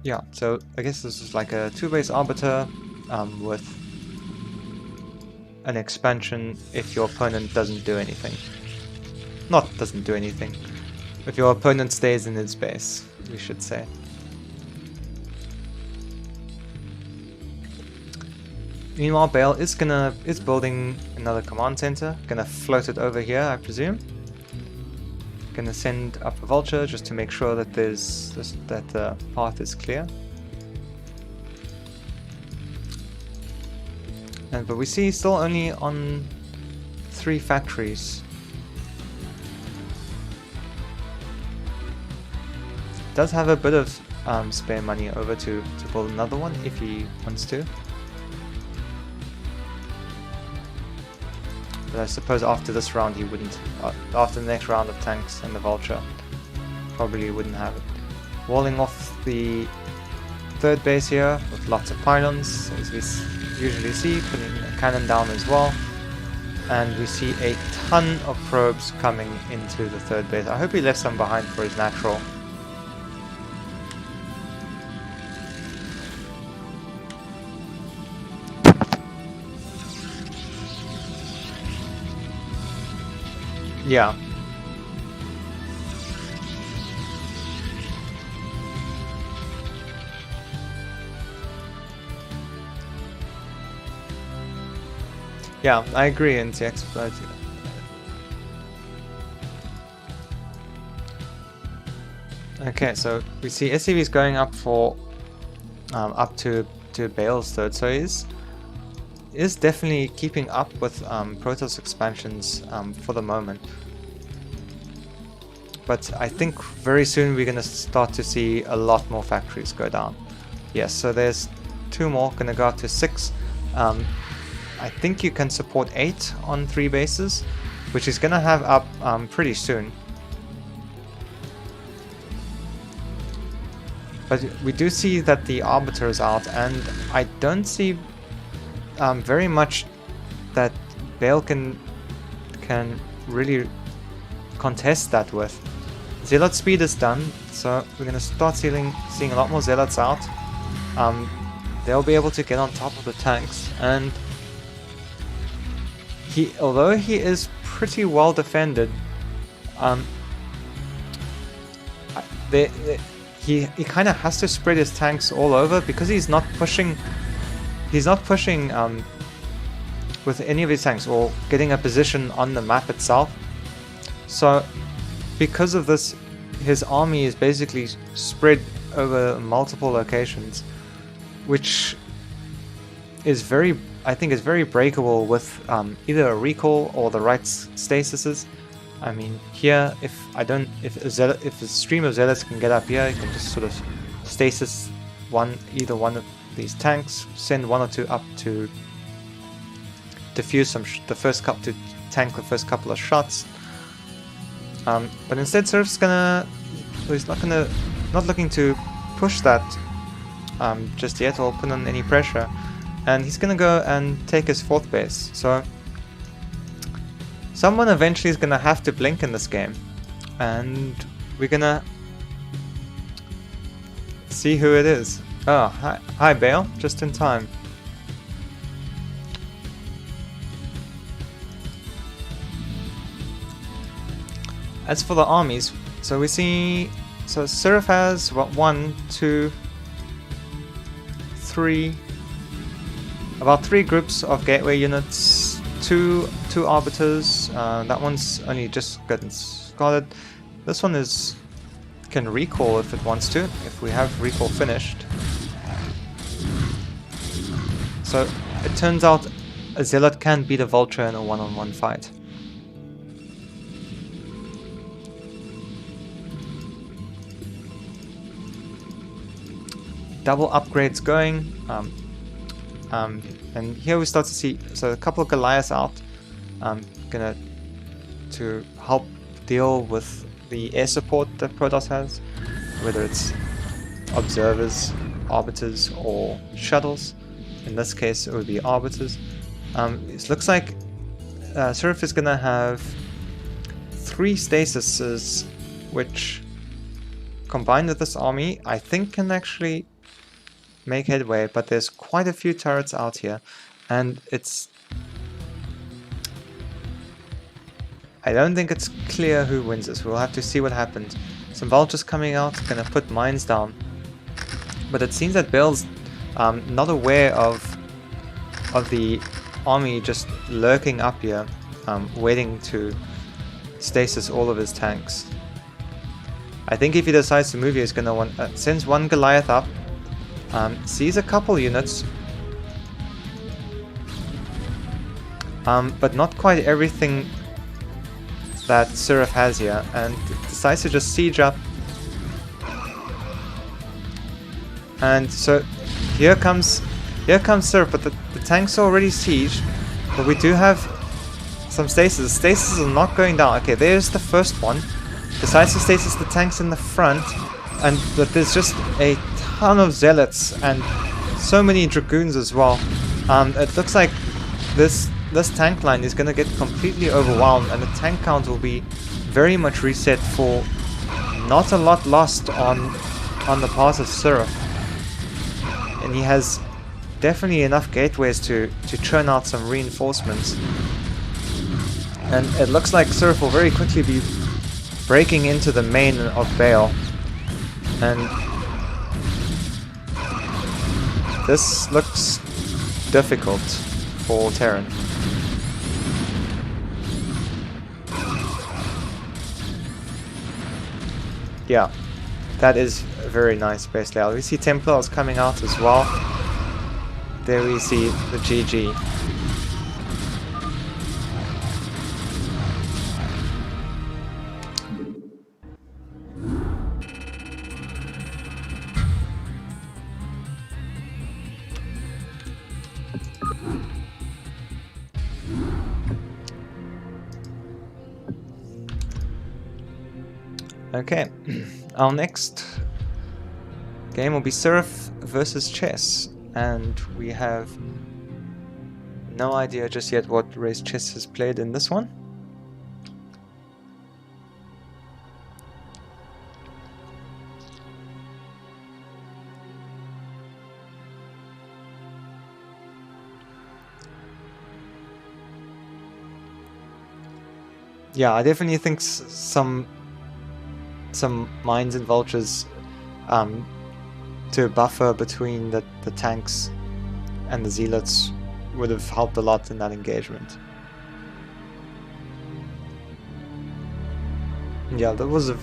yeah, so I guess this is like a 2-base arbiter with an expansion if your opponent doesn't do anything. Not doesn't do anything. If your opponent stays in his base, we should say. Meanwhile, Baal is building another command center. Gonna float it over here, I presume. Gonna send up a vulture just to make sure that the path is clear. But we see still only on 3 factories. Does have a bit of spare money over to build another one if he wants to. But I suppose after this round he wouldn't. After the next round of tanks and the vulture, probably wouldn't have it. Walling off the 3rd base here with lots of pylons, as we usually see, putting a cannon down as well. And we see a ton of probes coming into the 3rd base. I hope he left some behind for his natural. Yeah. Yeah, I agree, NTX. But okay, so we see SCVs going up for up to Baal's 3rd, so he is definitely keeping up with Protoss expansions for the moment. but I think very soon we're going to start to see a lot more factories go down. Yes, so there's 2 more, going to go up to 6. I think you can support 8 on 3 bases, which is going to have up pretty soon. But we do see that the Arbiter is out, and I don't see very much that Baal can really contest that with. Zealot speed is done, so we're going to start seeing a lot more Zealots out. They'll be able to get on top of the tanks, and although he is pretty well defended, he kind of has to spread his tanks all over because he's not pushing with any of his tanks or getting a position on the map itself. So because of this, his army is basically spread over multiple locations, which is I think is very breakable with either a recall or the right stasises. I mean, here, if a stream of Zealots can get up here, you can just sort of stasis either one of these tanks, send 1 or 2 up to defuse to tank the first couple of shots. But instead, Sirref's he's not looking to push that just yet or put on any pressure, and he's gonna go and take his 4th base. So someone eventually is gonna have to blink in this game, and we're gonna see who it is. Oh, hi Baal, just in time. As for the armies, so we see, so Sirref has what, 1, 2, 3, about 3 groups of gateway units, two arbiters. That one's only just gotten started. This one can recall if it wants to, if we have recall finished. So it turns out a Zealot can beat a Vulture in a one-on-one fight. Double upgrades going, and here we start to see a couple of Goliaths out, to help deal with the air support that Protoss has, whether it's observers, arbiters, or shuttles. In this case, it would be arbiters. It looks like Sirref is gonna have 3 stasises, which combined with this army, I think can actually make headway, but there's quite a few turrets out here, and I don't think it's clear who wins this. We'll have to see what happens. Some vultures coming out, gonna put mines down, but it seems that Baal's not aware of the army just lurking up here, waiting to stasis all of his tanks. I think if he decides to move here, he's gonna sends 1 Goliath up. Sees a couple units, but not quite everything that Sirref has here, and decides to just siege up. And so here comes Sirref, but the tanks are already sieged, but we do have some stasis. Stasis are not going down. Okay, there's the first one. Decides to stasis the tanks in the front, but there's just a ton of Zealots and so many Dragoons as well. It looks like this tank line is going to get completely overwhelmed, and the tank count will be very much reset for not a lot lost on the part of Sirref. And he has definitely enough gateways to churn out some reinforcements. And it looks like Sirref will very quickly be breaking into the main of Baal. And this looks difficult for Terran. Yeah, that is a very nice base layout. We see Templars coming out as well. There we see the GG. Okay, our next game will be Sirref versus Chess, and we have no idea just yet what race Chess has played in this one. Yeah, I definitely think some mines and vultures to buffer between the tanks and the zealots would have helped a lot in that engagement. Yeah, that was a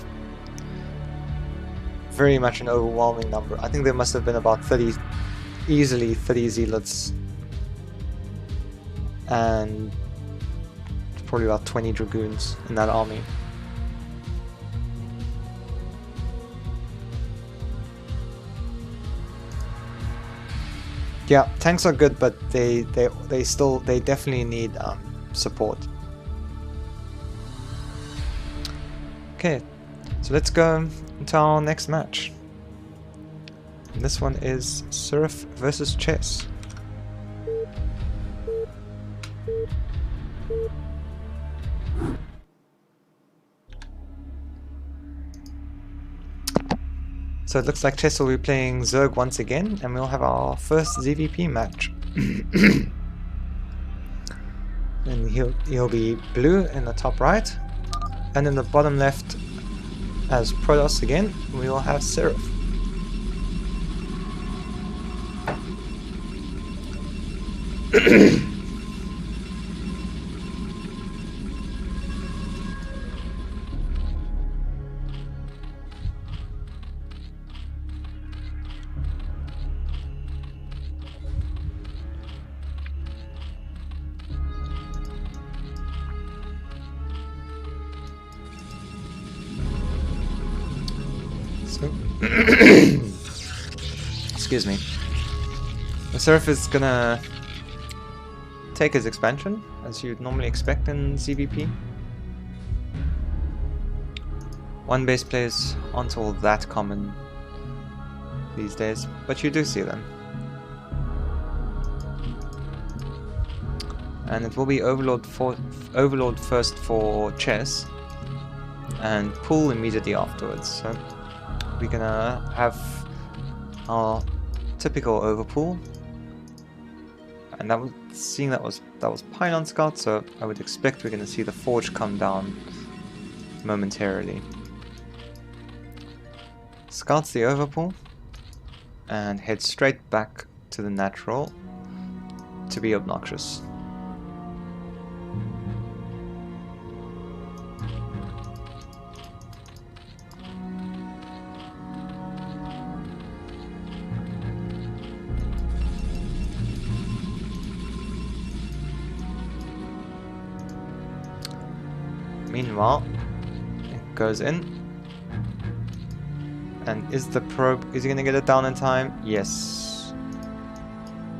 very much an overwhelming number. I think there must have been about 30, easily 30 zealots, and probably about 20 dragoons in that army. Yeah, tanks are good, but they definitely need support. Okay, so let's go into our next match. And this one is Sirref versus Chess. So it looks like Chess will be playing Zerg once again, and we'll have our first ZVP match. And he'll be blue in the top right, and in the bottom left, as Protoss again, we will have Sirref. Excuse me. The Sirref is gonna take his expansion, as you'd normally expect in ZVP. One base plays aren't all that common these days, but you do see them. And it will be Overlord first for Chess, and Pool immediately afterwards. So we're gonna have our typical overpool, and that was that was Pylon Scout, so I would expect we're gonna see the Forge come down momentarily. Scouts the overpool and head straight back to the natural to be obnoxious. Meanwhile, it goes in. And is he gonna get it down in time? Yes.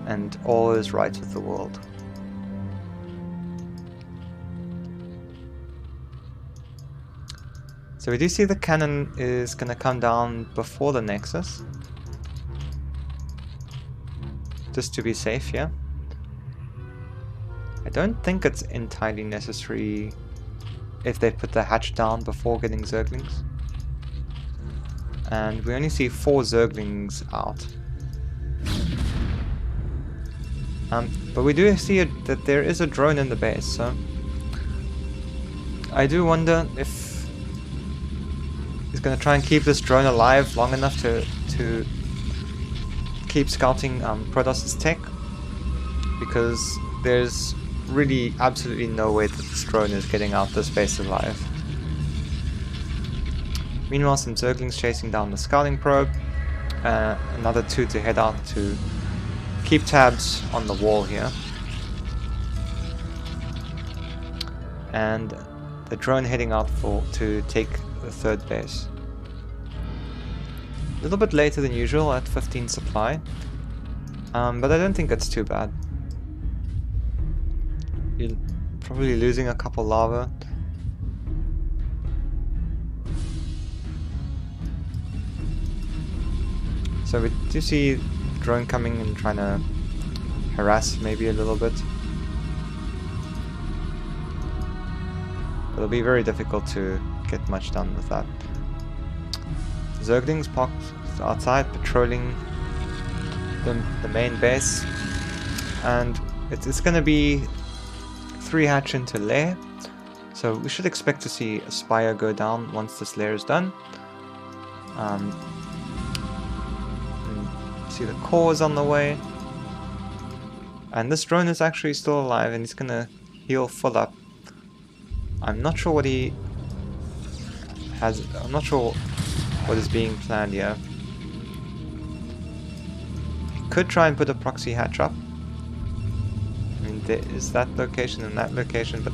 And all is right with the world. So we do see the cannon is gonna come down before the Nexus. Just to be safe here. I don't think it's entirely necessary if they put the hatch down before getting Zerglings. And we only see 4 Zerglings out. But we do see that there is a drone in the base, so I do wonder if he's going to try and keep this drone alive long enough to keep scouting Protoss' tech, because there's really absolutely no way that this drone is getting out this base alive. Meanwhile, some Zerglings chasing down the scouting probe, another 2 to head out to keep tabs on the wall here, and the drone heading out to take the 3rd base. A little bit later than usual at 15 supply, but I don't think it's too bad. You're probably losing a couple lava. So we do see drone coming and trying to harass maybe a little bit. It'll be very difficult to get much done with that. Zerglings parked outside patrolling the main base, and it's going to be 3 hatch into lair, so we should expect to see a spire go down once this lair is done. See the core is on the way, and this drone is actually still alive and he's going to heal full up. I'm not sure what he has, I'm not sure what is being planned here. He could try and put a proxy hatch up. I mean, there is that location and that location, but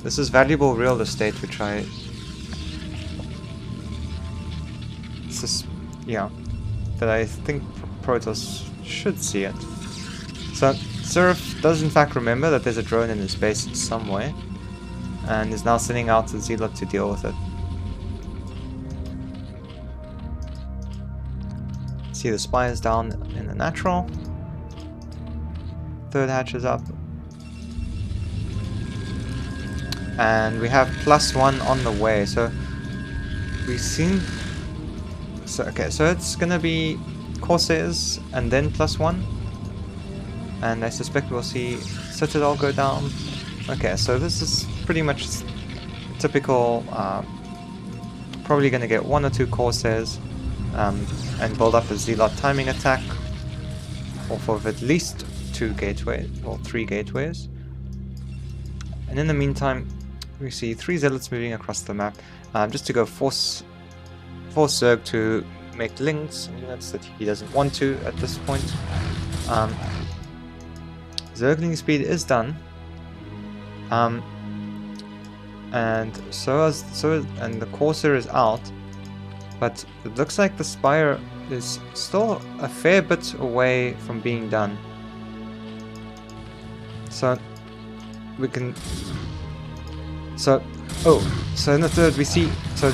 this is valuable real estate which I... yeah, that I think Protoss should see it. So Sirref does in fact remember that there's a drone in his base somewhere, and is now sending out a zealot to deal with it. See the spires down in the natural. 3rd hatch is up. And we have +1 on the way, so we've seen... So, okay, so it's gonna be Corsairs and then +1. And I suspect we'll see Citadel go down. Okay, so this is pretty much typical, probably gonna get 1 or 2 Corsairs, and build up a Zealot timing attack off of at least 2 gateways, or 3 gateways. And in the meantime, we see 3 Zealots moving across the map, just to go force Zerg to make links, units that he doesn't want to at this point. Zergling speed is done. And and the Corsair is out, but it looks like the Spire is still a fair bit away from being done. So we can... So in the 3rd we see... So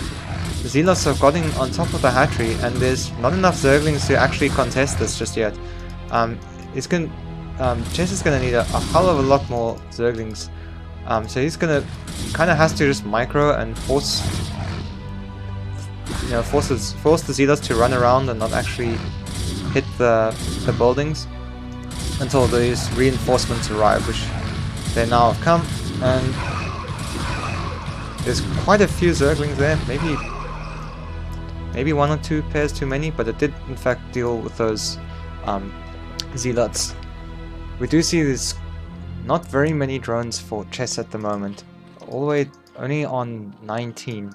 the Zealots have gotten on top of the hatchery, and there's not enough Zerglings to actually contest this just yet. Chess is going to need a hell of a lot more Zerglings. So he's kind of has to just micro and force the Zealots to run around and not actually hit the buildings until these reinforcements arrive, which they now have come. And there's quite a few Zerglings there, maybe 1 or 2 pairs too many, but it did in fact deal with those Zealots. We do see there's not very many drones for chess at the moment, all the way only on 19.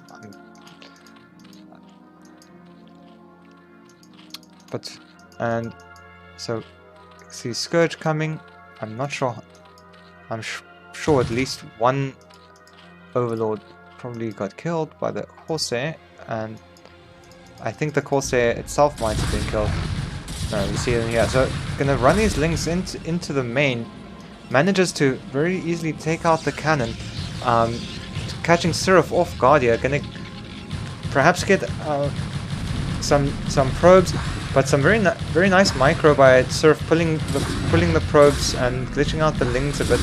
So see Scourge coming. I'm not sure. I'm sure at least 1 Overlord probably got killed by the Corsair, and I think the Corsair itself might have been killed. No, you see it here. So gonna run these links into the main. Manages to very easily take out the cannon, catching Sirref off guard here. Gonna perhaps get some probes, but some very nice micro by Sirref pulling the probes and glitching out the lings a bit.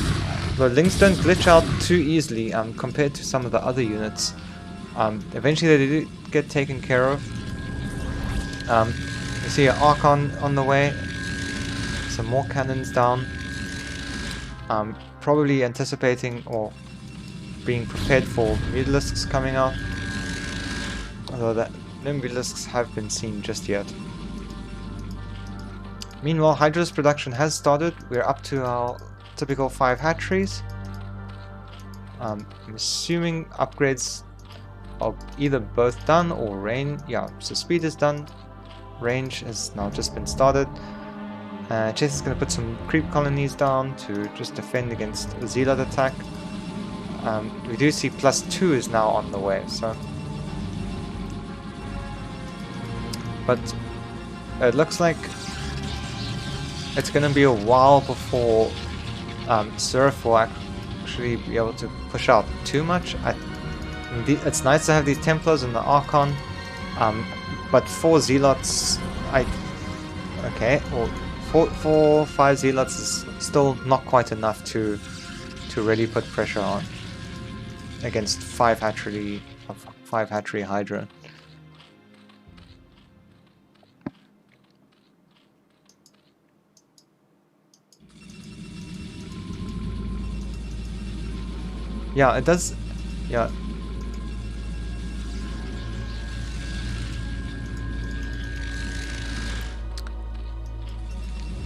The lings don't glitch out too easily compared to some of the other units. Eventually they do get taken care of. You see an Archon on the way. Some more cannons down. Probably anticipating or being prepared for Mutalisks coming out. Although no Mutalisks have been seen just yet. Meanwhile, Hydra's production has started. We're up to our typical 5 hatcheries. I'm assuming upgrades are either both done or range. Yeah, so speed is done. Range has now just been started. Chess is going to put some creep colonies down to just defend against a Zealot attack. We do see +2 is now on the way, so... But it looks like it's going to be a while before Sirref will actually be able to push out too much. It's nice to have these Templars and the Archon, but for Zealots, I Okay, well, 5 zealots is still not quite enough to really put pressure on against 5 hatchery Hydra. Yeah, it does. Yeah.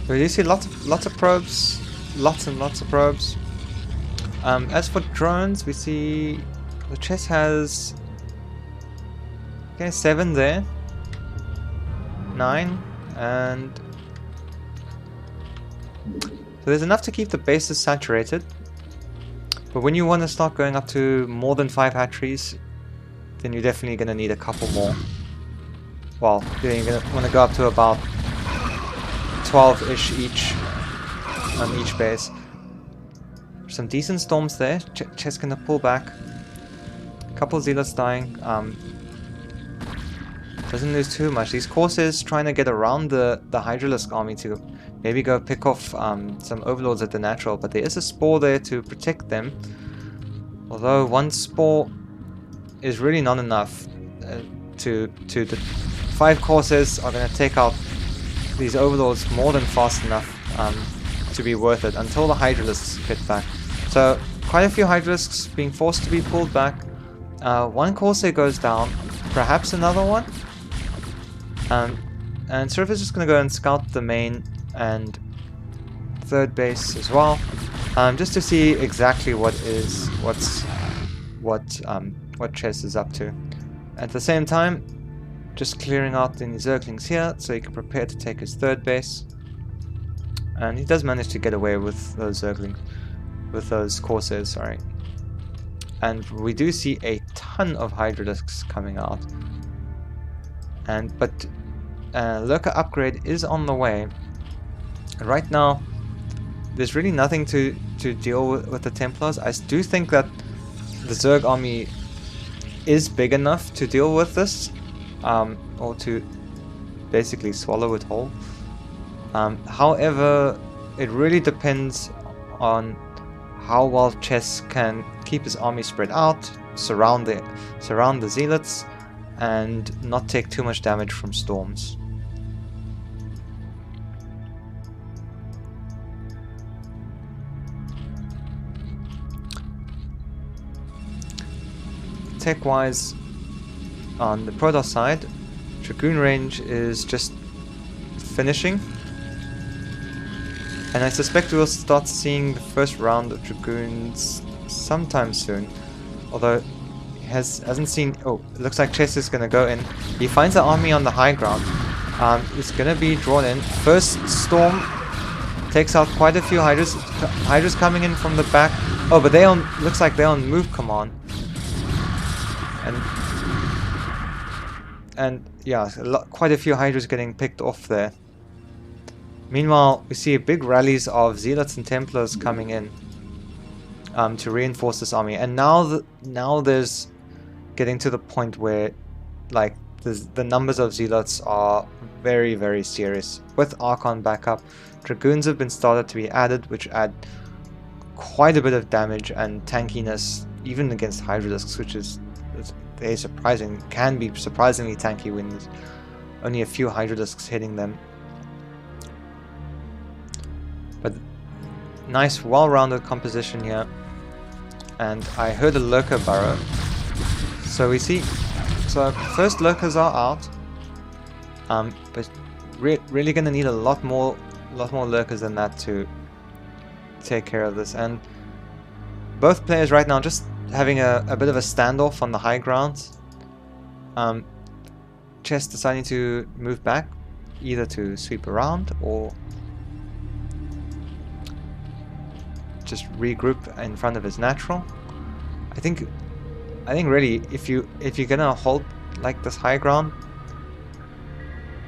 So you see lots of probes, lots and lots of probes. As for drones, we see the chess has 7 there, 9, and so there's enough to keep the bases saturated. But when you want to start going up to more than 5 hatcheries, then you're definitely going to need a couple more. Well, you're going to want to go up to about 12-ish each on each base. Some decent storms there. Chess going to pull back. Couple zealots dying. Doesn't lose too much. These Corsairs trying to get around the Hydralisk army to maybe go pick off some overlords at the natural, but there is a spore there to protect them. Although one spore is really not enough to the 5 Corsairs are going to take out these overlords more than fast enough to be worth it until the Hydralisks get back. So quite a few Hydralisks being forced to be pulled back. One Corsair goes down, perhaps another one. And Sirref is just going to go and scout the main and 3rd base as well, just to see exactly what Chess is up to. At the same time, just clearing out any Zerglings here so he can prepare to take his 3rd base. And he does manage to get away with those Zerglings, with those Corsairs, sorry. And we do see a ton of Hydralisks coming out. But Lurker upgrade is on the way. Right now, there's really nothing to deal with the Templars. I do think that the Zerg army is big enough to deal with this, or to basically swallow it whole. However, it really depends on how well Chess can keep his army spread out, surround the zealots, and not take too much damage from storms. Tech-wise, on the Protoss side, Dragoon range is just finishing, and I suspect we'll start seeing the first round of Dragoons sometime soon. Although hasn't seen. Oh, it looks like Chess is gonna go in. He finds the army on the high ground. It's gonna be drawn in. First storm takes out quite a few Hydras. Hydras coming in from the back. Oh, but looks like they're on move command. And yeah, quite a few Hydras getting picked off there. Meanwhile, we see big rallies of Zealots and Templars coming in to reinforce this army. And now there's getting to the point where, like, the numbers of Zealots are very, very serious. With Archon backup, Dragoons have been started to be added, which add quite a bit of damage and tankiness, even against Hydralisks, which is can be surprisingly tanky when there's only a few Hydralisks hitting them. But nice, well-rounded composition here. And I heard a Lurker burrow. So we see, first Lurkers are out. But really gonna need a lot more Lurkers than that to take care of this. And both players right now just having a bit of a standoff on the high ground. Chess deciding to move back, either to sweep around or just regroup in front of his natural. I think really, if you're gonna hold like this high ground,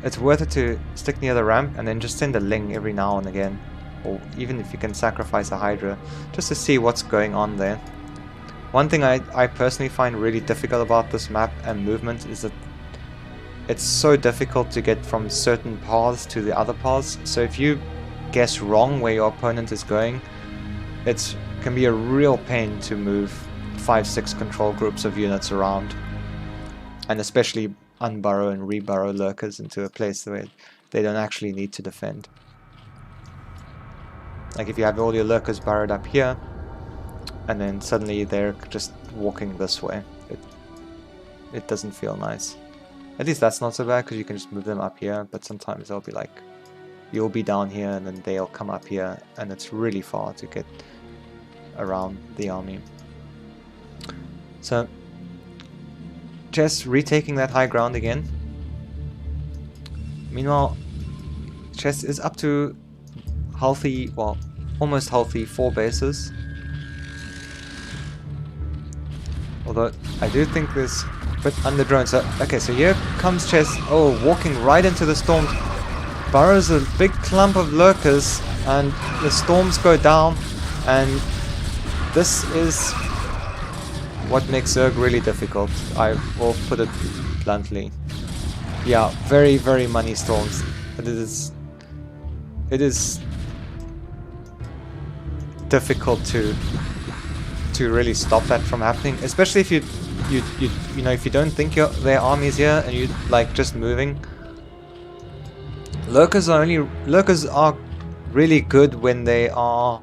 it's worth it to stick near the ramp and then just send a Ling every now and again, or even if you can sacrifice a Hydra, just to see what's going on there. One thing I personally find really difficult about this map and movement is that it's so difficult to get from certain paths to the other paths. So if you guess wrong where your opponent is going, it can be a real pain to move 5-6 control groups of units around, and especially unburrow and reburrow lurkers into a place where they don't actually need to defend. Like if you have all your lurkers burrowed up here, and then suddenly they're just walking this way, it doesn't feel nice. At least that's not so bad because you can just move them up here, but sometimes they'll be like, you'll be down here and then they'll come up here, and it's really far to get around the army. So Chess retaking that high ground again. Meanwhile, Chess is up to healthy, well, almost healthy 4 bases. Although I do think there's a bit under drone. So okay, so here comes Chess. Oh, walking right into the storm. Burrows a big clump of lurkers, and the storms go down, and this is what makes Zerg really difficult. I will put it bluntly. Yeah, very, very money storms. It is difficult to really stop that from happening, especially if you know, if you don't think their army's here and you like just moving. Lurkers are really good when they are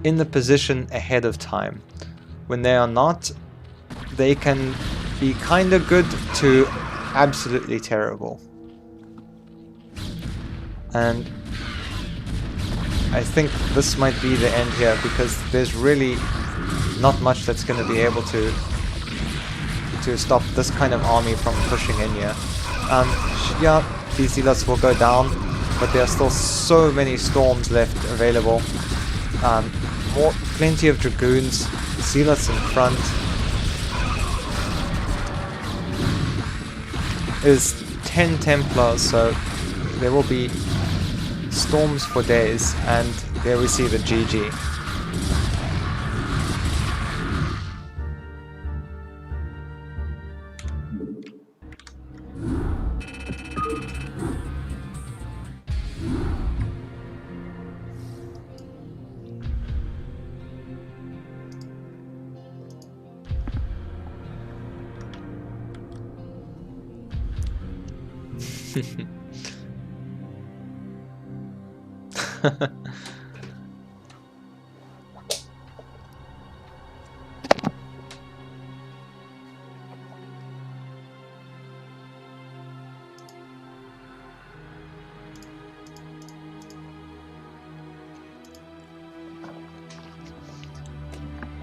in the position ahead of time. When they are not, they can be kinda good to absolutely terrible. And I think this might be the end here, because there's really not much that's going to be able to stop this kind of army from pushing in here. Yeah, these zealots will go down, but there are still so many storms left available. Plenty of dragoons, zealots in front. Is 10 Templars, so there will be storms for days, and there we see the GG.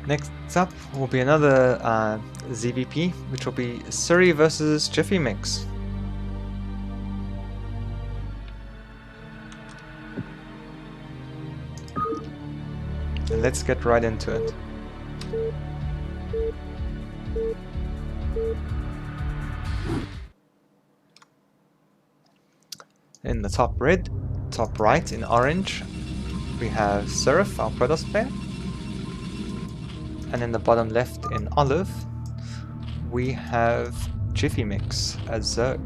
Next up will be another ZVP, which will be Sirref versus JiffyMix. And let's get right into it. In the top red, top right in orange, we have Sirref, our Protoss player. And in the bottom left in olive, we have JiffyMix as Zerg.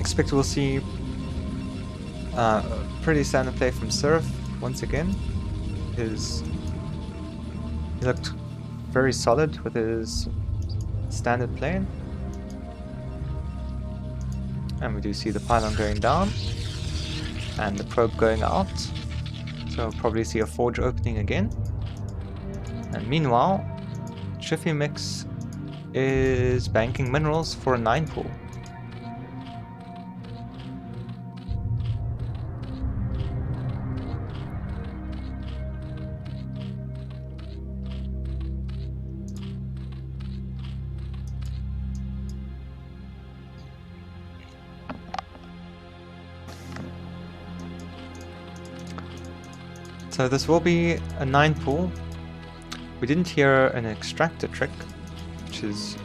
Expect we'll see pretty standard play from Sirref once again. He looked very solid with his standard plane. And we do see the pylon going down and the probe going out. So we'll probably see a forge opening again. And meanwhile, JiffyMix is banking minerals for a 9 pool. So this will be a 9 pool, We didn't hear an extractor trick, which is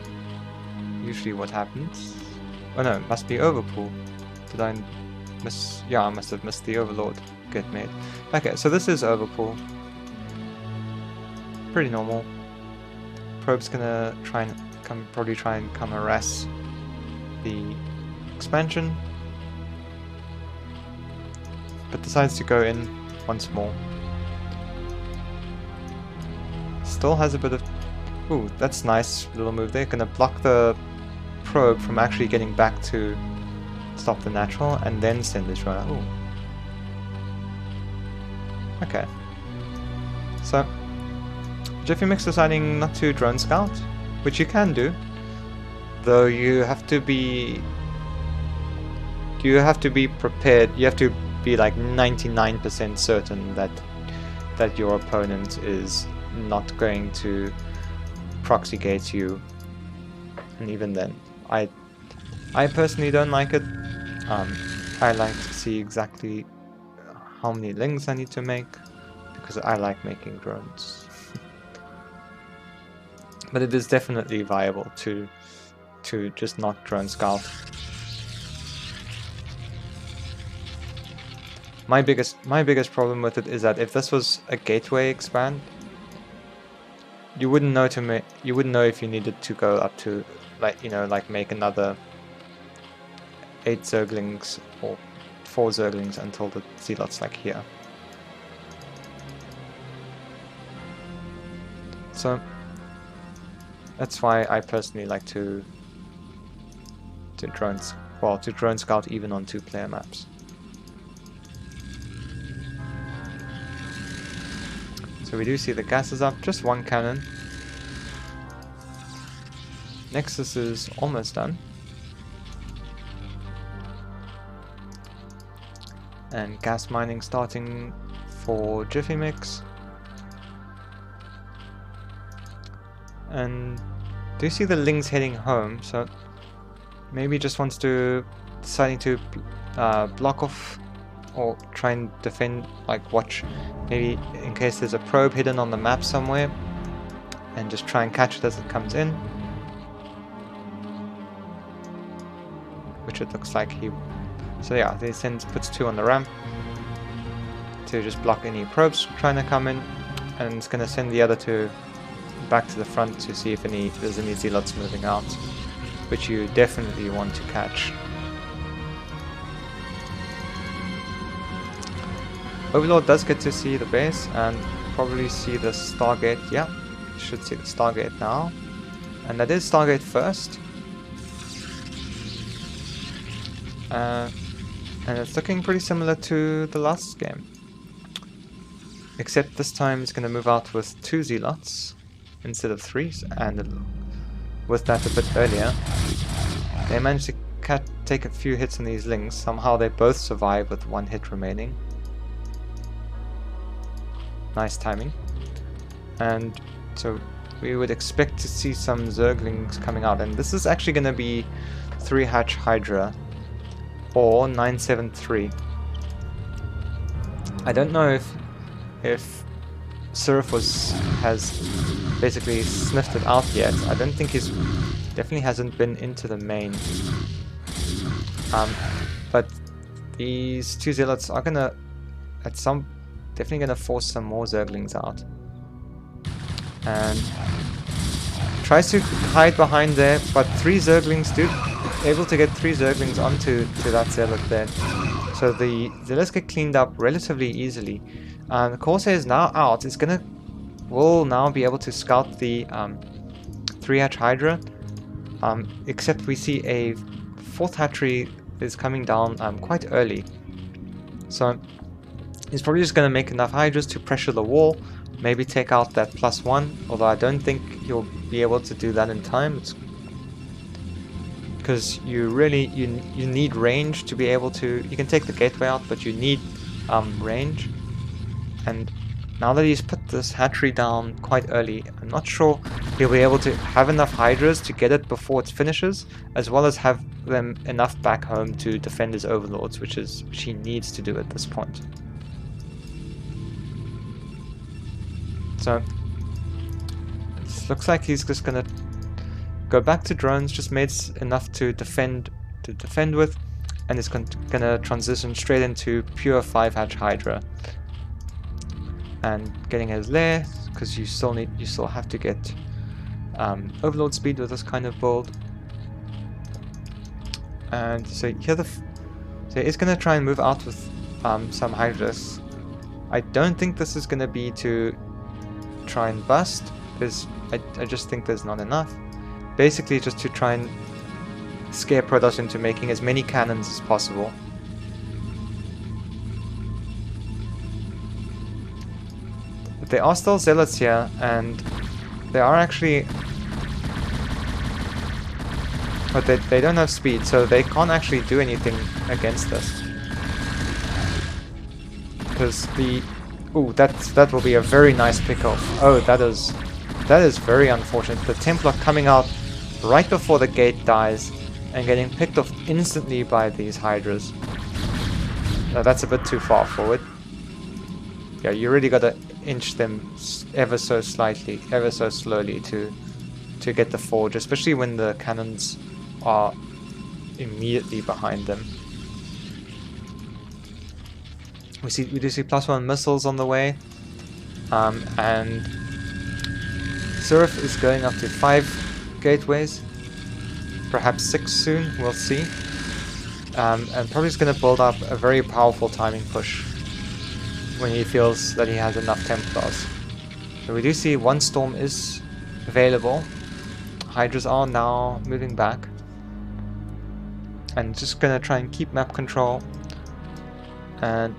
usually what happens. Oh no, it must be overpull. Did I miss? Yeah, I must have missed the overlord get made. Okay, so this is overpull. Pretty normal. Probe's gonna probably try and come harass the expansion, but decides to go in once more. Still has a bit of... Ooh, that's nice little move there. Gonna block the probe from actually getting back to stop the natural, and then send this runner. Ooh. Okay. So, JiffyMix deciding not to drone scout, which you can do, though you have to be prepared. You have to be like 99% certain that your opponent is not going to proxy gate you, and even then, I personally don't like it. I like to see exactly how many links I need to make, because I like making drones. But it is definitely viable to just not drone scout. My biggest problem with it is that if this was a gateway expand, you wouldn't know if you needed to go up to, like make another 8 Zerglings or 4 Zerglings until the Zealot's like here. So that's why I personally like to drone scout even on 2-player maps. So we do see the gas is up, just 1 cannon. Nexus is almost done. And gas mining starting for JiffyMix. And do you see the Lings heading home? So maybe just wants to deciding to block off or try and defend, like watch maybe in case there's a probe hidden on the map somewhere, and just try and catch it as it comes in, which it looks like he... So yeah, he puts 2 on the ramp to just block any probes trying to come in, and it's going to send the other 2 back to the front to see if there's any zealots moving out, which you definitely want to catch. Overlord does get to see the base and probably see the Stargate. Yeah, you should see the Stargate now, and that is Stargate first. And it's looking pretty similar to the last game, except this time it's going to move out with 2 Zealots instead of 3, and with that a bit earlier, they managed to take a few hits on these Lings. Somehow they both survive with 1 hit remaining. Nice timing. And so we would expect to see some Zerglings coming out, and this is actually going to be 3-hatch Hydra or 973. I don't know if Sirref has basically sniffed it out yet. I don't think definitely hasn't been into the main. But these 2 Zealots are gonna definitely gonna force some more Zerglings out. And tries to hide behind there, but 3 Zerglings able to get 3 Zerglings onto that Zealot there. So the Zealots get cleaned up relatively easily. The Corsair is now out. Will now be able to scout the 3-hatch Hydra. Except we see a 4th hatchery is coming down quite early. So he's probably just going to make enough Hydras to pressure the wall, maybe take out that +1, although I don't think he'll be able to do that in time. Because you need range to be able to... You can take the gateway out, but you need range. And now that he's put this hatchery down quite early, I'm not sure he'll be able to have enough Hydras to get it before it finishes, as well as have them enough back home to defend his overlords, which he needs to do at this point. So looks like he's just gonna go back to drones, just made enough to defend with, and is gonna transition straight into pure 5-hatch Hydra. And getting his lair, because you still have to get overload speed with this kind of build. And so here so he's gonna try and move out with some Hydras. I don't think this is gonna be to try and bust, because I just think there's not enough. Basically just to try and scare Protoss into making as many cannons as possible. But there are still zealots here, and they are actually... But they don't have speed, so they can't actually do anything against us. Because the... Ooh, that will be a very nice pick-off. Oh, that is very unfortunate. The Templar coming out right before the gate dies and getting picked off instantly by these Hydras. That's a bit too far forward. Yeah, you really gotta inch them ever so slightly, ever so slowly to get the forge, especially when the cannons are immediately behind them. We do see +1 missiles on the way, and Sirref is going up to 5 gateways, perhaps 6 soon, we'll see. And probably is going to build up a very powerful timing push when he feels that he has enough Templars. So we do see 1 storm is available. Hydras are now moving back. And just going to try and keep map control. And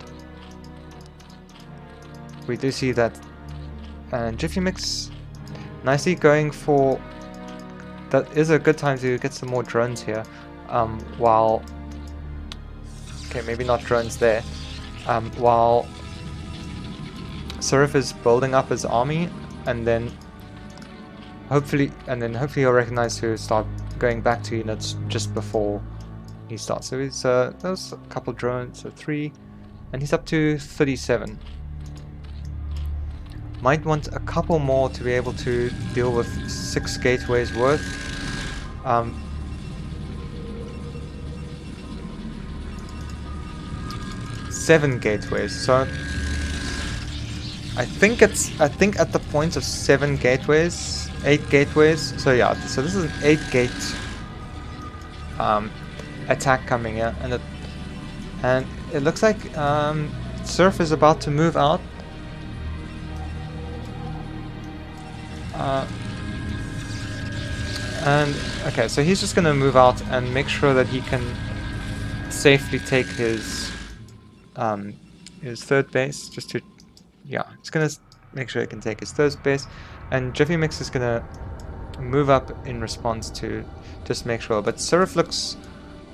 we do see that JiffyMix nicely going for... That is a good time to get some more drones here. While... Okay, maybe not drones there. While Sirref is building up his army, and then hopefully he'll recognize to start going back to units just before he starts. So he's there's a couple drones, so 3, and he's up to 37. Might want a couple more to be able to deal with 6 gateways worth. 7 gateways. So I think at the point of 7 gateways, 8 gateways. So yeah, so this is an 8 gate attack coming here, and it looks like Sirref is about to move out. And okay, so he's just gonna move out and make sure that he can safely take his 3rd base. Just to, yeah, it's gonna make sure he can take his 3rd base, and JiffyMix is gonna move up in response to just make sure. But Sirref looks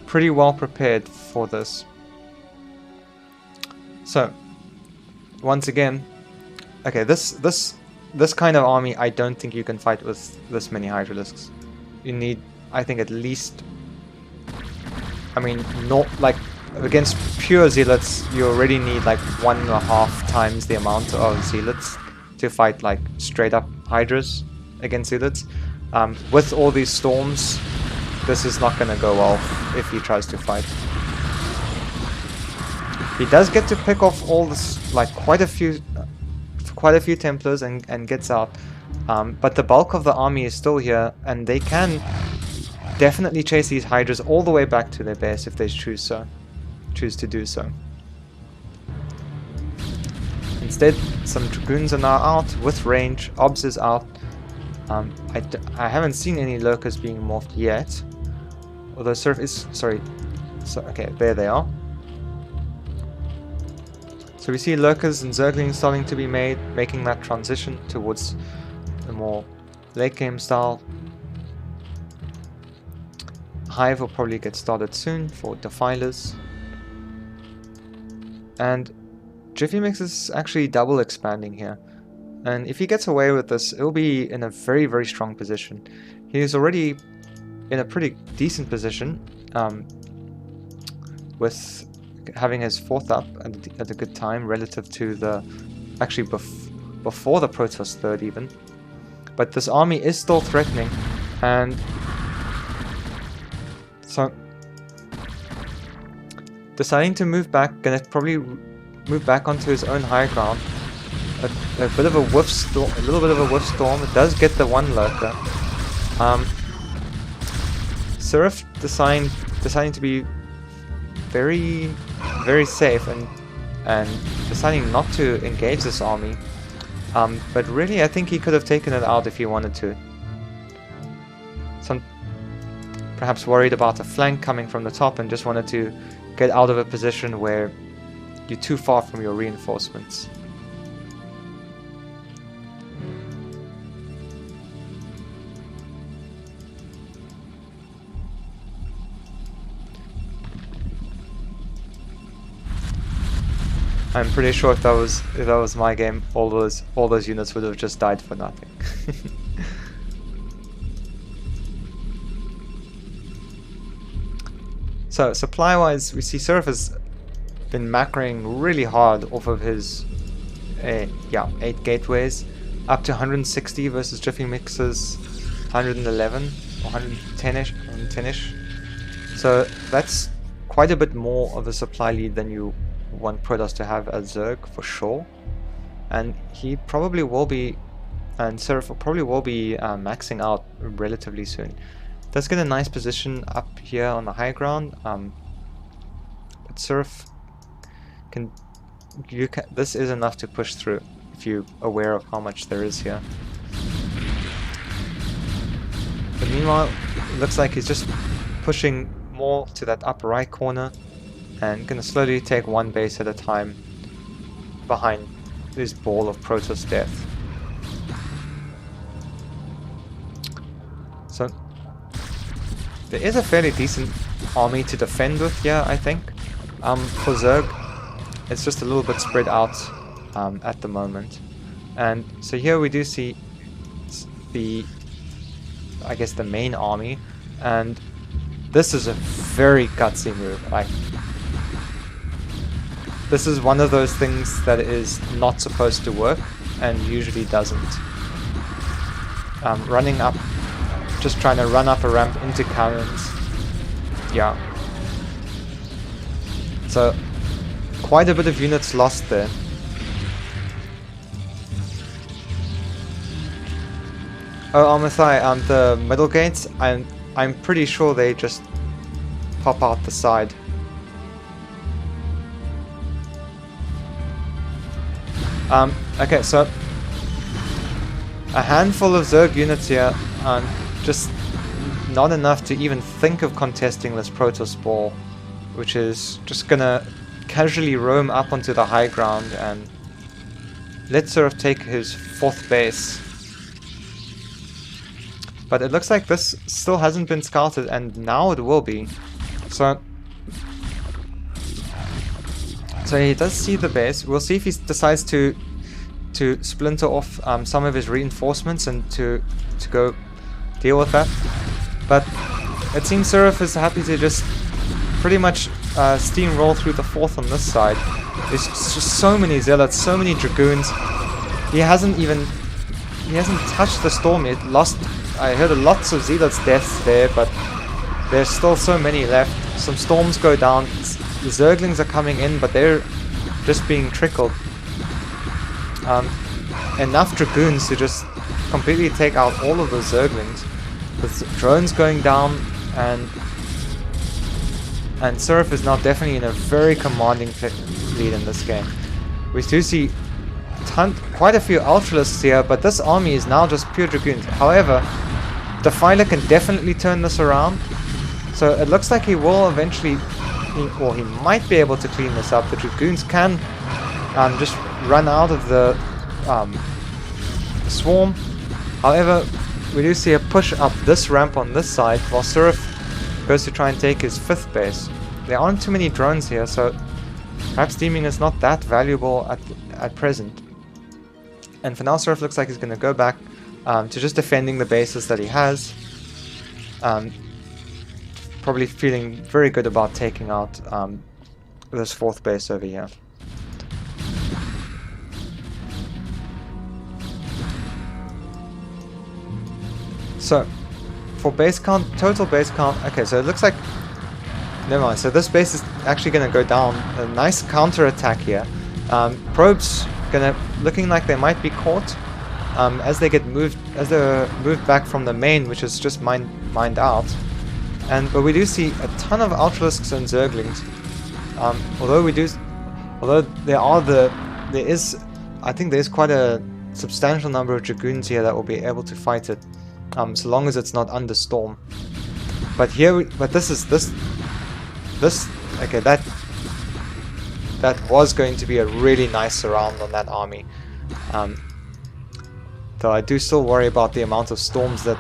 pretty well prepared for this. So once again, okay, this kind of army, I don't think you can fight with this many Hydralisks. You need, I think, at least... I mean, not like against pure Zealots, you already need like 1.5 times the amount of Zealots to fight like straight up Hydras against Zealots. With all these storms, this is not going to go well if he tries to fight. He does get to pick off all this, like quite a few Templars and gets out, but the bulk of the army is still here, and they can definitely chase these Hydras all the way back to their base if they choose to do so. Instead, some Dragoons are now out with range. Obs is out. I haven't seen any Lurkers being morphed yet, although Sirref is... sorry. So, okay, there they are. So we see Lurkers and Zerglings starting to be made, making that transition towards the more late game style. Hive will probably get started soon for Defilers. And JiffyMix is actually double expanding here. And if he gets away with this, it'll be in a very, very strong position. He is already in a pretty decent position, with having his 4th up at a good time relative to the... actually before the Protoss 3rd even. but this army is still threatening, and so deciding to move back, gonna probably move back onto his own high ground. A bit of a whiff storm, a little bit of a whiff storm. It does get the one lurker. Sirref deciding to be very safe and deciding not to engage this army. But really, I think he could have taken it out if he wanted to. Perhaps worried about a flank coming from the top and just wanted to get out of a position where you're too far from your reinforcements. I'm pretty sure if that was my game, all those units would have just died for nothing. So supply-wise, we see Sirref has been macroing really hard off of his 8 gateways, up to 160 versus JiffyMix's 111 or 110ish. So that's quite a bit more of a supply lead than you want Protoss to have as Zerg for sure, and he probably will be, and Sirref probably will be maxing out relatively soon. Does get a nice position up here on the high ground, but Sirref this is enough to push through if you're aware of how much there is here. But meanwhile, it looks like he's just pushing more to that upper right corner and gonna slowly take one base at a time behind this ball of Protoss death. So there is a fairly decent army to defend with here, I think. For Zerg, it's just a little bit spread out at the moment. And so here we do see I guess the main army, and this is a very gutsy move. Like, this is one of those things that is not supposed to work and usually doesn't. Running up, just trying to run up a ramp into cannons. Yeah. So quite a bit of units lost there. Oh, Almathai, the middle gates, I'm pretty sure they just pop out the side. Okay, so a handful of Zerg units here, just not enough to even think of contesting this Protoss ball, which is just gonna casually roam up onto the high ground and let Sirref take his 4th base. But it looks like this still hasn't been scouted, and now it will be. So he does see the base. We'll see if he decides to splinter off some of his reinforcements and to go deal with that. But it seems Sirref is happy to just pretty much steamroll through the 4th on this side. There's just so many zealots, so many dragoons. He hasn't touched the storm yet. I heard lots of zealots deaths there, but there's still so many left. Some storms go down. The Zerglings are coming in, but they're just being trickled. Enough dragoons to just completely take out all of the Zerglings. With drones going down, and Sirref is now definitely in a very commanding lead in this game. We do see quite a few Ultralists here, but this army is now just pure dragoons. However, Defiler can definitely turn this around, so it looks like he will eventually, or he might be able to clean this up. The dragoons can just run out of the swarm. However, we do see a push up this ramp on this side, while Sirref goes to try and take his 5th base. There aren't too many drones here, so perhaps teaming is not that valuable at present. And for now, Sirref looks like he's going to go back to just defending the bases that he has. Probably feeling very good about taking out this 4th base over here. So, for base count, total base count, okay, so it looks like, never mind, so this base is actually going to go down. A nice counter attack here. Probes looking like they might be caught as they're moved back from the main, which is just mined out. But we do see a ton of Ultralisks and Zerglings. I think there's quite a substantial number of Dragoons here that will be able to fight it, so long as it's not under storm. But okay, that was going to be a really nice surround on that army. Though I do still worry about the amount of storms that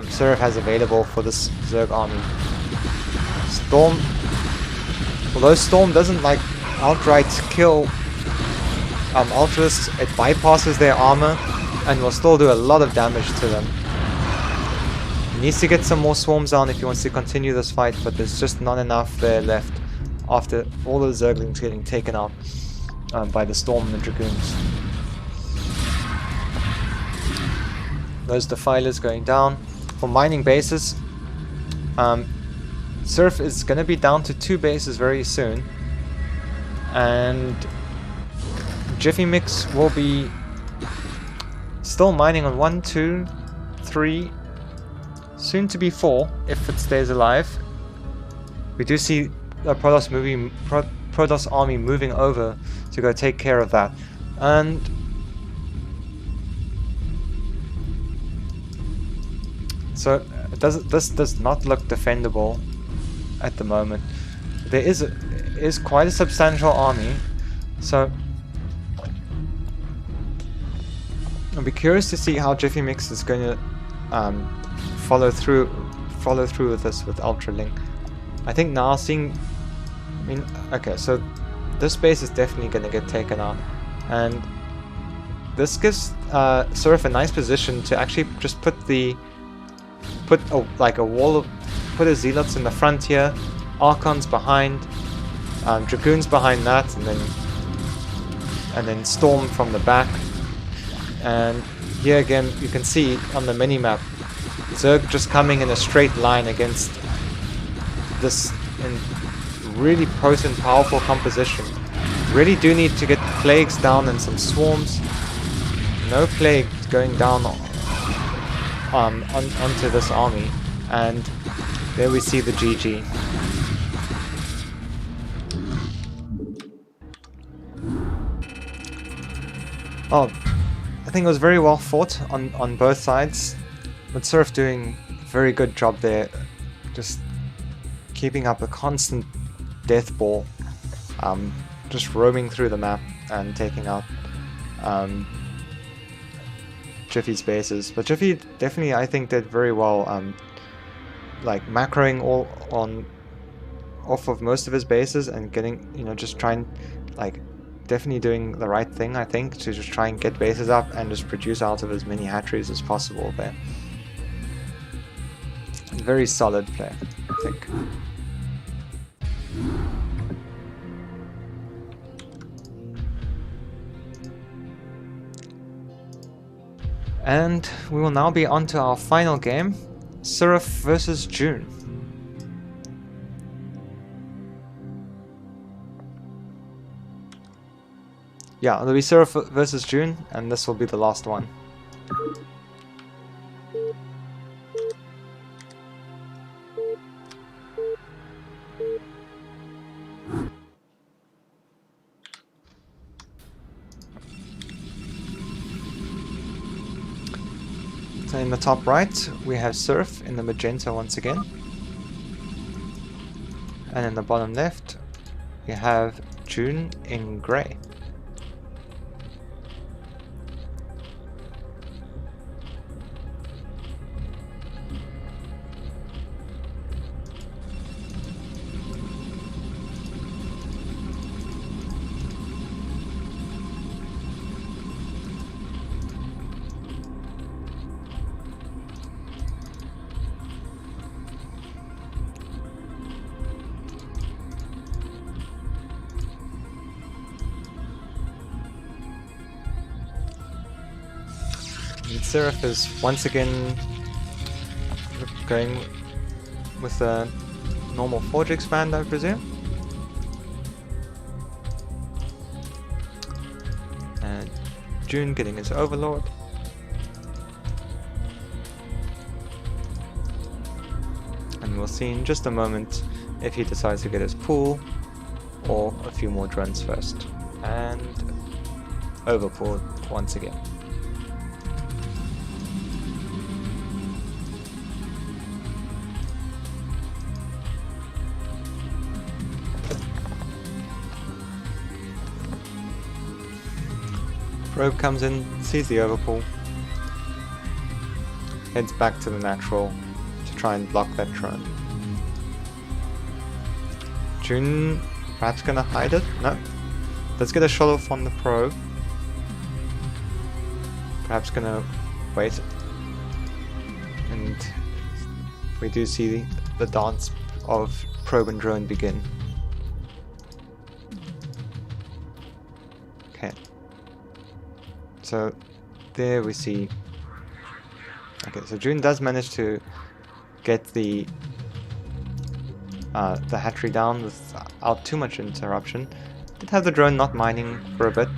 Sirref has available for this Zerg army. Although Storm doesn't like outright kill Ultras, it bypasses their armor and will still do a lot of damage to them. He needs to get some more swarms down if he wants to continue this fight, but there's just not enough there left after all the Zerglings getting taken out by the Storm and the Dragoons. Those Defilers going down. For mining bases, Sirref is going to be down to 2 bases very soon, and JiffyMix will be still mining on 1, 2, 3, soon to be 4 if it stays alive. We do see the Protoss army moving over to go take care of that, and so this does not look defendable at the moment. There is quite a substantial army, so I'll be curious to see how JiffyMix is going to follow through with this with Ultraling. I think now okay, so this base is definitely going to get taken out, and this gives Sirref a nice position to actually just put his Zealots in the front here, Archons behind, Dragoons behind that, and then Storm from the back. And here again you can see on the mini-map Zerg just coming in a straight line against this in really potent, powerful composition. Really do need to get plagues down and some swarms. No plague going down onto this army, and there we see the GG. Oh, I think it was very well fought on both sides, but Sirref doing a very good job there, just keeping up a constant death ball, just roaming through the map and taking out Jiffy's bases. But Jiffy definitely, I think, did very well, like macroing off of most of his bases and getting, just trying, like, definitely doing the right thing, I think, to just try and get bases up and just produce out of as many hatcheries as possible there. Very solid play, I think. And we will now be on to our final game, Sirref versus June. Yeah, it'll be Sirref versus June, and this will be the last one. So in the top right, we have Sirref in the magenta once again. And in the bottom left, we have June in grey. Sirref is once again going with a normal forge expand, I presume. And June getting his overlord. And we'll see in just a moment if he decides to get his pool or a few more drones first. And overpool once again. Probe comes in, sees the overpool, heads back to the natural to try and block that drone. June perhaps gonna hide it? No. Let's get a shot off on the probe. Perhaps gonna wait. And we do see the dance of probe and drone begin. Okay. So there we see. Okay, so June does manage to get the hatchery down without too much interruption. Did have the drone not mining for a bit.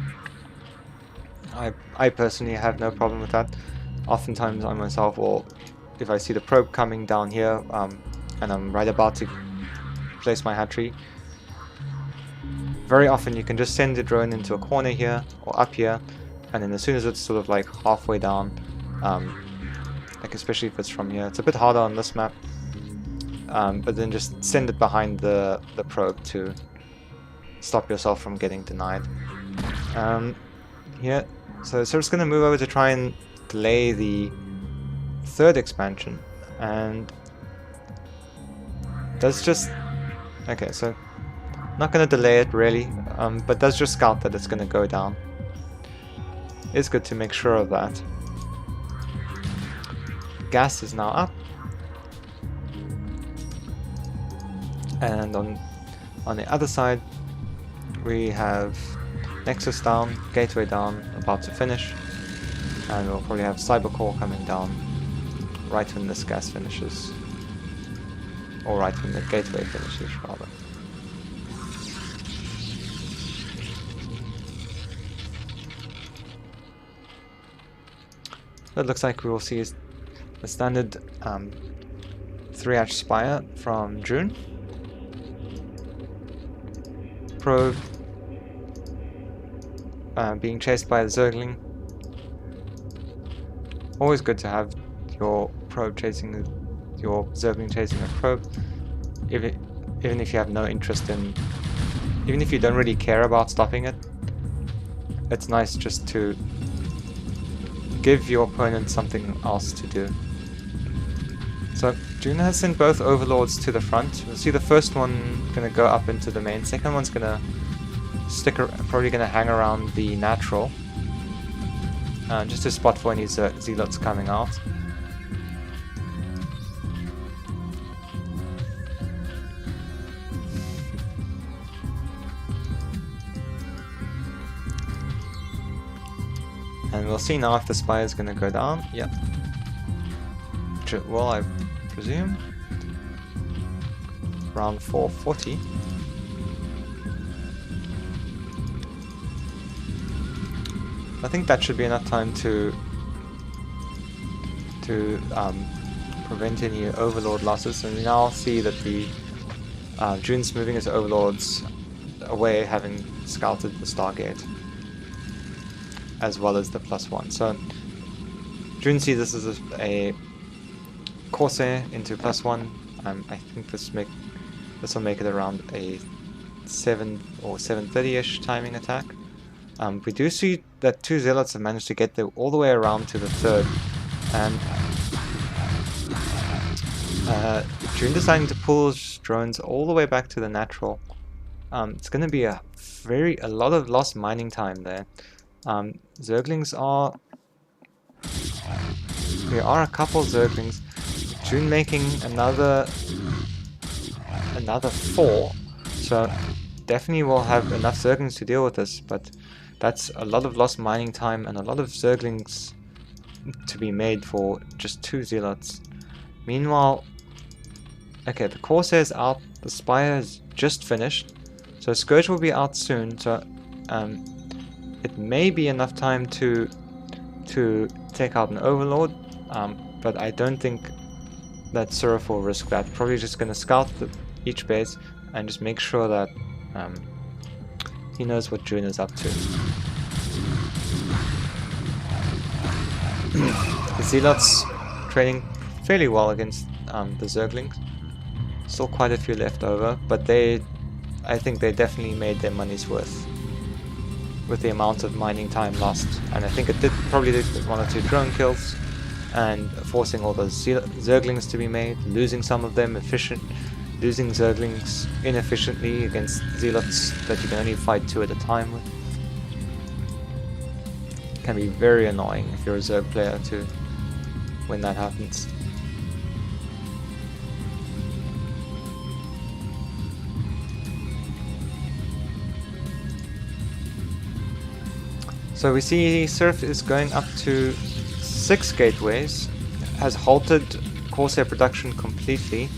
I personally have no problem with that. Oftentimes I myself, or if I see the probe coming down here, and I'm right about to place my hatchery, very often you can just send the drone into a corner here or up here, and then as soon as it's sort of like halfway down, like especially if it's from here, it's a bit harder on this map, but then just send it behind the probe to stop yourself from getting denied. Here, so it's going to move over to try and delay the third expansion, and does just, okay, so not going to delay it really, but does just scout that it's going to go down. It's good to make sure of that. Gas is now up, and on the other side we have Nexus down, Gateway down, about to finish, and we'll probably have Cybercore coming down right when this gas finishes, or right when the Gateway finishes rather. So it looks like we will see a standard 3-ash Spire from June. Probe being chased by the Zergling. Always good to have your probe chasing your Zergling chasing a probe, even if you have no interest in, even if you don't really care about stopping it. It's nice just to give your opponent something else to do. So June has sent both overlords to the front. We'll see the first one gonna go up into the main. Second one's gonna probably gonna hang around the natural, just to spot for any zealots coming out. And we'll see now if the spire is gonna go down. Yep. Well, I presume around 440. I think that should be enough time to prevent any overlord losses. And we now see that the June's moving his overlords away, having scouted the Stargate, as well as the +1. So June sees this as a Corsair into +1. I think this will make it around a 7 or 7:30ish timing attack. We do see that 2 zealots have managed to get there all the way around to the third, and June deciding to pull his drones all the way back to the natural. It's going to be a lot of lost mining time there. Zerglings are, there are a couple Zerglings. June making another 4, so definitely will have enough Zerglings to deal with this, but that's a lot of lost mining time and a lot of Zerglings to be made for just 2 zealots. Meanwhile, okay, the Corsair's out, the Spire has just finished, so Scourge will be out soon, so it may be enough time to take out an Overlord, but I don't think that Sirref will risk that. Probably just going to scout each base and just make sure that he knows what June is up to. The Zealots trading fairly well against the Zerglings. Still quite a few left over, but I think they definitely made their money's worth with the amount of mining time lost, and I think it probably did 1 or 2 drone kills, and forcing all those Zerglings to be made, losing some of them losing Zerglings inefficiently against Zealots that you can only fight 2 at a time with. Can be very annoying if you're a Zerg player too, when that happens. So we see Sirref is going up to 6 gateways, has halted Corsair production completely,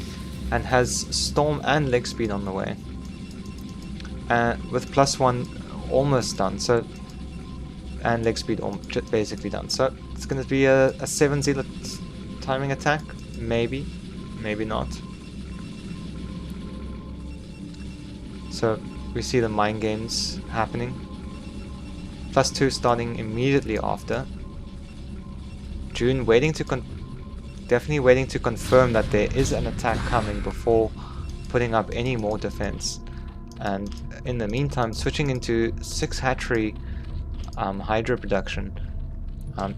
and has Storm and Leg Speed on the way. With +1 almost done, so and Leg Speed basically done. So it's going to be a 7 Zealot timing attack, maybe not. So we see the mind games happening. +2 starting immediately after. June waiting to definitely waiting to confirm that there is an attack coming before putting up any more defense. And in the meantime, switching into 6 hatchery Hydra production.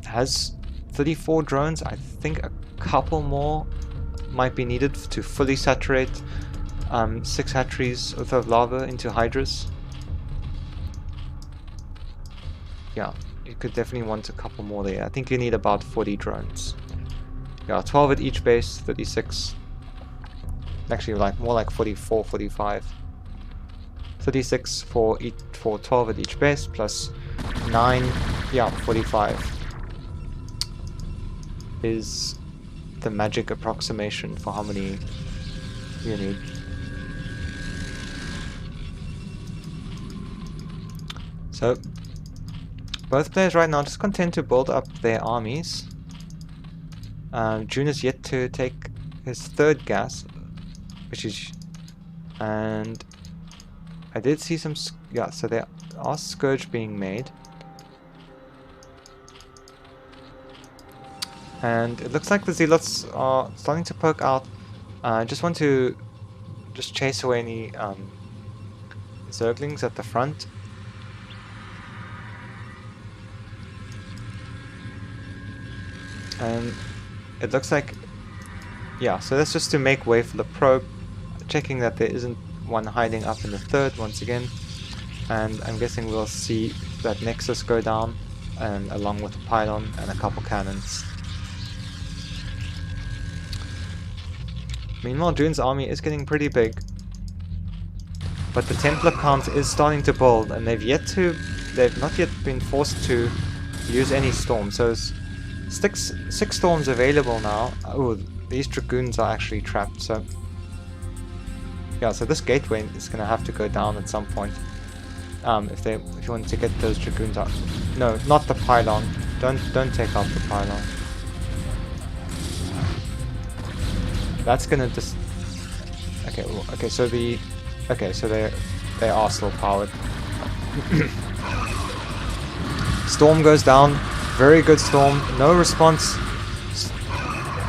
Has 34 drones. I think a couple more might be needed to fully saturate 6 hatcheries of lava into Hydras. Yeah, you could definitely want a couple more there. I think you need about 40 drones. Yeah, 12 at each base, 36. Actually, more like 44, 45. 36 for 12 at each base, plus 9, yeah, 45 is the magic approximation for how many you need. So both players right now just content to build up their armies. June is yet to take his 3rd gas, and I did see some, yeah, so there are Scourge being made. And it looks like the Zealots are starting to poke out. I just want to chase away any Zerglings at the front. And it looks like, yeah, so that's just to make way for the probe, checking that there isn't one hiding up in the 3rd once again, and I'm guessing we'll see that Nexus go down, and along with the pylon and a couple cannons. Meanwhile, June's army is getting pretty big, but the Templar count is starting to build, and they've not yet been forced to use any storms. So 6 storms available now. Oh, these Dragoons are actually trapped, so yeah, so this gateway is gonna have to go down at some point. If you want to get those Dragoons out. No, not the pylon. Don't take out the pylon. That's gonna just okay, well, okay, so they are still powered. Storm goes down. Very good Storm. No response.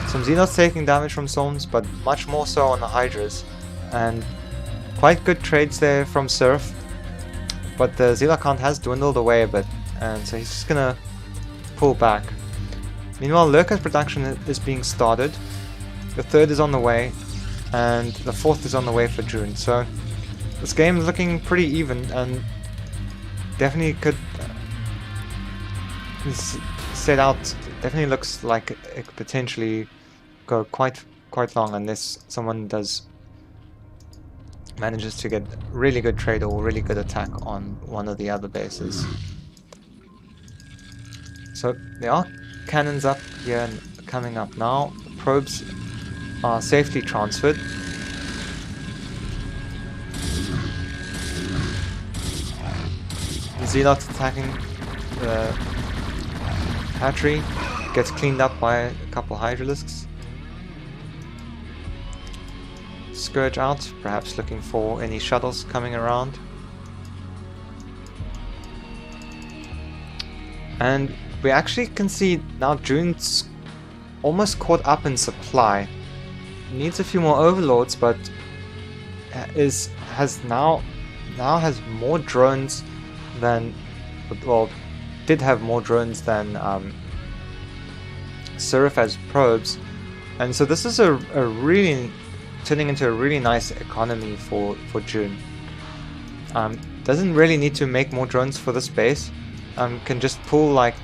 Some Xenos taking damage from Storms, but much more so on the Hydras. And quite good trades there from Sirref. But the Zealot count has dwindled away a bit, and so he's just gonna pull back. Meanwhile, Lurker's production is being started. The 3rd is on the way, and the 4th is on the way for June. So this game is looking pretty even, and definitely could set out. Definitely looks like it could potentially go quite long unless someone manages to get really good trade or really good attack on one of the other bases. So there are cannons up here and coming up now. Probes are safely transferred. The Zealot attacking the hatchery gets cleaned up by a couple Hydralisks. Scourge out, perhaps looking for any shuttles coming around. And we actually can see now June's almost caught up in supply. Needs a few more overlords, but has more drones than, well, did have more drones than Sirref has probes, and so this is a really turning into a really nice economy for June. Doesn't really need to make more drones for this base. Can just pull like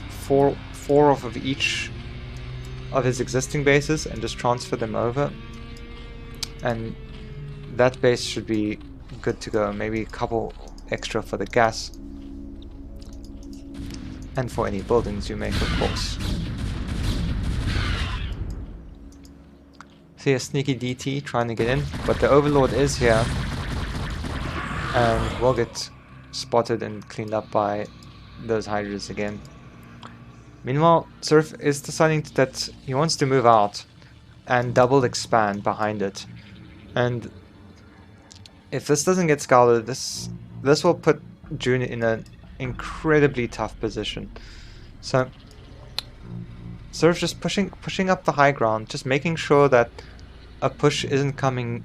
four off of each of his existing bases and just transfer them over, and that base should be good to go. Maybe a couple extra for the gas and for any buildings you make, of course. See a sneaky DT trying to get in, but the Overlord is here and will get spotted and cleaned up by those Hydras again. Meanwhile, Sirref is deciding that he wants to move out and double expand behind it. And if this doesn't get scouted, this will put June in an incredibly tough position. So Sirref just pushing up the high ground, just making sure that a push isn't coming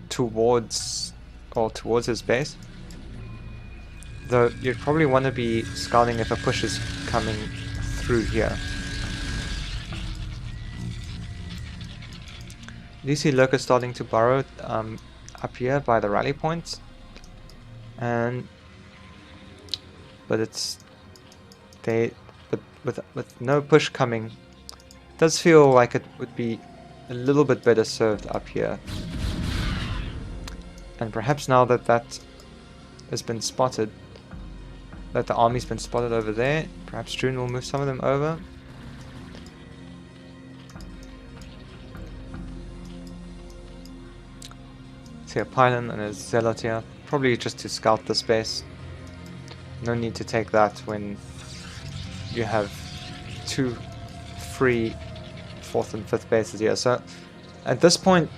towards his base. Though you'd probably want to be scouting if a push is coming through here. You see Lurkers starting to burrow up here by the rally points, but with no push coming, it does feel like it would be a little bit better served up here. And perhaps now that that has been spotted, that the army's been spotted over there, perhaps June will move some of them over. See a pylon and a zealot here, probably just to scout the space. No need to take that when you have two free 4th and 5th bases here. So at this point,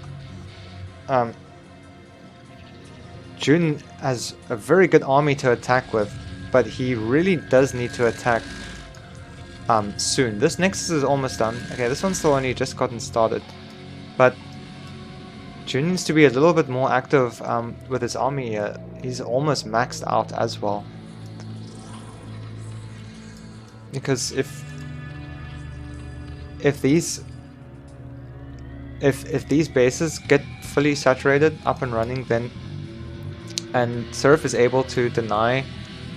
June has a very good army to attack with, but he really does need to attack soon. This Nexus is almost done. Okay, this one's still only just gotten started, but June needs to be a little bit more active with his army here. He's almost maxed out as well. Because if these bases get fully saturated, up and running, then and Sirref is able to deny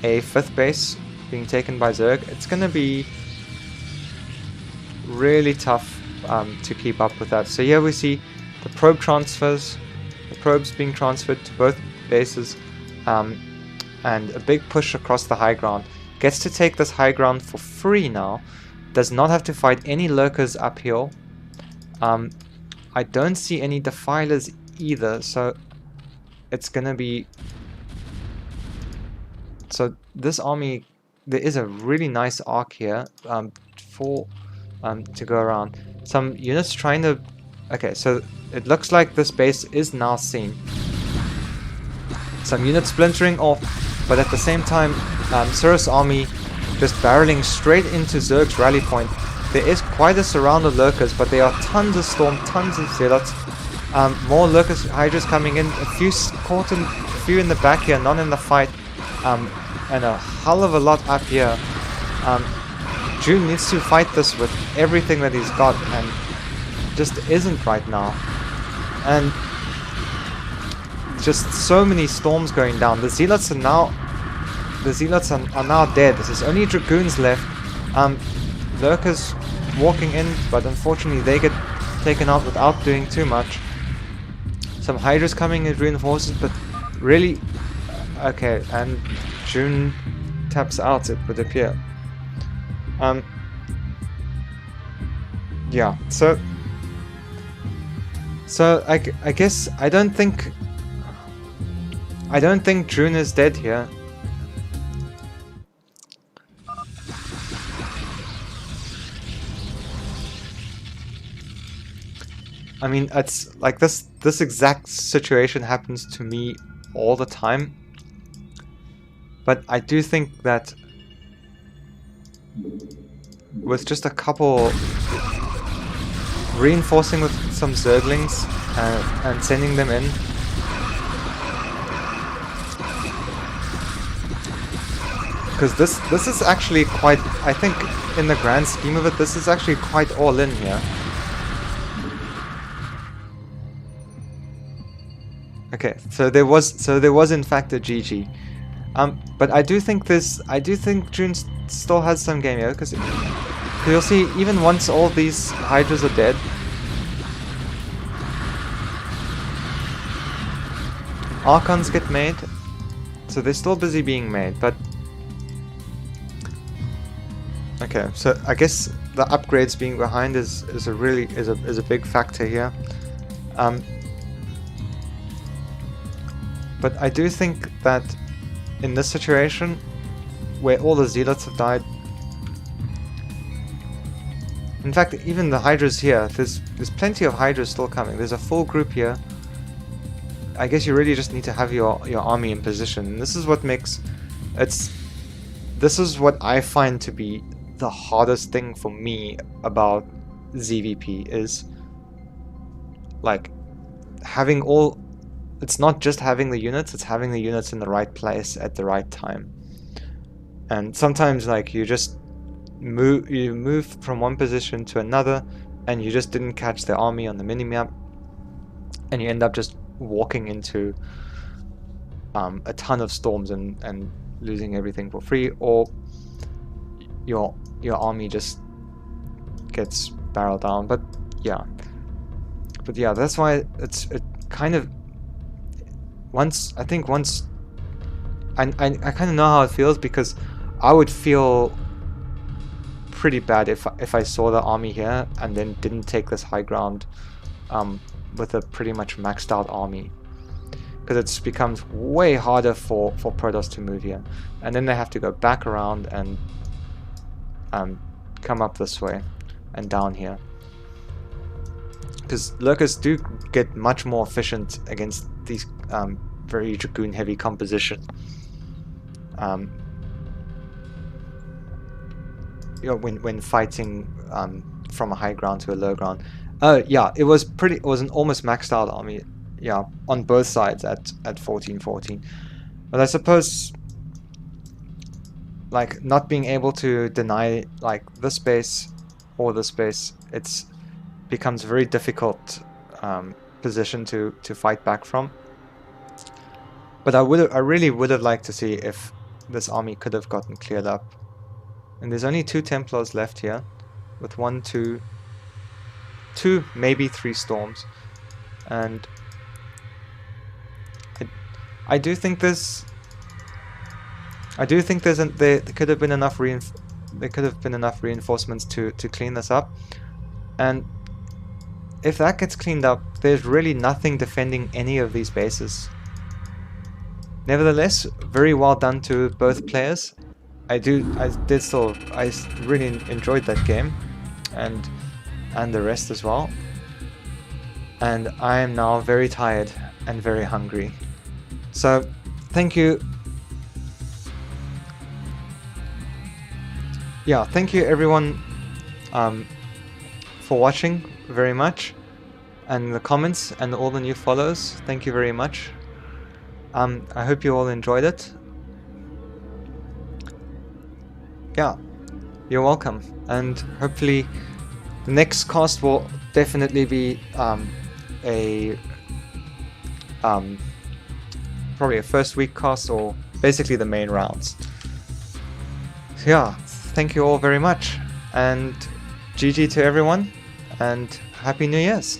a 5th base being taken by Zerg, it's gonna be really tough to keep up with that. So here we see the probe transfers, the probes being transferred to both bases, and a big push across the high ground. Gets to take this high ground for free now. Does not have to fight any lurkers uphill. I don't see any defilers either, so it's gonna be... So this army, there is a really nice arc here to go around. Some units trying to... Okay, so it looks like this base is now seen. Some units splintering off, but at the same time, Sirref's army just barreling straight into Zerg's rally point. There is quite a surround of lurkers, but there are tons of storm, tons of zealots. More lurkers, hydras coming in, a few in the back here, none in the fight, and a hell of a lot up here. June needs to fight this with everything that he's got, and just isn't right now. And just so many storms going down. The zealots are now dead. There's only dragoons left. Lurkers walking in, but unfortunately they get taken out without doing too much. Some hydras coming in reinforces, but really okay. And June taps out, it would appear. Yeah. So So I guess I don't think June is dead here. I mean, it's like this exact situation happens to me all the time. But I do think that with just a couple reinforcing with some Zerglings and sending them in, because this is actually quite, I think in the grand scheme of it, this is actually quite all in here. Okay, so there was in fact a GG. But I do think June still has some game here, because you'll see even once all these Hydras are dead, Archons get made, so they're still busy being made, but okay, so I guess the upgrades being behind is a big factor here. But I do think that in this situation, where all the Zealots have died, in fact, even the Hydras here, there's plenty of Hydras still coming. There's a full group here. I guess you really just need to have your army in position. And this is what makes this is what I find to be the hardest thing for me about ZVP, is like having all. It's not just having the units, it's having the units in the right place at the right time. And sometimes like you move from one position to another and you just didn't catch the army on the minimap, and you end up just walking into a ton of storms and losing everything for free, or your army just gets barreled down. But yeah, that's why it kind of once I kind of know how it feels, because I would feel pretty bad if I saw the army here and then didn't take this high ground with a pretty much maxed out army, because it becomes way harder for Protoss to move here, and then they have to go back around and come up this way and down here, because Lurkers do get much more efficient against these very Dragoon heavy composition. You know, when fighting from a high ground to a low ground. Yeah, it was an almost maxed out army, yeah, on both sides at 1414. But I suppose like not being able to deny like this space or this space, it's becomes a very difficult position to fight back from. But I really would have liked to see if this army could have gotten cleared up. And there's only 2 Templars left here, with 1, 2, maybe 3 storms, and I do think there could have been enough reinforcements to clean this up, and if that gets cleaned up, there's really nothing defending any of these bases. Nevertheless, very well done to both players. I really enjoyed that game, and the rest as well. And I am now very tired and very hungry. So, thank you. Yeah, thank you everyone for watching very much, and the comments and all the new follows. Thank you very much. I hope you all enjoyed it. Yeah, you're welcome, and hopefully the next cast will definitely be probably a first week cast, or basically the main rounds. So yeah, thank you all very much, and GG to everyone, and Happy New Year's!